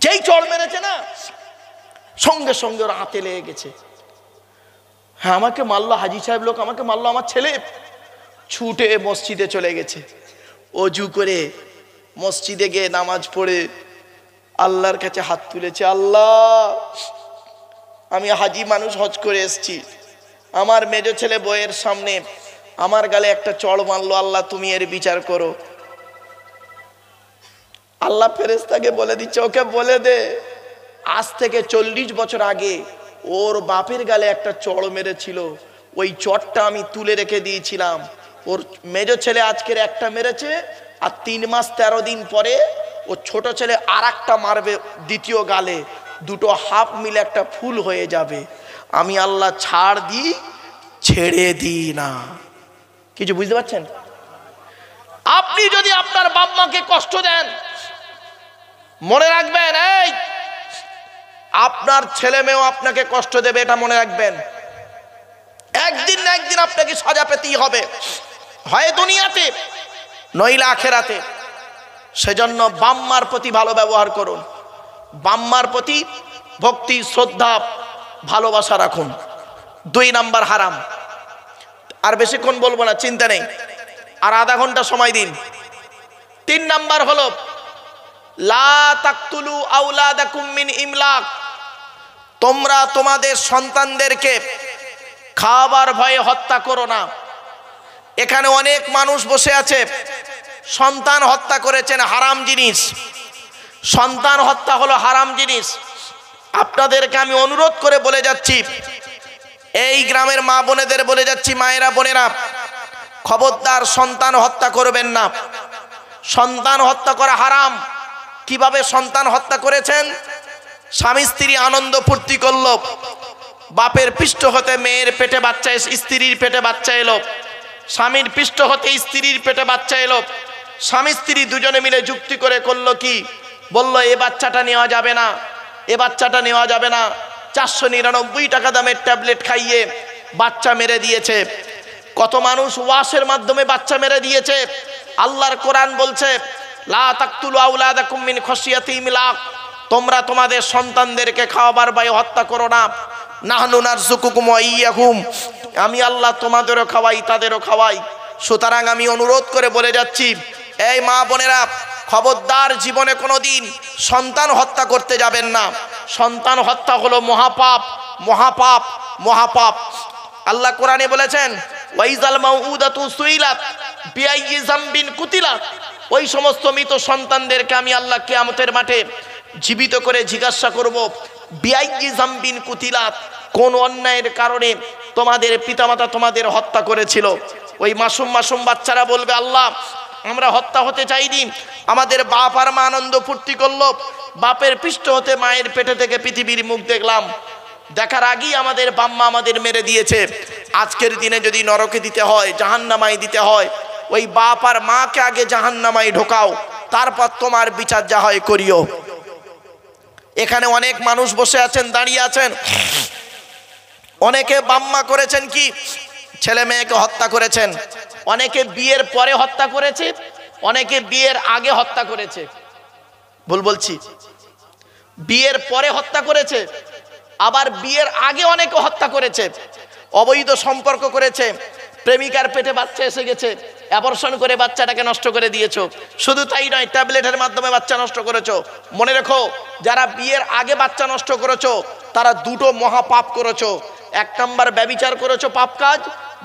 যেই চড় মেরেছে না, সঙ্গে সঙ্গে ওর হাতে লেগে গেছে। হ্যাঁ, আমাকে মারলো হাজি সাহেব, লোক আমাকে মারলো, আমার ছেলে। ছুটে মসজিদে চলে গেছে, অজু করে মসজিদে গিয়ে নামাজ পড়ে আল্লাহর কাছে হাত তুলেছে, আল্লাহ আমি হাজি মানুষ, হজ করে এসছি, আমার মেজো ছেলে বউয়ের সামনে আমার গালে একটা চড় মারলো, আল্লাহ তুমি এর বিচার করো। আল্লাহ ফেরেশতাকে বলে দিচ্ছে, ওকে বলে দে আজ থেকে 40 বছর আগে ওর বাপের গালে একটা চড় মেরেছিল, ওই চড়টা আমি তুলে রেখে দিয়েছিলাম। ওর মেজো ছেলে আজকের একটা মেরেছে, আর 3 মাস 13 দিন পরে ও ছোট ছেলে আর একটা মারবে দ্বিতীয় গালে, দুটো হাফ মিলে একটা ফুল হয়ে যাবে। আমি আল্লাহ ছাড় দিই, ছেড়ে দিই না। কিছু বুঝতে পারছেন? আপনি যদি আপনার বাপ মাকে কষ্ট দেন, মনে রাখবেন এই আপনার ছেলে মেয়েও আপনাকে কষ্ট দেবে, এটা মনে রাখবেন। একদিন না একদিন আপনাকে সাজা পেতেই হবে, হয় দুনিয়াতে নইলে আখেরাতে। সেজন্য বাম্মার প্রতি ভালো ব্যবহার করুন, বাম্মার প্রতি ভক্তি, শ্রদ্ধা, ভালোবাসা রাখুন। 2 নাম্বার হারাম। আর বেশিক্ষণ বলবো না, চিন্তা নেই, আর আধা ঘন্টা সময় দিন। 3 নাম্বার হলো লা তাকতুলু আওলাদাকুম মিন ইমলাক। তোমরা তোমাদের সন্তানদেরকে খাবার ভয়ে হত্যা করো না। এখানে অনেক মানুষ বসে আছে, সন্তান হত্যা করেছেন, হারাম জিনিস। সন্তান হত্যা হলো হারাম জিনিস। আপনাদেরকে আমি অনুরোধ করে বলে যাচ্ছি, এই গ্রামের মা বোনেদের বলে যাচ্ছি, মায়েরা বোনেরা, খবরদার সন্তান হত্যা করবেন না। সন্তান হত্যা করা হারাম। কিভাবে সন্তান হত্যা করেছেন? স্বামী স্ত্রী আনন্দ ফুর্তি করলো, বাপের পৃষ্ঠ হতে মেয়ের পেটে বাচ্চা, স্ত্রীর পেটে বাচ্চা এলো, স্বামীর পৃষ্ঠ হতে স্ত্রীর পেটে বাচ্চা এলো। স্বামী স্ত্রী দুজনে মিলে যুক্তি করে করলো কি, বলল এ বাচ্চাটা নেওয়া যাবে না, এ বাচ্চাটা নেওয়া যাবে না। 499 টাকা দামের ট্যাবলেট খাইয়ে বাচ্চা মেরে দিয়েছে। কত মানুষ ওয়াশের মাধ্যমে বাচ্চা মেরে দিয়েছে। আল্লাহর কোরআন বলছে লা তাকতুলু আওলাদাকুম মিন খাশিয়াতি ইমলাক। তোমরা তোমাদের সন্তানদেরকে খাওয়াবার ভয়ে হত্যা করো না। নাহনু নারযুকুকুম ওয়া ইয়্যাহুম। আমি আল্লাহ তোমাদেরও খাওয়াই, তাদেরও খাওয়াই। সুতরাং আমি অনুরোধ করে বলে যাচ্ছি, এই মা বোনেরা, খবরদার জীবনে কোনোদিন সন্তান হত্যা করতে যাবেন না। সন্তান হত্যা হলো মহাপাপ, মহাপাপ, মহাপাপ। আল্লাহ কোরআনে বলেছেন ওয়াইজাল মাউউদাতু সুইলাত বিআইয়ি যামবিন কুতিলাত। ওই সমস্ত মৃত সন্তানদেরকে আমি আল্লাহ কিয়ামতের মাঠে জীবিত করে জিজ্ঞাসা করব, বিআইয়ি যামবিন কুতিলাত, কোন অন্যায়ের কারণে তোমাদের পিতামাতা তোমাদের হত্যা করেছিল। ওই মাসুম মাসুম বাচ্চারা বলবে, আল্লাহ আমরা হত্যা হতে চাইনি, আমাদের বাপ আর মা আনন্দ ফুর্তি করলো, বাপের পৃষ্ঠ হতে মায়ের পেটে থেকে পৃথিবীর মুখ দেখলাম, দেখার আগেই আমাদের বাম্মা আমাদের মেরে দিয়েছে। আজকের দিনে যদি নরকে দিতে হয়, জাহান্নামায় দিতে হয়, ওই বাপ আর মাকে আগে জাহান্নামায় ঢোকাও, তারপর তোমার বিচার যা হয় করিও। এখানে অনেক মানুষ বসে আছেন, দাঁড়িয়ে আছেন, অনেকে বাম্মা করেছেন কি, ছেলে মেয়েকে হত্যা করেছেন। অনেকে বিয়ের পরে হত্যা করেছে, অনেকে বিয়ের আগে হত্যা করেছে। ভুল বলছি? বিয়ের পরে হত্যা করেছে, আবার বিয়ের আগে অনেকে হত্যা করেছে। অবৈধ সম্পর্ক করেছে, প্রেমিকার পেটে বাচ্চা এসে গেছে, অ্যাবর্শন করে বাচ্চাটাকে নষ্ট করে দিয়েছো। শুধু তাই নয়, ট্যাবলেটের মাধ্যমে বাচ্চা নষ্ট করেছো। মনে রেখো, যারা বিয়ের আগে বাচ্চা নষ্ট করেছো তারা দুটো মহাপাপ করেছো। 1 নাম্বার ব্যভিচার করেছো, পাপ কাজ।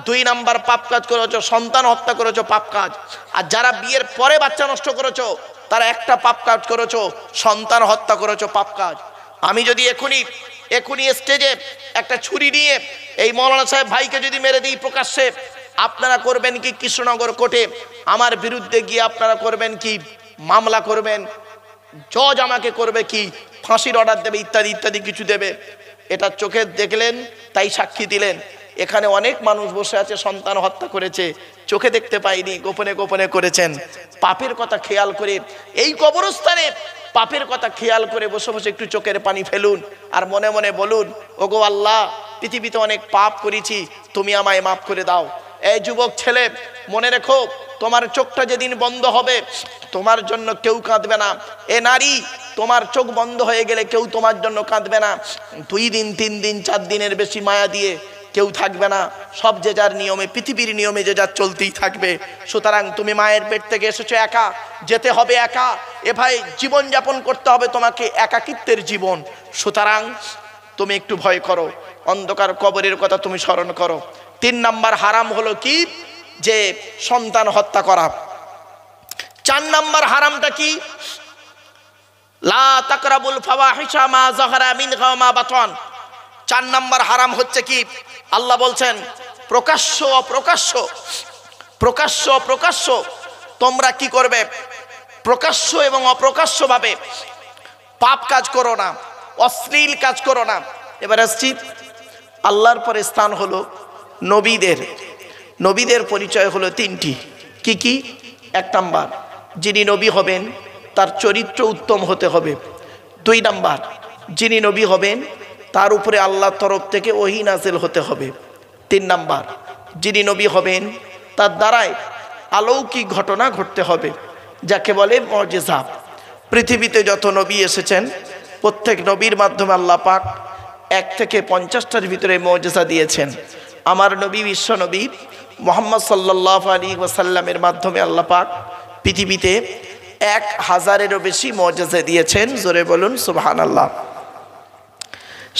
2 নাম্বার পাপ কাজ করেছো, সন্তান হত্যা করেছো, পাপ কাজ। আর যারা বিয়ের পরে বাচ্চা নষ্ট করেছো তারা একটা পাপ কাজ করেছো, সন্তান হত্যা করেছো, পাপ কাজ। আমি যদি এখনই স্টেজে একটা ছুরি নিয়ে এই মৌলানা সাহেব ভাইকে যদি মেরে দিই প্রকাশ্যে, আপনারা করবেন কি কৃষ্ণনগর কোর্টে আমার বিরুদ্ধে গিয়ে আপনারা করবেন কি মামলা করবেন, জজ আমাকে করবে কি ফাঁসির অর্ডার দেবে, ইত্যাদি ইত্যাদি কিছু দেবে। এটা চোখে দেখলেন তাই সাক্ষী দিলেন। এখানে অনেক মানুষ বসে আছে সন্তান হত্যা করেছে, চোখে দেখতে পাইনি, গোপনে গোপনে করেছেন। পাপের কথা খেয়াল করে এই কবরস্থানে পাপের কথা খেয়াল করে বসে বসে একটু চোখের পানি ফেলুন আর মনে মনে বলুন, ওগো আল্লাহ, পৃথিবীতে অনেক পাপ করেছি, তুমি আমায় মাফ করে দাও। এই যুবক ছেলে মনে রেখো, তোমার চোখটা যেদিন বন্ধ হবে তোমার জন্য কেউ কাঁদবে না। এ নারী, তোমার চোখ বন্ধ হয়ে গেলে কেউ তোমার জন্য কাঁদবে না। 2 দিন 3 দিন 4 দিনের বেশি মায়া দিয়ে কেউ থাকবে না। সব যে যার নিয়মে, পৃথিবীর নিয়মে যে যার চলতেই থাকবে। সুতরাং তুমি মায়ের পেট থেকে এসেছো একা, যেতে হবে একা। এ ভাই, জীবনযাপন করতে হবে তোমাকে একাকিত্বের জীবন। সুতরাং তুমি একটু ভয় করো, অন্ধকার কবরের কথা তুমি স্মরণ করো। 3 নাম্বার হারাম হলো কি, যে সন্তান হত্যা করা। 4 নাম্বার হারামটা কি, লা তাকরাবুল ফাওয়াহিশা মা যাহারা মিনহা মা বাতান। 4 নাম্বার হারাম হচ্ছে কি, আল্লাহ বলছেন প্রকাশ্য অপ্রকাশ্য, প্রকাশ্য অপ্রকাশ্য তোমরা কি করবে, প্রকাশ্য এবং অপ্রকাশ্য ভাবে পাপ কাজ করো না, অশ্লীল কাজ করো না। এবার আসছি, আল্লাহর পরে স্থান হলো নবীদের। নবীদের পরিচয় হলো 3টি। কি কি? 1 নাম্বার, যিনি নবী হবেন তার চরিত্র উত্তম হতে হবে। 2 নাম্বার, যিনি নবী হবেন তার উপরে আল্লাহর তরফ থেকে ওহী নাযিল হতে হবে। 3 নাম্বার, যিনি নবী হবেন তার দ্বারাই অলৌকিক ঘটনা ঘটতে হবে, যাকে বলে মুজিজা। পৃথিবীতে যত নবী এসেছেন প্রত্যেক নবীর মাধ্যমে আল্লাহ পাক 1 থেকে 50টার ভিতরে মুজিজা দিয়েছেন। আমার নবী, বিশ্ব নবী মুহাম্মদ সাল্লাল্লাহু আলাইহি ওয়াসাল্লামের মাধ্যমে আল্লাহ পাক পৃথিবীতে 1000-এরও বেশি মুজিজা দিয়েছেন। জোরে বলুন সুবহানাল্লাহ।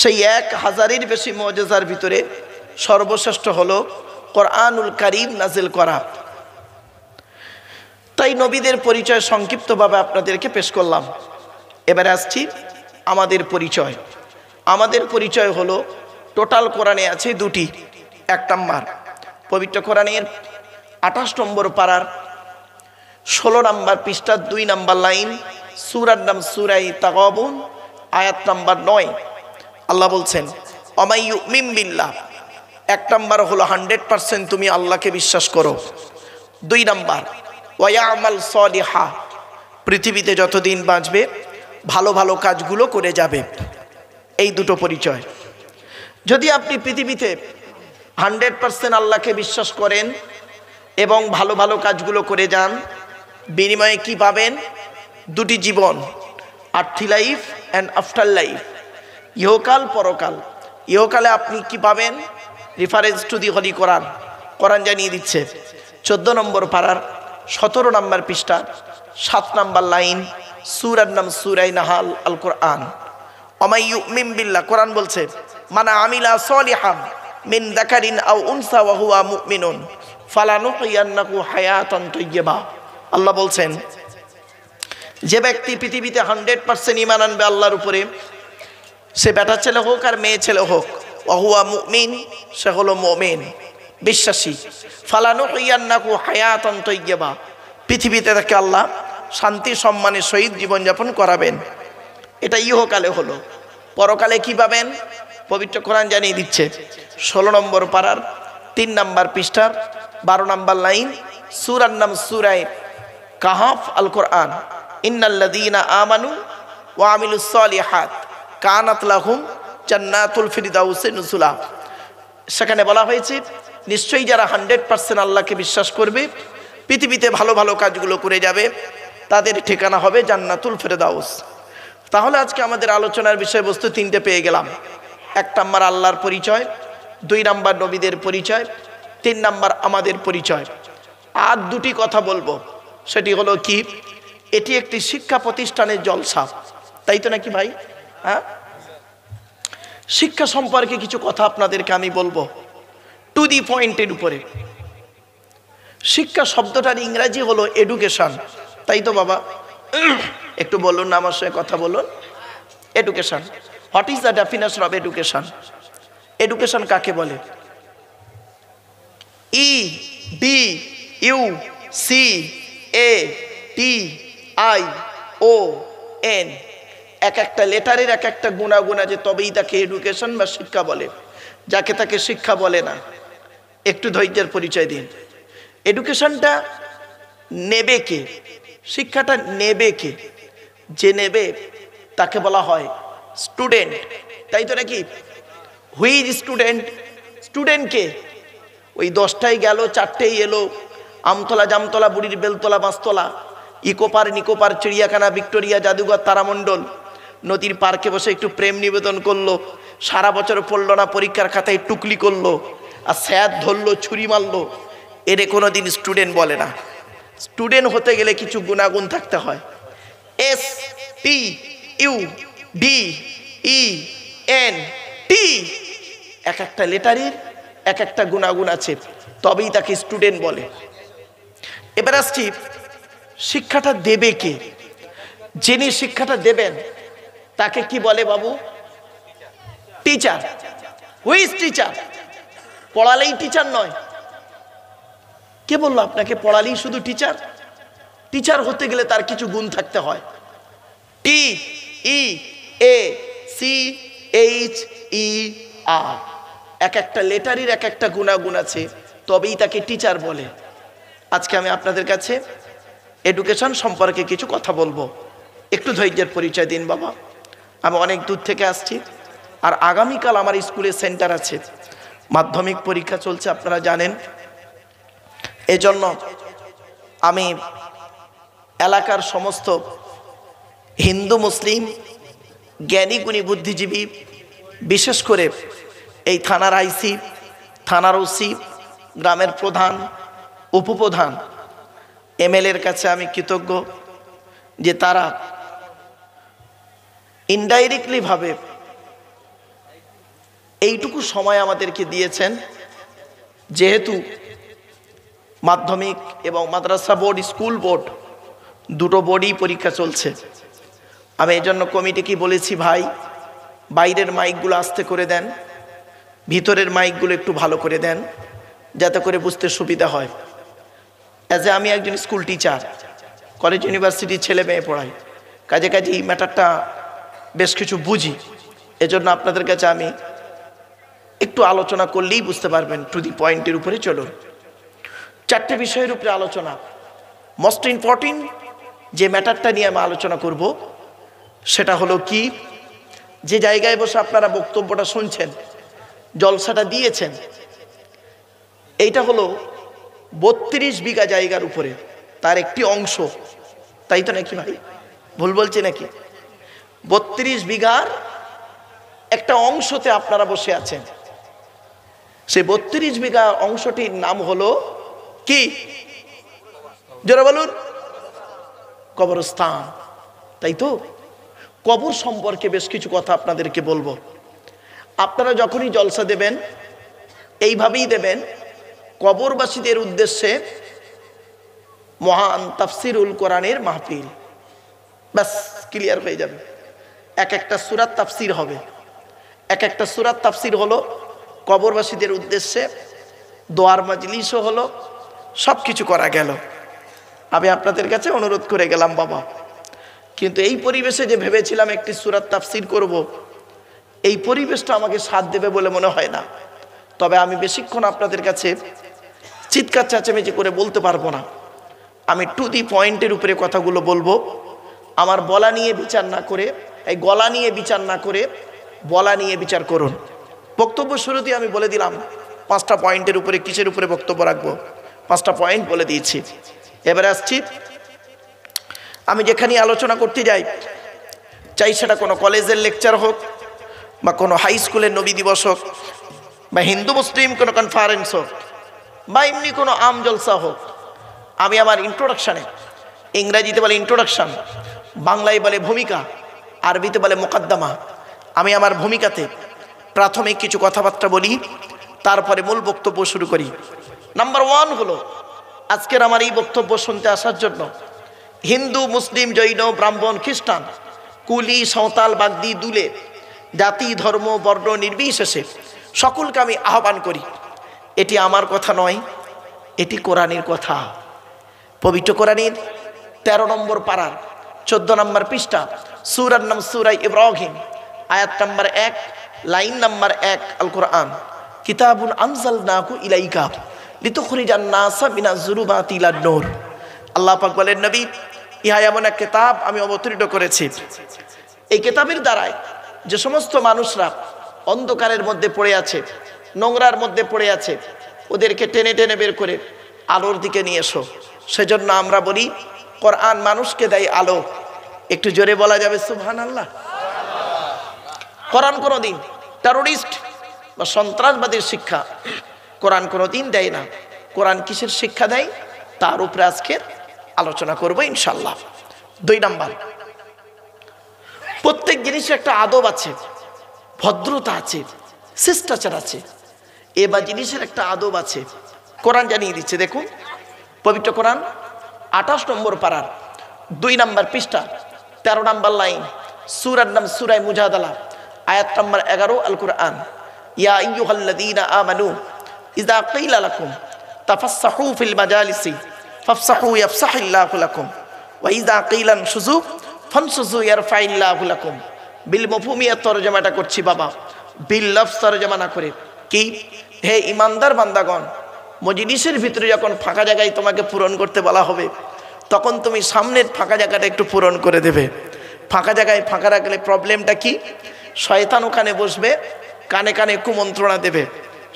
সেই 1000-এর বেশি মুজিজার ভিতরে সর্বশ্রেষ্ঠ হলো কোরআনুল কারীম নাজিল করা। তাই নবীদের পরিচয় সংক্ষিপ্তভাবে আপনাদেরকে পেশ করলাম। এবারে আসছি আমাদের পরিচয়। আমাদের পরিচয় হলো, টোটাল কোরআনে আছে 2টি। 1 নাম্বার, পবিত্র কোরআনের 28 নম্বর পারার 16 নাম্বার পৃষ্ঠার 2 নাম্বার লাইন, সূরার নাম সূরা তাগাবুন, আয়াত নাম্বার 9। আল্লাহ বলছেন ওমাই ইউমিন বিল্লাহ। 1 নাম্বার হলো 100% তুমি আল্লাহকে বিশ্বাস করো। 2 নাম্বার ওয়া ইয়ামাল সালিহা, পৃথিবীতে যতদিন বাঁচবে ভালো ভালো কাজগুলো করে যাবে। এই 2টো পরিচয়। যদি আপনি পৃথিবীতে 100% আল্লাহকে বিশ্বাস করেন এবং ভালো ভালো কাজগুলো করে যান, বিনিময়ে কি পাবেন? 2টি জীবন, আর্থি লাইফ অ্যান্ড আফটার লাইফ, ইহকাল পরকাল। ইহকালে আপনি কি পাবেন? রেফারেন্স টু দি হলি কোরআন। কোরআন জানিয়ে দিচ্ছে 14 নম্বর পারার 17 নম্বর পৃষ্ঠা 7 নম্বর লাইন, সূরার নাম সূরা নাহাল, আল কোরআন। ওমাই ইউমিন বিল্লাহ, কোরআন বলছে মান আমিলা সালিহান মিন যাকারিন আও উনসা ওয়া হুয়া মুমিনুন ফালানুহইয়ান্নাহু হায়াতান তাইয়্যিবা। আল্লাহ বলছেন, যে ব্যক্তি পৃথিবীতে 100% ঈমান আনবে আল্লাহর উপরে, সে বেটা ছেলে হোক আর মেয়ে ছেলে হোক, ওয়া হুয়া মুমিন, সে হলো মুমিন, বিশ্বাসী। ফালানুহইয়ান্নাহু হায়াতান তাইয়্যিবা, পৃথিবীতে তাকে আল্লাহ শান্তি সম্মানের সহিত জীবনযাপন করাবেন। এটা ইহকালে হলো। পরকালে কি পাবেন? পবিত্র কোরআন জানিয়ে দিচ্ছে 16 নম্বর পারার 3 নম্বর পৃষ্ঠার 12 নম্বর লাইন, সূরার নাম সূরা কাহাফ, আল কোরআন। ইন্নাল্লাযীনা আমানু ওয়া আমিলুস সালিহাত কানাত লাহুম জান্নাতুল ফিরদাউসি নুজুলা। সেখানে বলা হয়েছে, নিশ্চয়ই যারা 100% আল্লাহকে বিশ্বাস করবে, পৃথিবীতে ভালো ভালো কাজগুলো করে যাবে, তাদের ঠিকানা হবে জান্নাতুল ফিরদাউস। তাহলে আজকে আমাদের আলোচনার বিষয়বস্তু 3টে পেয়ে গেলাম। 1 নাম্বার আল্লাহর পরিচয়, 2 নাম্বার নবীদের পরিচয়, 3 নাম্বার আমাদের পরিচয়। আর 2টি কথা বলবো, সেটি হলো কি, এটি একটি শিক্ষা প্রতিষ্ঠানের জলসা, তাই তো নাকি ভাই? হ্যাঁ, শিক্ষা সম্পর্কে কিছু কথা আপনাদেরকে আমি বলবো। টু দি পয়েন্টের উপরে। শিক্ষা শব্দটার ইংরাজি হলো এডুকেশন, তাই তো বাবা? একটু বলুন না, আমার সঙ্গে কথা বলুন। Education, what is the definition of education? Education কাকে বলে? E D U C A T I O N, এক একটা লেটারের এক একটা গুণাগুণ আছে, তবেই তাকে এডুকেশন বা শিক্ষা বলে। যাকে তাকে শিক্ষা বলে না। একটু ধৈর্যের পরিচয় দিন। এডুকেশনটা নেবে কে? শিক্ষাটা নেবে কে? যে নেবে তাকে বলা হয় স্টুডেন্ট, তাই তো নাকি? হুই ইজ স্টুডেন্ট? স্টুডেন্ট কে? ওই 10টায় গেল, 4টেই এলো, আমতলা জামতলা বুড়ির বেলতলা বাঁশতলা, ইকোপার নিকোপার, চিড়িয়াখানা, ভিক্টোরিয়া, জাদুঘর, তারামণ্ডল, নদীর পার্কে বসে একটু প্রেম নিবেদন করলো, সারা বছর পড়লো না, পরীক্ষার খাতায় টুকলি করলো, আর স্যার ধরলো, ছুরি মারলো, এর কোনো দিন স্টুডেন্ট বলে না। স্টুডেন্ট হতে গেলে কিছু গুণাগুণ থাকতে হয়। S T U D E N T, এক একটা লেটারের এক একটা গুণাগুণ আছে, তবেই তাকে স্টুডেন্ট বলে। এবার আসছি, শিক্ষাটা দেবে কে? যিনি শিক্ষাটা দেবেন তাকে কি বলে বাবু? টিচার। Who is teacher? পড়ালেই টিচার নয়। কে বললো আপনাকে পড়ালেই শুধু টিচার? টিচার হতে গেলে তার কিছু গুণ থাকতে হয়। টি ই এ সি এইচ ই আর, এক একটা লেটারের এক একটা গুণাগুণ আছে, তবেই তাকে টিচার বলে। আজকে আমি আপনাদের কাছে এডুকেশন সম্পর্কে কিছু কথা বলবো। একটু ধৈর্যের পরিচয় দিন বাবা। আমি অনেক দূর থেকে আসছি, আর আগামীকাল আমার স্কুলে সেন্টার আছে, মাধ্যমিক পরীক্ষা চলছে আপনারা জানেন। এজন্য আমি এলাকার সমস্ত হিন্দু মুসলিম জ্ঞানী গুণী বুদ্ধিজীবী, বিশেষ করে এই থানার আইসি, থানার ওসি, গ্রামের প্রধান, উপপ্রধান, এমএলএর কাছে আমি কৃতজ্ঞ যে তারা ইনডাইরেক্টলি ভাবে এইটুকু সময় আমাদেরকে দিয়েছেন। যেহেতু মাধ্যমিক এবং মাদ্রাসা বোর্ড, স্কুল বোর্ড, দুটো বোর্ডই পরীক্ষা চলছে, আমি এই জন্য কমিটিকে বলেছি, ভাই বাইরের মাইকগুলো আস্তে করে দেন, ভিতরের মাইকগুলো একটু ভালো করে দেন, যাতে করে বুঝতে সুবিধা হয়। আমি একজন স্কুল টিচার, কলেজ ইউনিভার্সিটির ছেলে মেয়ে পড়াই, কাজে কাজে এই ম্যাটারটা বেশ কিছু বুঝি। এজন্য আপনাদের কাছে আমি একটু আলোচনা করলেই বুঝতে পারবেন। টু দি পয়েন্টের উপরে চলুন। 4টে বিষয়ের উপরে আলোচনা। মোস্ট ইম্পর্টেন্ট যে ম্যাটারটা নিয়ে আমি আলোচনা করব সেটা হলো কি, যে জায়গায় বসে আপনারা বক্তব্যটা শুনছেন, জলসাটা দিয়েছেন, এইটা হলো 32 বিঘা জায়গার উপরে তার একটি অংশ, তাই তো নাকি ভাই? ভুল বলছি নাকি? 32 বিঘার একটা অংশতে আপনারা বসে আছেন। সেই 32 বিঘা অংশটির নাম হলো কি? জোরে বলুন। কবরস্থান, তাই তো? কবর সম্পর্কে বেশ কিছু কথা আপনাদেরকে বলবো। আপনারা যখনই জলসা দেবেন এইভাবেই দেবেন, কবরবাসীদের উদ্দেশ্যে মহান তাফসিরুল কোরআনের মাহফিল, ব্যাস ক্লিয়ার হয়ে যাবে। এক একটা সূরাত তাফসির হবে, এক একটা সূরাত তাফসির হলো, কবরবাসীদের উদ্দেশ্যে দোয়ার মাজলিসও হলো, সব কিছু করা গেল। আমি আপনাদের কাছে অনুরোধ করে গেলাম বাবা, কিন্তু এই পরিবেশে যে ভেবেছিলাম একটি সূরাত তাফসির করব, এই পরিবেশটা আমাকে সাথ দেবে বলে মনে হয় না। তবে আমি বেশিক্ষণ আপনাদের কাছে চিৎকার চেঁচামেচি করে বলতে পারবো না। আমি টু দি পয়েন্টের উপরে কথাগুলো বলবো। আমার বলা নিয়ে বিচার না করে, এই গলা নিয়ে বিচার না করে বলা নিয়ে বিচার করুন। বক্তব্য শুরুতেই আমি বলে দিলাম 5টা পয়েন্টের উপরে কিসের উপরে বক্তব্য রাখবো, 5টা পয়েন্ট বলে দিয়েছি। এবারে আসছি, আমি যেখানে আলোচনা করতে যাই, চাই সেটা কোনো কলেজের লেকচার হোক, বা কোনো হাই স্কুলের নবী দিবস হোক, বা হিন্দু মুসলিম কোনো কনফারেন্স হোক, বা এমনি কোনো আম জলসা হোক, আমি আমার ইন্ট্রোডাকশানে, ইংরাজিতে বলে ইন্ট্রোডাকশান, বাংলায় বলে ভূমিকা, আরবিতে বলে মোকদ্দমা, আমি আমার ভূমিকাতে প্রাথমিক কিছু কথাবার্তা বলি, তারপরে মূল বক্তব্য শুরু করি। নাম্বার 1 হলো আজকের আমার এই বক্তব্য শুনতে আসার জন্য হিন্দু, মুসলিম, জৈন, ব্রাহ্মণ, খ্রিস্টান, কুলি, সাঁওতাল, বাগদি, দুলে, জাতি, ধর্ম, বর্ণ নির্বিশেষে সকলকে আমি আহ্বান করি। এটি আমার কথা নয়, এটি কোরআনের কথা। পবিত্র কোরআনের 13 নম্বর পারার 14 নম্বর পৃষ্ঠা, সূরার নাম সূরা ইব্রাহিম, আয়াত নাম্বার 1, লাইন নাম্বার 1, আল কোরআন কিতাবুন আনজালনাহু ইলাইকা লিতুখরিজান নাসা মিনাজ যুলুমাতি ইলান নূর। আল্লাহ পাক বলেন, নবী, ইহা এমন এক কিতাব আমি অবতীর্ণ করেছি, এই কিতাবের দ্বারাই যে সমস্ত মানুষরা অন্ধকারের মধ্যে পড়ে আছে, নোংরার মধ্যে পড়ে আছে, ওদেরকে টেনে টেনে বের করে আলোর দিকে নিয়ে এসো। সেজন্য আমরা বলি কোরআন মানুষকে দেয় আলো। একটু জোরে বলা যাবে সুবহানাল্লাহ। কোরআন কোনোদিন টেরোরিস্ট বা সন্ত্রাসবাদের শিক্ষা কোরআন কোনোদিন দেয় না। কোরআন কিসের শিক্ষা দেয় তার উপরে আজকের আলোচনা করব ইনশাল্লাহ। 2 নাম্বার, প্রত্যেক জিনিসের একটা আদব আছে, ভদ্রতা আছে, শিষ্টাচার আছে। এবার জিনিসের একটা আদব আছে, কোরআন জানিয়ে দিচ্ছে। দেখুন পবিত্র কোরআন 28 নম্বর পারার 2 নম্বর পৃষ্ঠা 13 নম্বর লাইন, সূরার নাম সূরা মুজাদালা, আয়াত নম্বর 11, আল কোরআন ইয়া আইয়ুহাল্লাযীনা আমানু ইযা কিলা লাকুম তাফাসসাহু ফিল মাজালিসি ফাফসাহু ইয়াফসাহিল্লাহু লাকুম ওয়া ইযা কিলা আনশুযু ফানশুযু ইয়ারফাইল্লাহু লাকুম। বিল মফহুমিয়া তরজমাটা করছি বাবা, বিল লফজ তরজমা না করে। কি? হে ইমানদার বান্দাগণ, মজলিসের ভিতরে যখন ফাঁকা জায়গায় তোমাকে পূরণ করতে বলা হবে, তখন তুমি সামনের ফাঁকা জায়গাটা একটু পূরণ করে দেবে। ফাঁকা জায়গায় ফাঁকা রাখলে প্রবলেমটা কি? শয়তান ওখানে বসবে, কানে কানে কুমন্ত্রণা দেবে।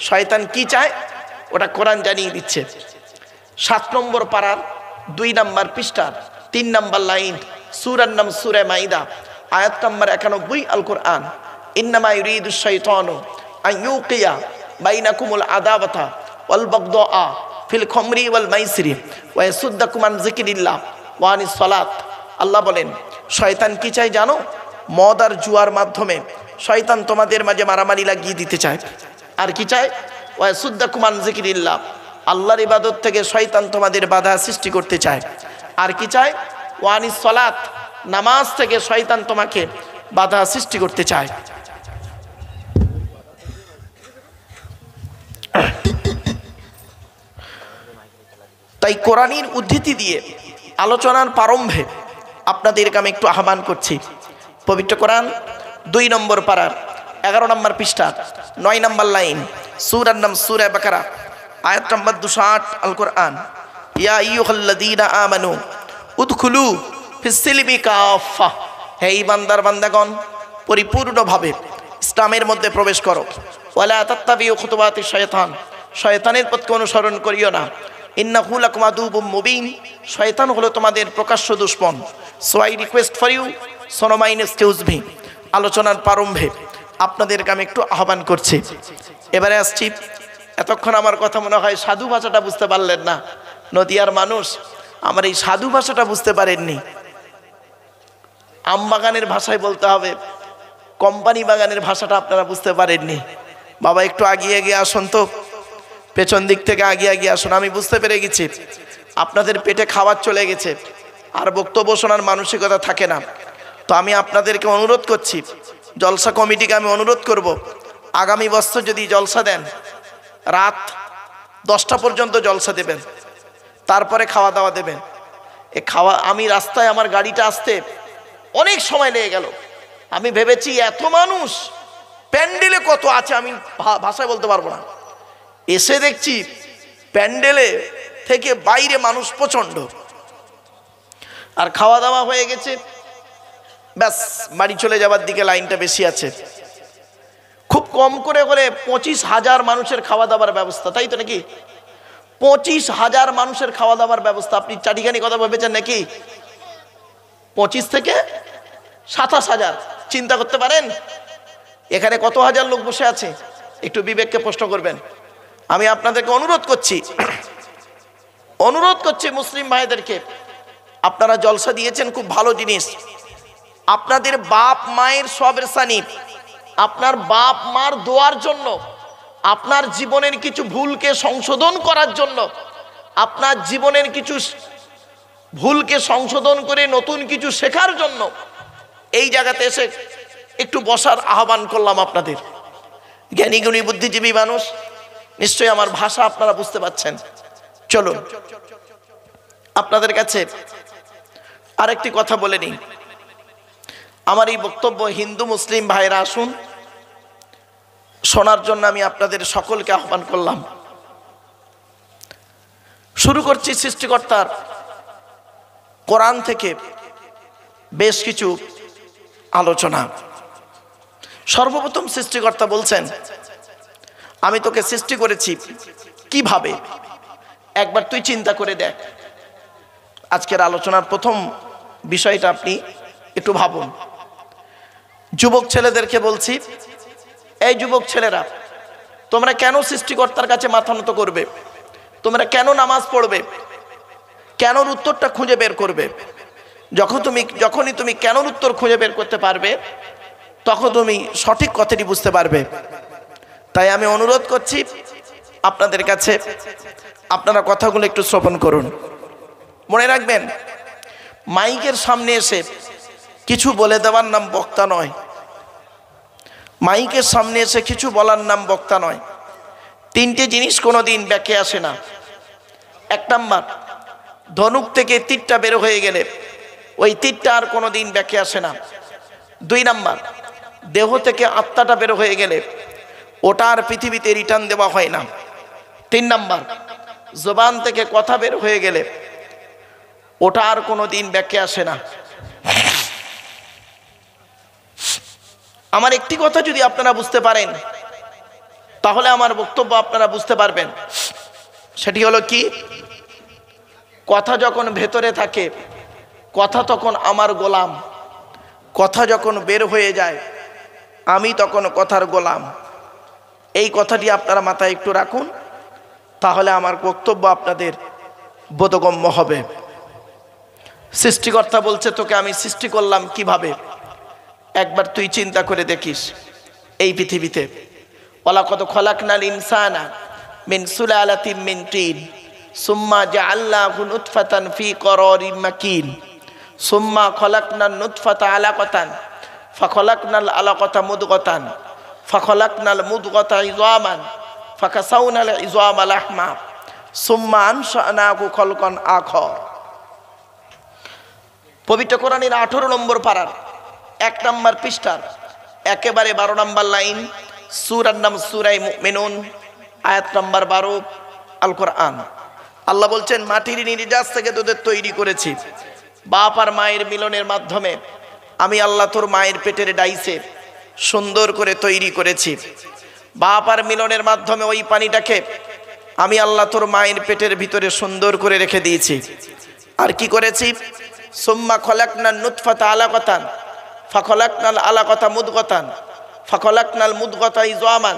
শয়তান কি চায় ওটা কোরআন জানিয়ে দিচ্ছে। 7 নম্বর পারার 2 নম্বর পৃষ্ঠার 3 নম্বর লাইন, সূরার নাম সূরা মাইদা, আয়াত নম্বর 91, আল কোরআন ইন্নামা ইউরিদুশ শাইতানু আন ইউকিয়া বাইনাকুমুল আদাওয়াতা ওয়াল বাগদা ফিল খামরি ওয়াল মাইসিরি ওয়া ইয়াসুদ্দাকুম আন যিকরিল্লাহ ওয়া আনিস সালাত। আল্লাহ বলেন, শয়তান কি চায় জানো? মদ আর জুয়ার মাধ্যমে শয়তান তোমাদের মাঝে মারামারি লাগিয়ে দিতে চায়। আর কি চায়? ওয়া ইয়াসুদ্দাকুম আন যিকরিল্লাহ, আল্লাহর ইবাদত থেকে শয়তান তোমাদের বাধা সৃষ্টি করতে চায়। আর কি চায়? ওয়া আনিস সালাত, নামাজ থেকে শয়তান তোমাকে বাধা সৃষ্টি করতে চায়। তাই কোরআনের উদ্ধৃতি দিয়ে আলোচনার প্রারম্ভে আপনাদেরকে আমি একটু আহ্বান করছি। পবিত্র কোরআন 2 নম্বর পারার 11 নম্বর পৃষ্ঠা 9 নম্বর লাইন, সূরার নাম সূরা বাকারা, আয়াত নম্বর 208, আল কোরআন ইয়া আইয়ুহাল্লাযীনা আমানু উদখুলু ফিস সিলমি কাফা। হে ইমানদার বান্দাগণ, পরিপূর্ণভাবে ইসলামের মধ্যে প্রবেশ করো। ওয়ালা তাত্তাবিউ খুতুওয়াতিশ শায়তান, শয়তানের পথকে অনুসরণ করিও না। ইন্নাহু লাকুম আদুউম মুবিন, শয়তান হলো তোমাদের প্রকাশ্য দুশমন। So I request for you, so no mind excuse me. আলোচনার প্রারম্ভে আপনাদেরকে আমি একটু আহ্বান করছি। এবারে আসছি, এতক্ষণ আমার কথা মনে হয় সাধু ভাষাটা বুঝতে পারলেন না। নদিয়ার মানুষ আমার এই সাধু ভাষাটা বুঝতে পারেননি। আম বাগানের ভাষায় বলতে হবে, কোম্পানি বাগানের ভাষাটা আপনারা বুঝতে পারেননি। বাবা একটু আগিয়ে এগিয়ে আসুন তো, পেছন দিক থেকে আগিয়ে এগিয়ে আসুন। আমি বুঝতে পেরে গেছি আপনাদের পেটে খাবার চলে গেছে, আর বক্তব্য শোনার মানসিকতা থাকে না। তো আমি আপনাদেরকে অনুরোধ করছি, জলসা কমিটিকে আমি অনুরোধ করব, আগামী বছর যদি জলসা দেন রাত 10টা পর্যন্ত জলসা দেবেন, তারপরে খাওয়া দাওয়া দেবেন। এ খাওয়া, আমি রাস্তায় আমার গাড়িটা আসতে অনেক সময় লেগে গেল। আমি ভেবেছি এত মানুষ প্যান্ডেলে কত আছে আমি ভাষায় বলতে পারবো না। এসে দেখছি প্যান্ডেলে থেকে বাইরে মানুষ প্রচণ্ড। আর খাওয়া দাওয়া হয়ে গেছে, ব্যাস বাড়ি চলে যাবার দিকে লাইনটা বেশি আছে। খুব কম করে করে 25,000 মানুষের খাওয়া দাওয়ার ব্যবস্থা, তাই তো নাকি? 25,000 মানুষের খাওয়া দাওয়ার ব্যবস্থা। আপনি চাটিখানি কথা ভেবেছেন নাকি? 25 থেকে 27,000, চিন্তা করতে পারেন এখানে কত হাজার লোক বসে আছে? একটু বিবেককে প্রশ্ন করবেন। আমি আপনাদেরকে অনুরোধ করছি মুসলিম ভাইদেরকে, আপনারা জলসা দিয়েছেন, খুব ভালো জিনিস। আপনাদের বাপ মায়ের সবের সানি, আপনার বাপ মার দোয়ার জন্য আপনার জীবনের কিছু ভুলকে সংশোধন করার জন্য, আপনার জীবনের কিছু ভুলকে সংশোধন করে নতুন কিছু শেখার জন্য এই জায়গাতে এসে একটু বসার আহ্বান করলাম আপনাদের। জ্ঞানী গুণী বুদ্ধিজীবী মানুষ, নিশ্চয়ই আমার ভাষা আপনারা বুঝতে পারছেন। চলুন আপনাদের কাছে আরেকটি কথা বলে নিই। আমার এই বক্তব্য হিন্দু মুসলিম ভাইরা আসুন, শোনার জন্য আমি আপনাদের সকলকে আহ্বান করলাম। শুরু করছি সৃষ্টিকর্তার কোরআন থেকে বেশ কিছু আলোচনা। সর্বপ্রথম সৃষ্টিকর্তা বলছেন, আমি তোকে সৃষ্টি করেছি কিভাবে, একবার তুই চিন্তা করে দেখ। আজকের আলোচনার প্রথম বিষয়টা আপনি একটু ভাবুন। যুবক ছেলেদেরকে বলছি, এই যুবক ছেলেরা, তোমরা কেন সৃষ্টিকর্তার কাছে মাথা নত করবে? তোমরা কেন নামাজ পড়বে? কেনর উত্তরটা খুঁজে বের করবে। যখনই তুমি কেনর উত্তর খুঁজে বের করতে পারবে, তখন তুমি সঠিক কথাটি বুঝতে পারবে। তাই আমি অনুরোধ করছি আপনাদের কাছে, আপনারা কথাগুলো একটু শ্রবণ করুন। মনে রাখবেন, মাইকের সামনে এসে কিছু বলে দেওয়ার নাম বক্তা নয়। মাইকের সামনে এসে কিছু বলার নাম বক্তা নয়। তিনটে জিনিস কোনোদিন ব্যাকে আসে না। এক নাম্বার, ধনুক থেকে তীরটা বের হয়ে গেলে ওই তীরটা আর কোনোদিন ব্যাকে আসে না। দুই নাম্বার, দেহ থেকে আত্মাটা বের হয়ে গেলে ওটা আর পৃথিবীতে রিটার্ন দেওয়া হয় না। তিন নাম্বার, জবান থেকে কথা বের হয়ে গেলে ওটা আর কোনোদিন ব্যাকে আসে না। আমার একটি কথা যদি আপনারা বুঝতে পারেন, তাহলে আমার বক্তব্য আপনারা বুঝতে পারবেন। সেটি হলো কি, কথা যখন ভেতরে থাকে, কথা তখন আমার গোলাম। কথা যখন বের হয়ে যায়, আমি তখন কথার গোলাম। এই কথাটি আপনারা মাথায় একটু রাখুন, তাহলে আমার বক্তব্য আপনাদের বোধগম্য হবে। সৃষ্টিকর্তা বলছে, তোকে আমি সৃষ্টি করলাম কিভাবে, একবার তুই চিন্তা করে দেখিস। এই পৃথিবীতে ওয়ালাকাদ খালাকনাল ইনসানা মিন সুলালাতিন মিন তিন সুম্মা জাআলনাহু নুতফাতান ফি করারিন মাকিন সুম্মা খালাকনান নুতফাতা আলাকাতান ফাখালাকনাল আলাকাতা মুদগাতান ফাখালাকনাল মুদগাতা ইযামান ফাকাসাউনাল ইযামা লাহমা সুম্মা আনশানাহু খালকান আখর। পবিত্র কোরআনের 18 নম্বর পারার 1 নম্বর পৃষ্ঠার একেবারে 12 নম্বর লাইন, সূরার নাম সূরা মুমিনুন, আয়াত নম্বর 12, আল কোরআন। আল্লাহ বলছেন, মাটির নির্যাস থেকে তোদের তৈরি করেছি, বাপ আর মায়ের মিলনের মাধ্যমে আমি আল্লাহ তোর মায়ের পেটের ডাইসে সুন্দর করে তৈরি করেছি। বাপ আর মিলনের মাধ্যমে ওই পানিটাকে আমি আল্লাহ তোর মায়ের পেটের ভিতরে সুন্দর করে রেখে দিয়েছি। আর কি করেছি, সুম্মা খলাকনান নুতফাতা আলাকাতান ফাখলাকনাল আলাকাতা মুদগাতান ফাখলাকনাল মুদগাতা ইযামান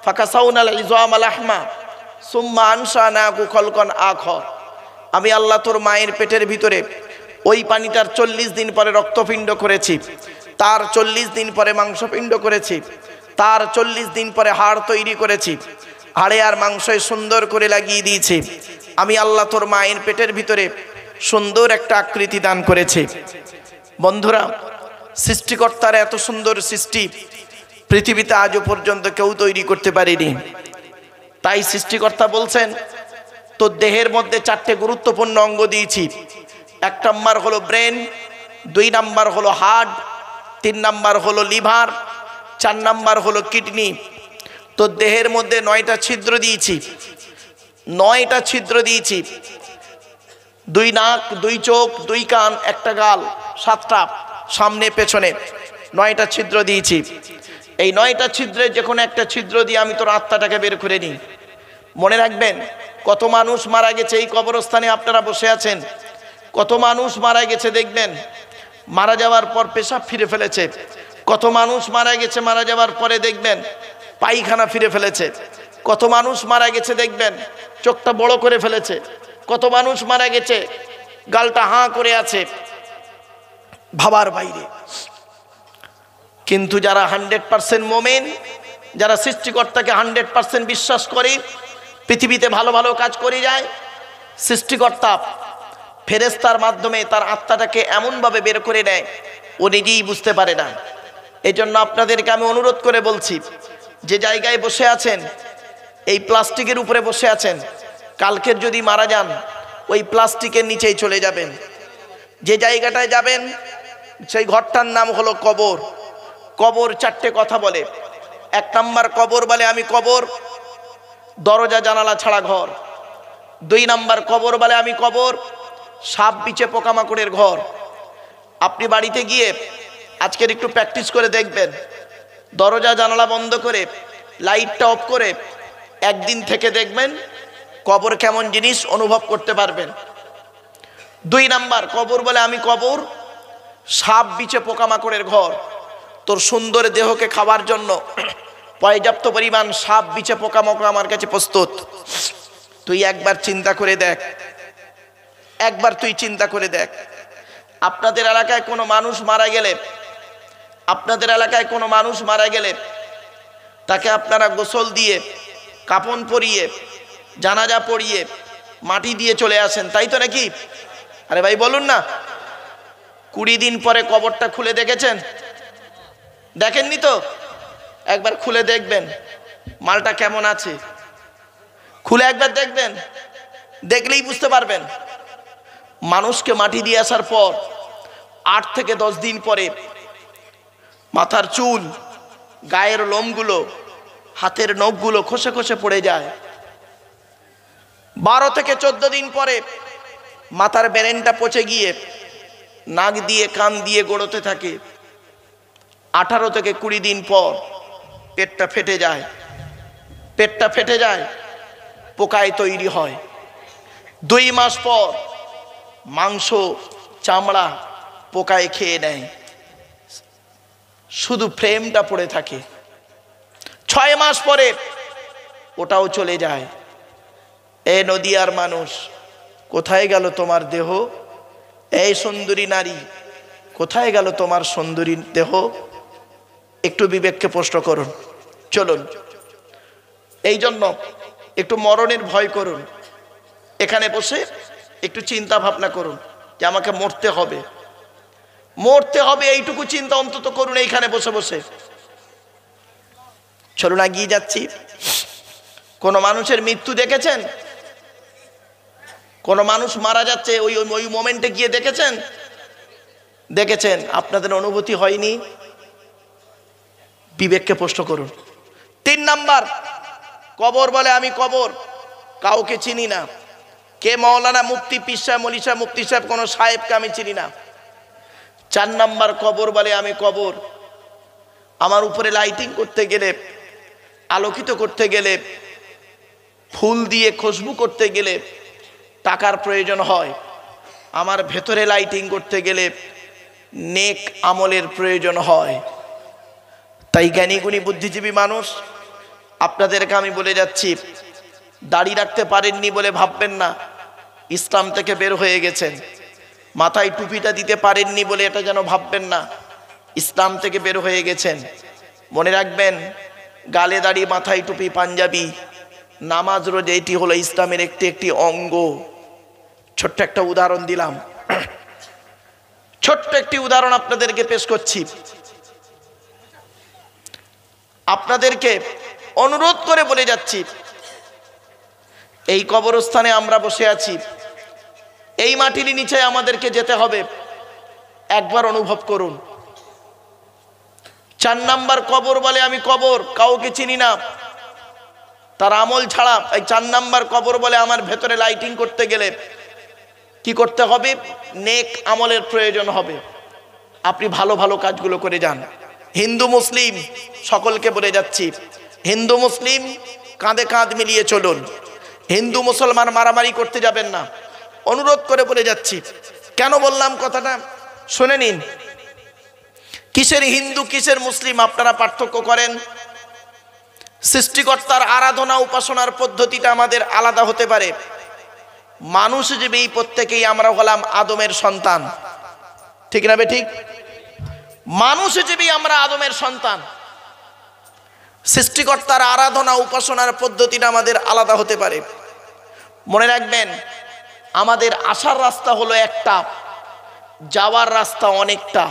ফাকাসাউনাল ইযামা লাহমা সুম্মা আনশানাহু খালকান আখর। আমি আল্লাহ তোর মায়ের পেটের ভিতরে ওই পানিটার 40 দিন পরে রক্তপিণ্ড করেছি, তার 40 দিন পরে মাংসপিণ্ড করেছি, তার 40 দিন পরে হাড় তৈরি করেছি, হাড়ে আর মাংসে সুন্দর করে লাগিয়ে দিয়েছি। আমি আল্লাহ তোর মায়ের পেটের ভিতরে সুন্দর একটা আকৃতি দান করেছি। বন্ধুরা, সৃষ্টিকর্তার এত সুন্দর সৃষ্টি পৃথিবীতে আজও পর্যন্ত কেউ তৈরি করতে পারেনি। তাই সৃষ্টিকর্তা বলছেন, তোর দেহের মধ্যে 4টে গুরুত্বপূর্ণ অঙ্গ দিয়েছি। 1 নাম্বার হলো ব্রেন, 2 নাম্বার হলো হার্ট, 3 নাম্বার হলো লিভার, 4 নাম্বার হলো কিডনি। তোর দেহের মধ্যে 9টা ছিদ্র দিয়েছি, 9টা ছিদ্র দিয়েছি। 2 নাক, 2 চোখ, 2 কান, 1টা গাল, 7টা সামনে পেছনে 9টা ছিদ্র দিয়েছি। এই 9টা ছিদ্রে যে কোনো একটা ছিদ্র দিয়ে আমি তোর আত্মাটাকে বের করে নিই। মনে রাখবেন, কত মানুষ মারা গেছে এই কবরস্থানে আপনারা বসে আছেন, কত মানুষ মারা গেছে দেখবেন, মারা যাওয়ার পর পেশাব ফিরে ফেলেছে। কত মানুষ মারা গেছে, মারা যাওয়ার পরে দেখবেন পায়খানা ফিরে ফেলেছে। কত মানুষ মারা গেছে দেখবেন চোখটা বড় করে ফেলেছে। কত মানুষ মারা গেছে গালটা হাঁ করে আছে, ভাবার বাইরে। কিন্তু যারা 100% মোমেন, যারা সৃষ্টিকর্তাকে 100% বিশ্বাস করি, পৃথিবীতে ভালো ভালো কাজ করে যায়, সৃষ্টিকর্তা ফেরেশতার মাধ্যমে তার আত্মাটাকে এমনভাবে বের করে নেয় ও নিজেই বুঝতে পারে না। এই জন্য আপনাদেরকে আমি অনুরোধ করে বলছি, যে জায়গায় বসে আছেন, এই প্লাস্টিকের উপরে বসে আছেন, কালকের যদি মারা যান ওই প্লাস্টিকের নিচেই চলে যাবেন। যে জায়গাটায় যাবেন সেই ঘরটার নাম হলো কবর। কবর চারটে কথা বলে। 1 নাম্বার কবর বলে আমি কবর, দরজা জানালা ছাড়া ঘর। 2 নাম্বার কবর বলে আমি কবর, সাপ বিছে পোকামাকড়ের ঘর। আপনি বাড়িতে গিয়ে আজকের একটু প্র্যাকটিস করে দেখবেন, দরজা জানালা বন্ধ করে লাইটটা অফ করে একদিন থেকে দেখবেন কবর কেমন জিনিস অনুভব করতে পারবেন। 2 নাম্বার কবর বলে আমি কবর, সাপ বিছে পোকামাকড়ের ঘর। তোর সুন্দর দেহকে খাবার জন্য পর্যাপ্ত পরিমাণ সাপ বিছে পোকামাকড় আমার কাছে প্রস্তুত। তুই একবার চিন্তা করে দেখ, একবার তুই চিন্তা করে দেখ, আপনাদের এলাকায় কোনো মানুষ মারা গেলে, আপনাদের এলাকায় কোনো মানুষ মারা গেলে তাকে আপনারা গোসল দিয়ে, কাফন পরিয়ে, জানাজা পড়িয়ে, মাটি দিয়ে চলে আসেন, তাই তো নাকি? আরে ভাই বলুন না। 20 দিন পরে কবরটা খুলে দেখেছেন? দেখেননি তো? একবার খুলে দেখবেন মালটা কেমন আছে, খুলে একবার দেখবেন, দেখলেই বুঝতে পারবেন। মানুষকে মাটি দিয়ে আসার পর 8 থেকে 10 দিন পরে মাথার চুল, গায়ের লোমগুলো, হাতের নখগুলো খসে খসে পড়ে যায়। 12 থেকে 14 দিন পরে মাথার ব্রেনটা পচে গিয়ে নাক দিয়ে কান দিয়ে গড়োতে থাকে। 18 থেকে 20 দিন পর পেটটা ফেটে যায়, পেটটা ফেটে যায়, পোকায় তৈরি হয়। 2 মাস পর মাংস চামড়া পোকায় খেয়ে নেয়, শুধু ফ্রেমটা পড়ে থাকে। 6 মাস পরে ওটাও চলে যায়। এ নদিয়ার মানুষ, কোথায় গেল তোমার দেহ? এই সুন্দরী নারী, কোথায় গেল তোমার সুন্দরী দেহ? একটু বিবেককে প্রশ্ন করুন। চলুন, এই জন্য একটু মরণের ভয় করুন। এখানে বসে একটু চিন্তা ভাবনা করুন যে আমাকে মরতে হবে, মরতে হবে, এইটুকু চিন্তা অন্তত করুন এইখানে বসে বসে। চলুন এগিয়ে যাচ্ছি। কোন মানুষের মৃত্যু দেখেছেন? কোন মানুষ মারা যাচ্ছে ওই মোমেন্টে গিয়ে দেখেছেন? দেখেছেন? আপনাদের অনুভূতি হয়নি? বিবেককে প্রশ্ন করুন। 3 নাম্বার কবর বলে আমি কবর, কাউকে চিনি না। কে মাওলানা মুফতি পীর সাহেব মলি সাহেব মুফতি সাহেব কোন সাহেবকে আমি চিনি না। 4 নাম্বার কবর বলে আমি কবর, আমার উপরে লাইটিং করতে গেলে, আলোকিত করতে গেলে, ফুল দিয়ে খুশবু করতে গেলে টাকার প্রয়োজন হয়। আমার ভেতরে লাইটিং করতে গেলে নেক আমলের প্রয়োজন হয়। তাই জ্ঞানী গুণী বুদ্ধিজীবী মানুষ, আপনাদেরকে আমি বলে যাচ্ছি, দাড়ি রাখতে পারেননি বলে ভাববেন না ইসলাম থেকে বের হয়ে গেছেন। মাথায় টুপিটা দিতে পারেননি বলে এটা যেন ভাববেন না ইসলাম থেকে বের হয়ে গেছেন। মনে রাখবেন, গালে দাড়ি, মাথায় টুপি, পাঞ্জাবি, নামাজ রোজা, এটি হলো ইসলামের একটি অঙ্গ। ছোট্ট একটা উদাহরণ দিলাম, ছোট্ট একটি উদাহরণ আপনাদেরকে পেশ করছি। আপনাদেরকে অনুরোধ করে বলে যাচ্ছি, এই কবরস্থানে আমরা বসে আছি, এই মাটির নিচে আমাদেরকে যেতে হবে। একবার অনুভব করুন। 4 নাম্বার কবর বলে আমি কবর, কাউকে চিনি না, তার আমল ছাড়া। এই 4 নাম্বার কবর বলে আমার ভেতরে লাইটিং করতে গেলে কি করতে হবে? নেক আমলের প্রয়োজন হবে। আপনি ভালো ভালো কাজগুলো করে যান। হিন্দু মুসলিম সকলকে বলে যাচ্ছি, হিন্দু মুসলিম কাঁধে কাঁধ মিলিয়ে চলুন। হিন্দু মুসলমান মারামারি করতে যাবেন না, অনুরোধ করে বলে যাচ্ছি। কেন বললাম কথাটা শুনে নিন। কিসের হিন্দু কিসের মুসলিম আপনারা পার্থক্য করেন। সৃষ্টিকর্তার আরাধনা উপাসনার পদ্ধতিটা আমাদের আলাদা হতে পারে। মানুষ হিসেবে এই প্রত্যেকেই আমরা হলাম আদমের সন্তান, ঠিক না বে ঠিক? মানুষ হিসেবেই আমরা আদমের সন্তান। সৃষ্টিকর্তার আরাধনা উপাসনার পদ্ধতিটা আমাদের আলাদা হতে পারে। মনে রাখবেন, আমাদের আসার রাস্তা হলো একটা, যাওয়ার রাস্তা অনেকটা,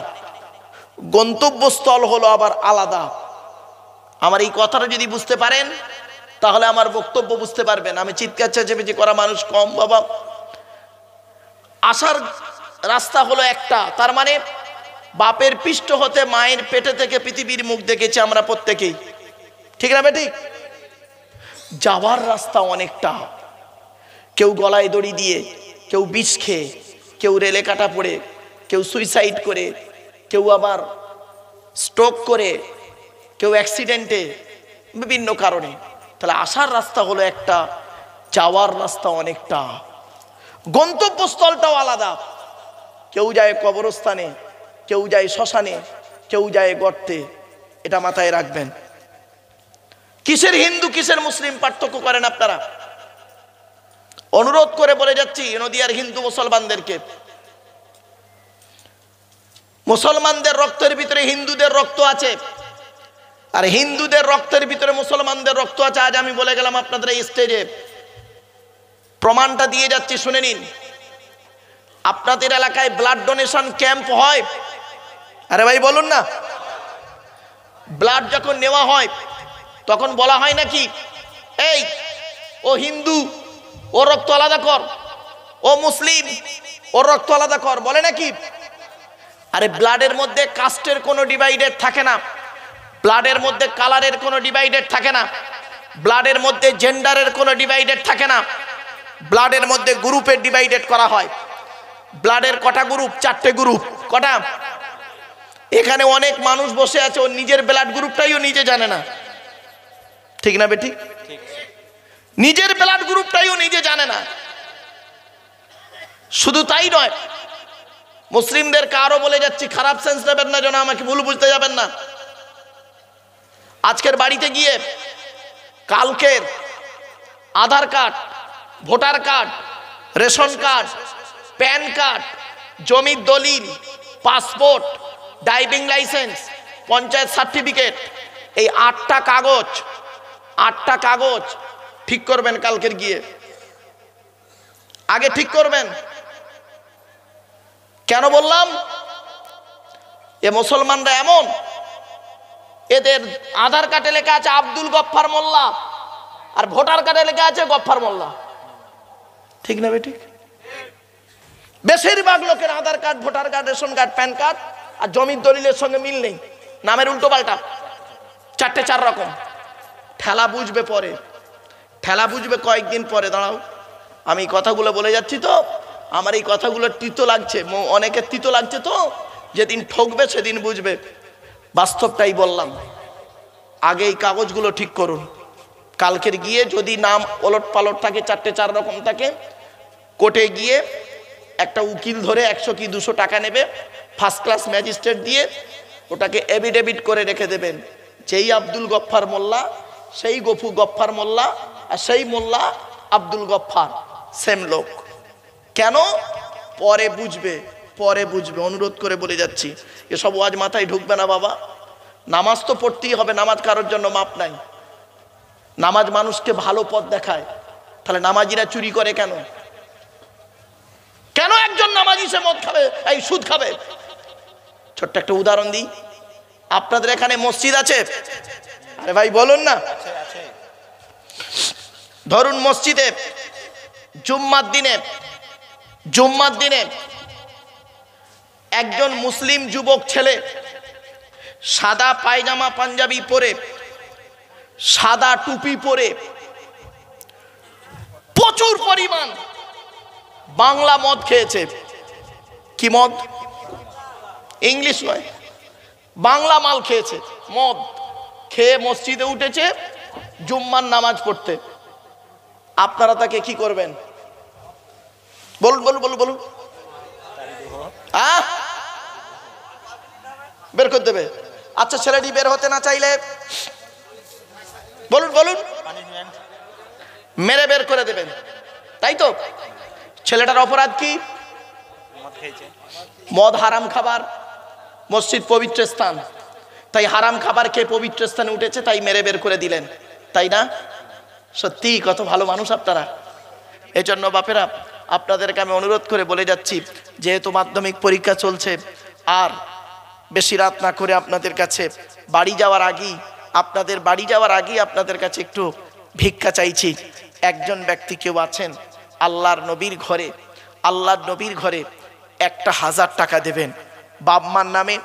গন্তব্যস্থল হলো আবার আলাদা। আমার এই কথাটা যদি বুঝতে পারেন তাহলে আমার বক্তব্য বুঝতে পারবেন। আমি চিৎকার চেঁচামেচি করা মানুষ কম বাবা। আসার রাস্তা হলো একটা, তার মানে বাপের পৃষ্ঠ হতে মায়ের পেটে থেকে পৃথিবীর মুখ দেখেছি আমরা প্রত্যেকেই, ঠিক না বেঠিক? যাওয়ার রাস্তা অনেকটা, কেউ গলায় দড়ি দিয়ে, কেউ বিষ খেয়ে, কেউ রেলে কাটা পড়ে, কেউ সুইসাইড করে, কেউ আবার স্ট্রোক করে, কেউ অ্যাক্সিডেন্টে, বিভিন্ন কারণে। তাহলে আসার রাস্তা হলো একটা, যাওয়ার রাস্তা অনেকটা, গন্তব্যস্থলটাও আলাদা। কেউ যায় কবরস্থানে, কেউ যায় শ্মশানে, কেউ যায় গর্তে। এটা মাথায় রাখবেন। কিসের হিন্দু কিসের মুসলিম পার্থক্য করেন আপনারা? অনুরোধ করে বলে যাচ্ছি নদিয়ার হিন্দু মুসলমানদেরকে, মুসলমানদের রক্তের ভিতরে হিন্দুদের রক্ত আছে, আর হিন্দুদের রক্তের ভিতরে মুসলমানদের রক্ত আছে। আজ আমি বলে গেলাম আপনাদের এই স্টেজে, প্রমাণটা দিয়ে যাচ্ছি, শুনে নিন। আপনাদের এলাকায় ব্লাড ডোনেশন ক্যাম্প হয়? আরে ভাই বলুন না। ব্লাড যখন নেওয়া হয় তখন বলা হয় নাকি, এই ও হিন্দু ওর রক্ত আলাদা কর, ও মুসলিম ওর রক্ত আলাদা কর, বলে নাকি? আরে ব্লাডের মধ্যে কাস্টের কোনো ডিভাইডেড থাকে না, ব্লাডের মধ্যে কালারের কোনো ডিভাইডেড থাকে না, ব্লাডের মধ্যে জেন্ডারের কোনো ডিভাইডেড থাকে না, ব্লাডের মধ্যে গ্রুপের ডিভাইডেড করা হয়। ব্লাডের কটা গ্রুপ? 4টে গ্রুপ। কটা? এখানে অনেক মানুষ বসে আছে ওর নিজের ব্লাড গ্রুপটাইও নিজে জানে না, ঠিক না বেটি? নিজের ব্লাড গ্রুপটাইও নিজে জানে না। শুধু তাই নয়, মুসলিমদেরকে আরো বলে যাচ্ছি, খারাপ সেন্স নেবেন না, যেন আমাকে ভুল বুঝতে যাবেন না। আজকের বাড়িতে গিয়ে কালকের Aadhaar card, voter card, ration card, PAN card, জমির দলিল, passport, driving licence, panchayat certificate, এই 8টা কাগজ ঠিক করবেন কালকের গিয়ে। আগে ঠিক করবেন। কেন বললাম? এ মুসলমানরা এমন, এদের আধার কার্ডে লেখা আছে আব্দুল গফফার মোল্লা, আর ভোটার কার্ডে লেখা আছে গফফার মোল্লা, ঠিক না বেঠিক? বেশিরভাগ লোকের Aadhaar card, voter card, ration card, PAN card আর জমির দলিলের সঙ্গে মিল নেই, নামের উল্টো পাল্টা, 4 রকম। ঠেলা বুঝবে পরে, ঠেলা বুঝবে কয়েকদিন পরে। দাঁড়াও, আমি কথাগুলো বলে যাচ্ছি তো, আমার এই কথাগুলো তিতো লাগছে, অনেকের তিতো লাগছে তো, যেদিন ঠকবে সেদিন বুঝবে। বাস্তবটাই বললাম। আগে এই কাগজগুলো ঠিক করুন। কালকের গিয়ে যদি নাম ওলট পালট থাকে, 4 রকম থাকে, কোর্টে গিয়ে একটা উকিল ধরে 100 কি 200 টাকা নেবে, ফার্স্ট ক্লাস ম্যাজিস্ট্রেট দিয়ে ওটাকে এভিডেভিট করে রেখে দেবেন, যেই আব্দুল গফফার মোল্লা সেই গফু গফফার মোল্লা, আর সেই মোল্লা আব্দুল গফফার, সেম লোক। কেন? পরে বুঝবে, পরে বুঝবে। অনুরোধ করে বলে যাচ্ছি, এসব ওয়াজ মাথায় ঢুকবে না বাবা। নামাজ তো পড়তেই হবে, নামাজ কারোর জন্য মাপ নাই। নামাজ মানুষকে ভালো পথ দেখায়। তাহলে নামাজিরা চুরি করে কেন? কেন একজন নামাজি সে মদ খাবে, এই সুদ খাবে? ছোট্ট একটা উদাহরণ দিই। আপনাদের এখানে মসজিদ আছে? আরে ভাই বলুন না। ধরুন মসজিদে জুম্মার দিনে একজন মুসলিম যুবক ছেলে সাদা পায়জামা পাঞ্জাবি পরে, সাদা টুপি পরে, প্রচুর পরিমাণ বাংলা মদ খেয়েছে। কি মদ? ইংলিশ নয়, বাংলা মাল খেয়েছে। মদ খেয়ে মসজিদে উঠেছে জুম্মার নামাজ পড়তে। আপনারা তাকে কি করবেন? বলুন বলুন বলুন বলুন। বের করে দেবে? আচ্ছা, ছেলেটি বের হতে না চাইলে বলুন বলুন, মেরে বের করে দেবেন, তাই তো? ছেলেটার অপরাধ কি? মদ হারাম খাবার, মসজিদ পবিত্র স্থান। তাই হারাম খাবার খেয়ে পবিত্র স্থানে উঠেছে, তাই মেরে বের করে দিলেন, তাই না? সত্যি কত ভালো মানুষ আপনারা। এজন্য বাপেরা আপনাদেরকে আমি অনুরোধ করে বলে যাচ্ছি, যেহেতু মাধ্যমিক পরীক্ষা চলছে, আর বেশি রাত না করে আপনাদের কাছে বাড়ি যাওয়ার আগেই আপনাদের কাছে একটু ভিক্ষা চাইছি। একজন ব্যক্তি কেউ আছেন আল্লাহর নবীর ঘরে 1000 টাকা দেবেন, বাপ মার নামে,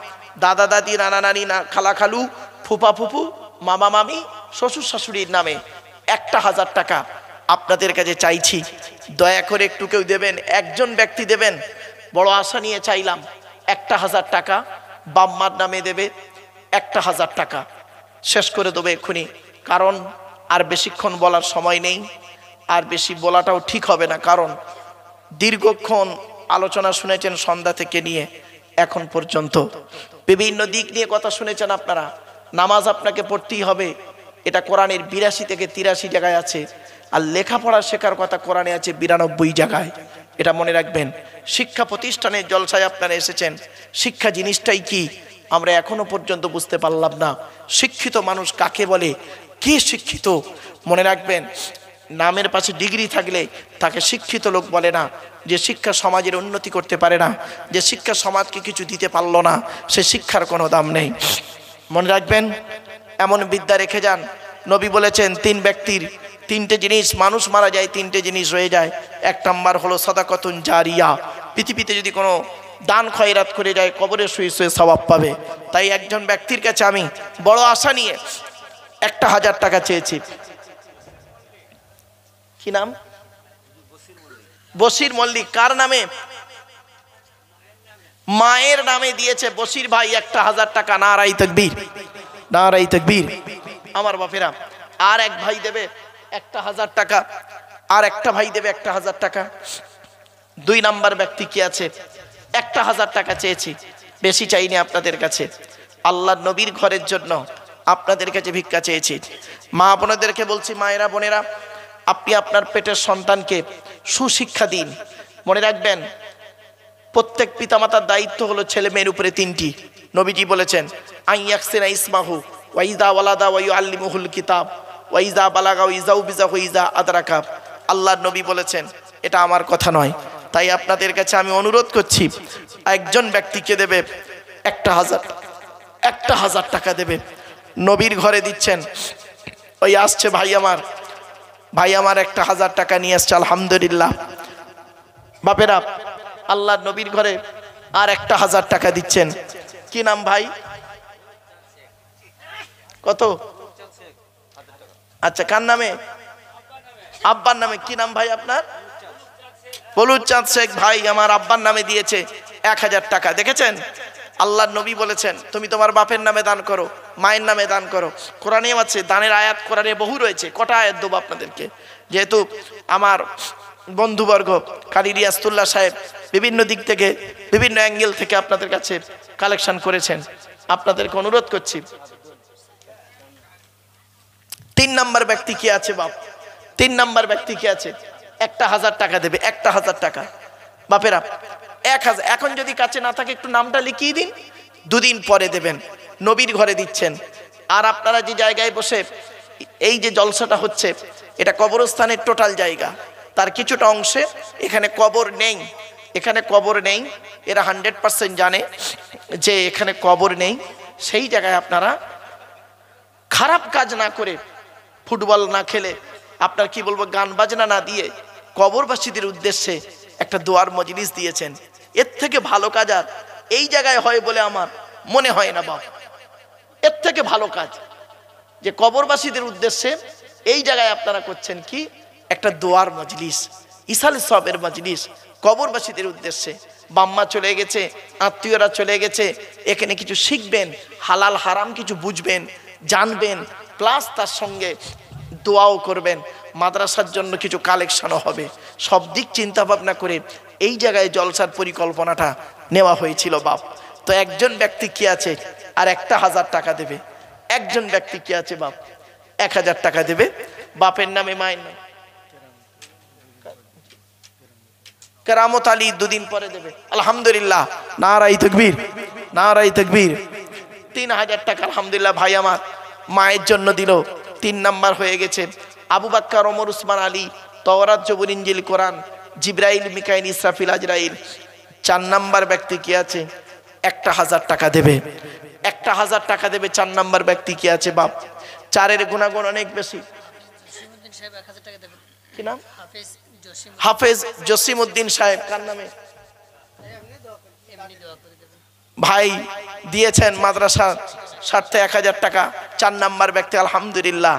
দাদা দাদি, নানা নানি, খালা খালু, ফুপা ফুপু, মামা মামি, শ্বশুর শাশুড়ির নামে 1000 টাকা আপনাদের কাছে চাইছি। দয়া করে একটু কেউ দেবেন, একজন ব্যক্তি দেবেন। বড় আশা নিয়ে চাইলাম 1000 টাকা বাপ মার নামে দেবে। 1000 টাকা শেষ করে দেবে এক্ষুনি, কারণ আর বেশিক্ষণ বলার সময় নেই, আর বেশি বলাটাও ঠিক হবে না, কারণ দীর্ঘক্ষণ আলোচনা শুনেছেন সন্ধ্যা থেকে নিয়ে এখন পর্যন্ত, বিভিন্ন দিক নিয়ে কথা শুনেছেন আপনারা। নামাজ আপনাকে পড়তেই হবে, এটা কোরআনের 82 থেকে 83 জায়গায় আছে, আর লেখাপড়া শেখার কথা কোরআনে আছে 92 জায়গায়, এটা মনে রাখবেন। শিক্ষা প্রতিষ্ঠানের জলসায় আপনারা এসেছেন, শিক্ষা জিনিসটাই কি আমরা এখনো পর্যন্ত বুঝতে পারলাম না। শিক্ষিত মানুষ কাকে বলে, কি শিক্ষিত? মনে রাখবেন, নামের পাশে ডিগ্রি থাকলে তাকে শিক্ষিত লোক বলে না। যে শিক্ষা সমাজের উন্নতি করতে পারে না, যে শিক্ষা সমাজকে কিছু দিতে পারলো না, সে শিক্ষার কোনো দাম নেই। মনে রাখবেন, এমন বিদ্যা রেখে যান। নবী বলেছেন 3 ব্যক্তির 3টে জিনিস, মানুষ মারা যায় 3টে জিনিস রয়ে যায়। 1 নাম্বার হলো সাদাকাতুন জারিয়া, পৃথিবীতে যদি কোনো দান খয়রাত করে যায় কবরে শুয়ে শুয়ে সওয়াব পাবে। তাই একজন ব্যক্তির কাছে আমি বড় আশা নিয়ে 1000 টাকা চেয়েছি। কি নাম? বশির মল্লিক। কার নামে? মায়ের নামে দিয়েছে বশির ভাই 1000 টাকা। নারাই তাকবীর, নারাই তাকবীর। আমার বাপেরা, আর এক ভাই দেবে 1000 টাকা, আর একটা ভাই দেবে 1000 টাকা। 2 নাম্বার ব্যক্তি কি আছে? 1000 টাকা চেয়েছি, বেশি চাইনি আপনাদের কাছে। আল্লাহর নবীর ঘরের জন্য আপনাদের কাছে ভিক্ষা চেয়েছি। মা বোনেদেরকে বলছি, মায়েরা বোনেরা, আপনি আপনার পেটের সন্তানকে সুশিক্ষা দিন। মনে রাখবেন, প্রত্যেক পিতামাতার দায়িত্ব হলো ছেলে মেয়ের উপরে 3টি। নবীজি বলেছেন, আইয়াকসিনা ইসমাহু ওয়াইদা ওয়ালাদা ওয়াইউআল্লিমুহুল কিতাব ওয়াইজা বালাগা ওয়াইজাউ বিজাহু ইজা আদরাকা। আল্লাহর নবী বলেছেন, এটা আমার কথা নয়। তাই আপনাদের কাছে আমি অনুরোধ করছি, একজন ব্যক্তিকে দেবে 1000 টাকা দেবে। নবীর ঘরে দিচ্ছেন, ওই আসছে ভাই আমার 1000 টাকা নিয়ে আসছে, আলহামদুলিল্লাহ। বাপেরা, আল্লাহর নবীর ঘরে আর 1000 টাকা দিচ্ছেন। কি নাম ভাই? কত? আচ্ছা, কার নামে? আব্বার নামে। কি নাম ভাই আপনার? বলুচাঁদ শেখ ভাই আমার আব্বার নামে দিয়েছে 1000 টাকা। দেখেছেন, আল্লাহর নবী বলেছেন, তুমি তোমার বাপের নামে দান করো, মায়ের নামে দান করো। কোরআনেও আছে, দানের আয়াত কোরআনে বহু রয়েছে। কটা আয়াত দেবো আপনাদেরকে? যেহেতু আমার বন্ধুবর্গ কারি রিয়াস্তুল্লাহ সাহেব বিভিন্ন দিক থেকে, বিভিন্ন অ্যাঙ্গেল থেকে আপনাদের কাছে কালেকশন করেছেন, আপনাদেরকে অনুরোধ করছি। 3 নাম্বার ব্যক্তি কি আছে বাপ? 3 নাম্বার ব্যক্তি কি আছে? 1000 টাকা দেবে। 1000 টাকা বাপেরা, 1000। এখন যদি কাছে না থাকে একটু নামটা লিখিয়ে দিন, 2 দিন পরে দেবেন। নবীর ঘরে দিচ্ছেন। আর আপনারা যে জায়গায় বসে এই যে জলসাটা হচ্ছে, এটা কবরস্থানের টোটাল জায়গা, তার কিছুটা অংশে এখানে কবর নেই। এখানে কবর নেই, এরা 100% জানে যে এখানে কবর নেই। সেই জায়গায় আপনারা খারাপ কাজ না করে, ফুটবল না খেলে, আপনার কি বলবো, গান বাজনা না দিয়ে কবরবাসীদের উদ্দেশ্যে একটা দোয়ার মজলিস দিয়েছেন। এর থেকে ভালো কাজ আর এই জায়গায় হয় বলে আমার মনে হয় না বাপ। এর থেকে ভালো কাজ যে কবরবাসীদের উদ্দেশ্যে এই জায়গায় আপনারা করছেন কি, একটা দোয়ার মজলিস, ইসাল সবের মজলিস কবরবাসীদের উদ্দেশ্যে। বাম্মা চলে গেছে, আত্মীয়রা চলে গেছে, এখানে কিছু শিখবেন, হালাল হারাম কিছু বুঝবেন, জানবেন, প্লাস তার সঙ্গে দোয়াও করবেন। মাদ্রাসার জন্য কিছু কালেকশনও হবে। সব দিক চিন্তা ভাবনা করে এই জায়গায় জলসার পরিকল্পনাটা নেওয়া হয়েছিল বাপ। তো একজন ব্যক্তি কি আছে আর 1000 টাকা দেবে। একজন ব্যক্তি কি আছে বাপ, 1000 টাকা দেবে বাপের নামে, মায়ের নামে। কেরামত আলী 2 দিন পরে দেবে, আলহামদুলিল্লাহ। নারাই তাকবীর, নারাই তাকবীর। 3000 টাকা আলহামদুলিল্লাহ ভাই আমার মায়ের জন্য দিল। 3 নাম্বার হয়ে গেছে। আবু বাক্কার, ওমর, উসমান, আলী, তাওরাত, জবুর, ইনজিল, কোরআন, জিবরাইল, মিকাইল, ইসরাফিল, আজরাইল। 4 নাম্বার ব্যক্তি কি আছে? 1000 টাকা দেবে। 1000 টাকা দেবে 4 নাম্বার ব্যক্তি কি আছে বাপ? 4-এর গুণাগুণ অনেক বেশি। কি নাম? হাফেজ জসিমউদ্দিন সাহেব। কার নামে? ভাই দিয়েছেন মাদ্রাসা স্বার্থে 1000 টাকা। 4 নাম্বার ব্যক্তি আলহামদুলিল্লাহ।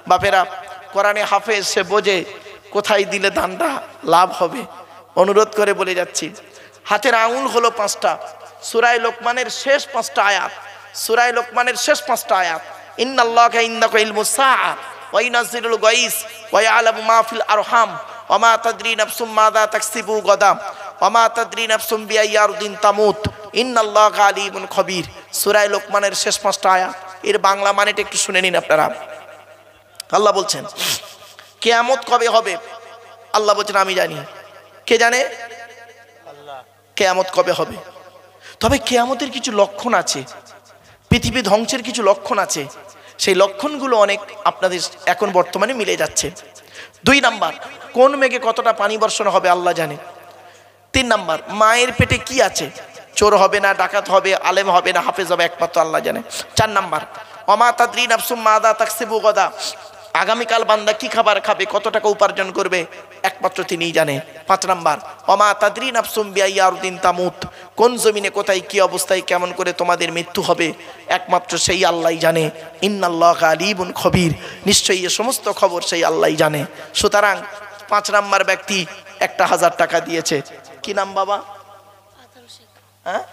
বাপেরা কোরআনে হাফেজ, সে বোঝে কোথায় দিলে দানটা লাভ হবে। অনুরোধ করে বলে যাচ্ছি, হাতের আঙুল হলো 5টা। সূরা লোকমানের শেষ 5টা আয়াত, সূরা লোকমানের শেষ 5টা আয়াত। ইন্নাল্লাহা ইনদাহু ইলমুস সাআ ওয়া ইউনাজ্জিলুল গায়স ওয়া ইয়ালামু মা ফিল আরহাম ওয়া মা তাদরি নাফসুম মাযা তাকসিবু গাদা ওয়া মা তাদরি নাফসুম বিআইয়ি আরদিন তামুত ইন্নাল্লাহা আলিমুন খবীর। সূরা লোকমানের শেষ 5টা আয়াত। এর বাংলা মানেটা একটু শুনে নিন আপনারা। আল্লাহ বলছেন কিয়ামত কবে হবে? আল্লাহ বলছেন আমি জানি। কে জানে? আল্লাহ। কিয়ামত কবে হবে? তবে কিয়ামতের কিছু লক্ষণ আছে, পৃথিবী ধ্বংসের কিছু লক্ষণ আছে। সেই লক্ষণগুলো অনেক আপনাদের এখন বর্তমানে মিলে যাচ্ছে। 2 নাম্বার, কোন মেঘে কতটা পানি বর্ষণ হবে আল্লাহ জানে। 3 নাম্বার, মায়ের পেটে কি আছে? চোর হবে না, ডাকাত হবে, আলেম হবে না, হাফেজ হবে, একমাত্র আল্লাহ জানে। 4 নাম্বার, ওমা তাদরি নাফসুম মাযা তাকসিবু গাদা, আগামীকাল বান্দা কি খাবার খাবে, কত টাকা উপার্জন করবে, একমাত্র তিনিই জানে। 5 নাম্বার, ওমা তাদরি নাফসুম বিআইয়ি আরদিন তামুত, কোন জমিনে কোথায় কি অবস্থায় কেমন করে তোমাদের মৃত্যু হবে, একমাত্র সেই আল্লাহই জানে। ইন্নাল্লাহা আলিমুন খবীর, নিশ্চয়ই এই সমস্ত খবর সেই আল্লাহই জানে। সুতরাং 5 নাম্বার ব্যক্তি 1000 টাকা দিয়েছে। কি নাম বাবা? হ্যাঁ,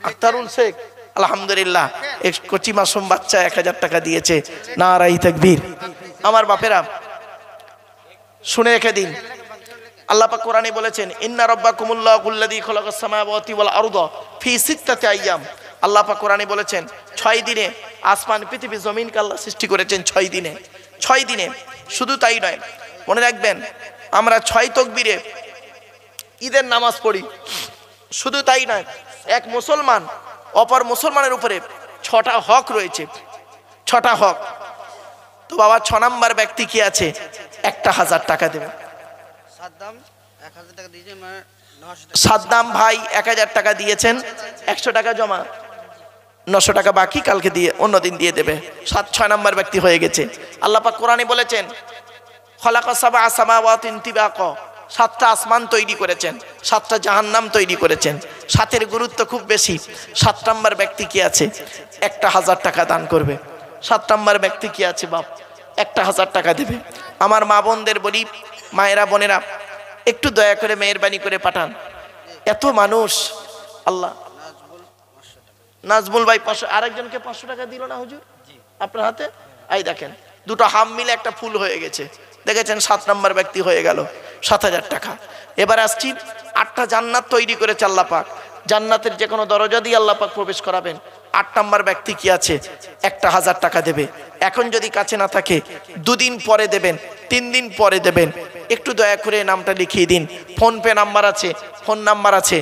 আখতারুল শেখ। আলহামদুলিল্লাহ, এক কচি মাসুম বাচ্চা 1000 টাকা দিয়েছে। নারায়ে তাকবীর। আমার বাপেরা শুনে রেখে দিন, আল্লাহ পাক কোরআনে বলেছেন ইন্না রাব্বাকুমুল্লাহুল্লাযী খালাকাস সামাওয়াতি ওয়াল আরদা ফি 6 আইয়াম। আল্লাহ পাক কোরআনে বলেছেন 6 দিনে আসমান, পৃথিবী, জমিনকে আল্লাহ সৃষ্টি করেছেন 6 দিনে। 6 দিনে। শুধু তাই নয়, মনে রাখবেন আমরা 6 তাকবীরে ঈদের নামাজ পড়ি। শুধু তাই নয়, এক মুসলমান অপর মুসলমানের উপরে 6টা হক রয়েছে। 6টা হক। তো বাবা 6 নাম্বার ব্যক্তি কি আছে? 1000 টাকা দেবে। সাদ্দাম ভাই 1000 টাকা দিয়েছেন, 100 টাকা জমা, 900 টাকা বাকি, কালকে দিয়ে অন্যদিন দিয়ে দেবে। 6 নাম্বার ব্যক্তি হয়ে গেছে। আল্লাহ পাক কোরআনে বলেছেন খালাকাস সাবআ সামাওয়াতিন তিবাকা, 7টা আসমান তৈরি করেছেন, 7টা জাহান্নাম তৈরি করেছেন। 7-এর গুরুত্ব খুব বেশি। 7 নাম্বার ব্যক্তি কি আছে? 1000 টাকা দান করবে। 7 নাম্বার ব্যক্তি কি আছে বাপ? 1000 টাকা দেবে। আমার মা বোনদের বলি, মায়েরা বোনেরা একটু দয়া করে মেহেরবানি করে পাঠান। এত মানুষ। আল্লাহ, নাজমুল ভাই 500, আরেকজনকে 500 টাকা দিল না হুজুর আপনার হাতে? এই দেখেন, দুটো হাম মিলে একটা ফুল হয়ে গেছে। দেখেছেন, 7 নাম্বার ব্যক্তি হয়ে গেল 7000 টাকা। এবার আসছি, 8টা জান্নাত তৈরি করেছে আল্লাহ পাক। জান্নাতের যে কোনো দরজা দিয়ে আল্লাহ পাক প্রবেশ করাবেন। 8 নাম্বার ব্যক্তি কি আছে? 1000 টাকা দেবে। এখন যদি কাছে না থাকে 2 দিন পরে দেবেন, 3 দিন পরে দেবেন। একটু দয়া করে নামটা লিখিয়ে দিন। ফোন পে নাম্বার আছে, ফোন নাম্বার আছে,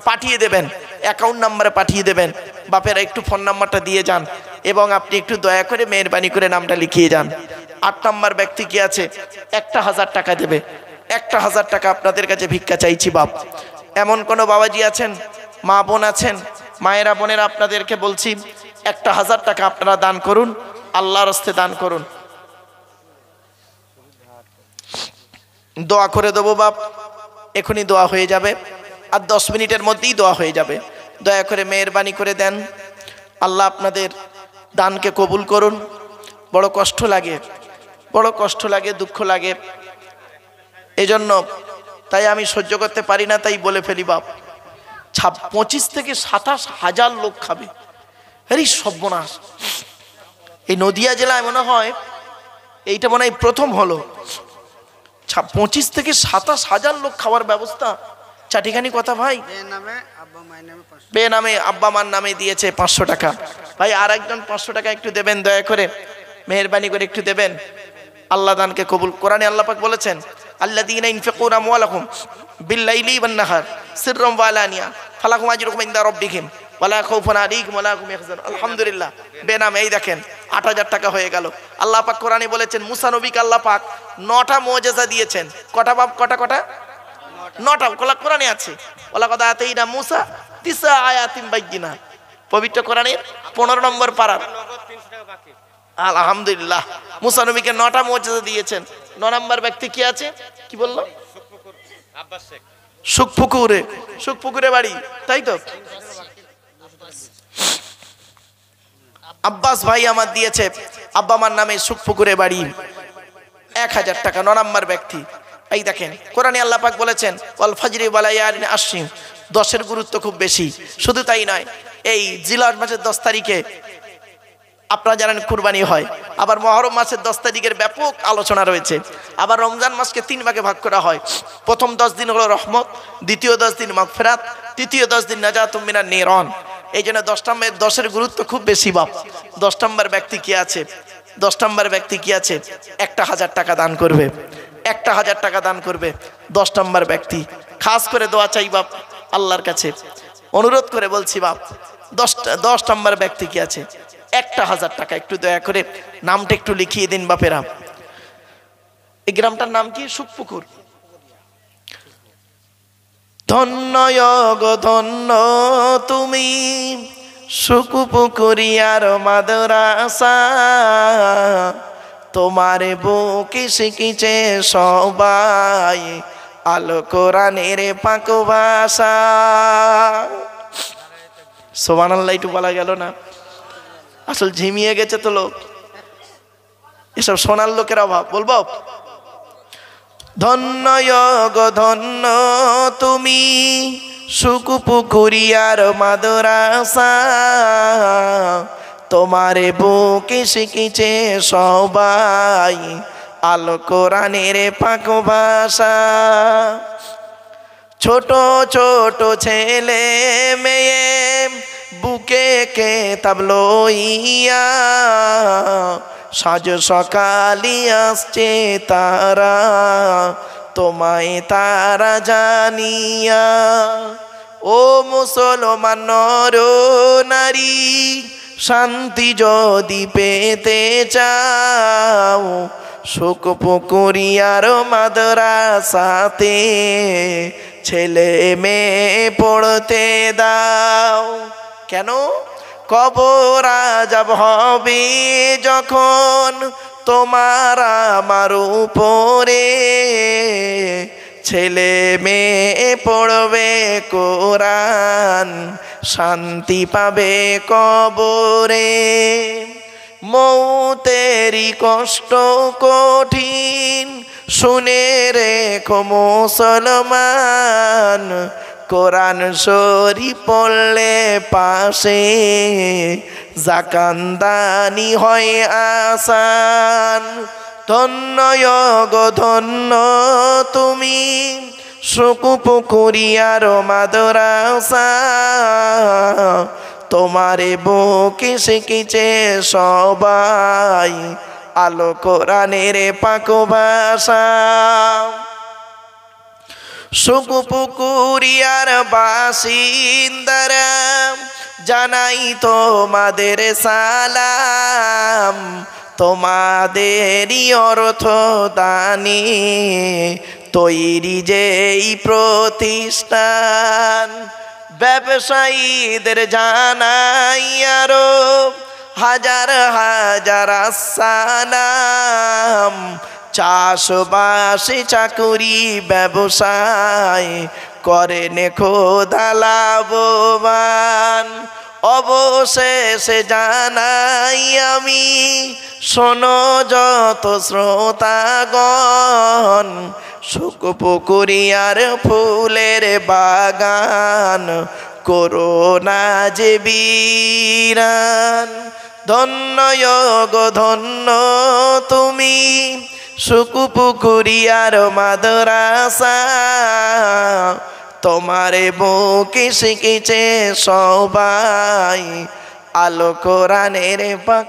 পাঠিয়ে দেবেন। অ্যাকাউন্ট নাম্বারে পাঠিয়ে দেবেন। বাপেরা একটু ফোন নাম্বারটা দিয়ে যান এবং আপনি একটু দয়া করে মেহেরবানি করে নামটা লিখিয়ে যান। 8 নাম্বার ব্যক্তি কি আছে? 1000 টাকা দেবে। 1000 টাকা আপনাদের কাছে ভিক্ষা চাইছি বাপ। এমন কোনো বাবাজি আছেন, মা বোন আছেন, মায়েরা বোনেরা, আপনাদেরকে বলছি 1000 টাকা আপনারা দান করুন, আল্লাহর রাস্তায় দান করুন। দোয়া করে দেবো বাপ, এখনই দোয়া হয়ে যাবে, আর 10 মিনিটের মধ্যেই দোয়া হয়ে যাবে। দয়া করে মেহেরবানি করে দেন। আল্লাহ আপনাদের দানকে কবুল করুন। বড় কষ্ট লাগে, বড় কষ্ট লাগে, দুঃখ লাগে, এজন্য তাই আমি সহ্য করতে পারি না, তাই বলে ফেলি বাপ। 25 থেকে 27 হাজার লোক খাবে। আরে সর্বনাশ! এই নদিয়া জেলায় মনে হয় এইটা মনে হয় প্রথম হলো। 25 থেকে 27 হাজার লোক খাওয়ার ব্যবস্থা। চাটিখানি কথা ভাই, বেনামে আব্বা মার নামে দিয়েছে 500 টাকা। ভাই আর একজন 500 টাকা একটু দেবেন, দয়া করে মেহেরবানি করে একটু দেবেন। আল্লাহ দানকে কবুল। কোরআনে আল্লাহ পাক বলেছেন আল্লাযীনা ইনফিকুনা আমওয়ালাহুম বিল-লাইলি ওয়ান-নাহার সিররাম ওয়া আলানিয়া ফালাহুম আজরুহুম ইনদা রাব্বিহিম ওয়ালা খাউফুন আলাইহিম ওয়ালা হুম ইয়াহজানুন। আলহামদুলিল্লাহ, বেনামে এই দেখেন ৮,০০০ টাকা হয়ে গেল। আল্লাহ পাক কোরআনে বলেছেন মুসা নবীকে আল্লাহ পাক ৯টা মুজিজা দিয়েছেন। কটা বাপ? কটা ৯টা কোরআনে আছে। ওয়ালা কদ আতাইনা মুসা ৯ আয়াতিন বাইয়িনাত, পবিত্র কোরআনের ১৫ নম্বর পারা। আলহামদুলিল্লাহ, মুসা নবীকে ৯টা মুজিজা দিয়েছেন। ৯ নম্বর ব্যক্তি কি আছে? কি বললো? সুখপুকুরে বাড়ি, তাই তো? আব্বাস ভাই আমার দিয়েছে, আব্বা আমার নামে সুখপুকুরে বাড়ি, ১,০০০ টাকা। ৯ নম্বর ব্যক্তি। এই দেখেন কোরআনে আল্লাহ পাক বলেছেন ওয়াল ফাজরি ওয়া লায়ালিন আশরিন, 10-এর গুরুত্ব খুব বেশি। শুধু তাই নয়, এই জিলহজ মাসের 10 তারিখে আপনারা জানেন কুরবানি হয়। আবার মুহররম মাসের 10 তারিখের ব্যাপক আলোচনা রয়েছে। আবার রমজান মাসকে 3 ভাগে ভাগ করা হয়। প্রথম 10 দিন হলো রহমত, দ্বিতীয় 10 দিন মাগফিরাত, তৃতীয় 10 দিন নাজাতুম মিনান নিরান। এই জন্য 10-এর গুরুত্ব খুব বেশি বাপ। 10 নম্বর ব্যক্তি কি আছে? 10 নম্বর ব্যক্তি কি আছে? 1,০০০ টাকা দান করবে। 1,০০০ টাকা দান করবে 10 নম্বর ব্যক্তি। খাস করে দোয়া চাই বাপ আল্লাহর কাছে, অনুরোধ করে বলছি বাপ, 10 নম্বর ব্যক্তি কি আছে? 1,০০০ টাকা। একটু দয়া করে নামটা একটু লিখিয়ে দিন বাপেরা। এই গ্রামটার নাম কি? সুখপুকুর। ধন্য গো ধন্য তুমি সুখপুকুরিয়ার মাদ্রাসা, তোমার বুকে শিখিছে সবাই আলো কোরআনের পাক ভাষা। সুবহানাল্লাহ, একটু বলা গেল না? আসল ঝিমিয়ে গেছে তো লোক, এসব সোনার লোকের অভাব। বলবো ধন্য গো ধন্য তুমি সুখপুকুরিয়ার মাদ্রাসা, তোমার বুকে শিখিছে সবাই আলো কোরআনের পাক ভাষা। ছোট ছোট ছেলে মেয়ে বুকে কেতাব লইয়া, সাজ সকালি আসছে তারা, তোমায় তারা জানিয়া। ও মুসলমান নর নারী, শান্তি যদি পেতে চাও, সুখপুকুরিয়ার মাদ্রাসাতে ছেলে মেয়ে পড়তে দাও। কেন? কবর আযাব হবে যখন তোমার আমার উপরে, ছেলে মেয়ে পড়বে কোরআন, শান্তি পাবে কবরে। মৌতেরি কষ্ট কঠিন শুনে রেখো মুসলমান, কোরআন শরীফ পড়লে পাশে জাকান্দানি হয় আসান। ধন্য গো ধন্য তুমি সুখপুকুরিয়ার মাদ্রাসা, তোমারে বুকে শিখিছে সবাই আলো কোরআনের পাক ভাষা। সুখপুকুরিয়ার বাসিন্দারা জানাই তোমাদের সালাম, তোমাদেরই অর্থ দানে তৈরি যেই প্রতিষ্ঠান। ব্যবসায়ীদের জানাই আরো হাজার হাজার আসসালাম, চাষবাসে চাকুরি ব্যবসায় করেন খোদা লাভবান। অবশেষে জানাই আমি শোনো যত শ্রোতাগণ, সুখপুকুরিয়ার ফুলের বাগান করোনা যে বিরান। ধন্য গো ধন্য তুমি সুখপুকুরিয়ার মাদ্রাসা, তোমারে বুকে শিখিছে সবাই আলো কোরআনের পাক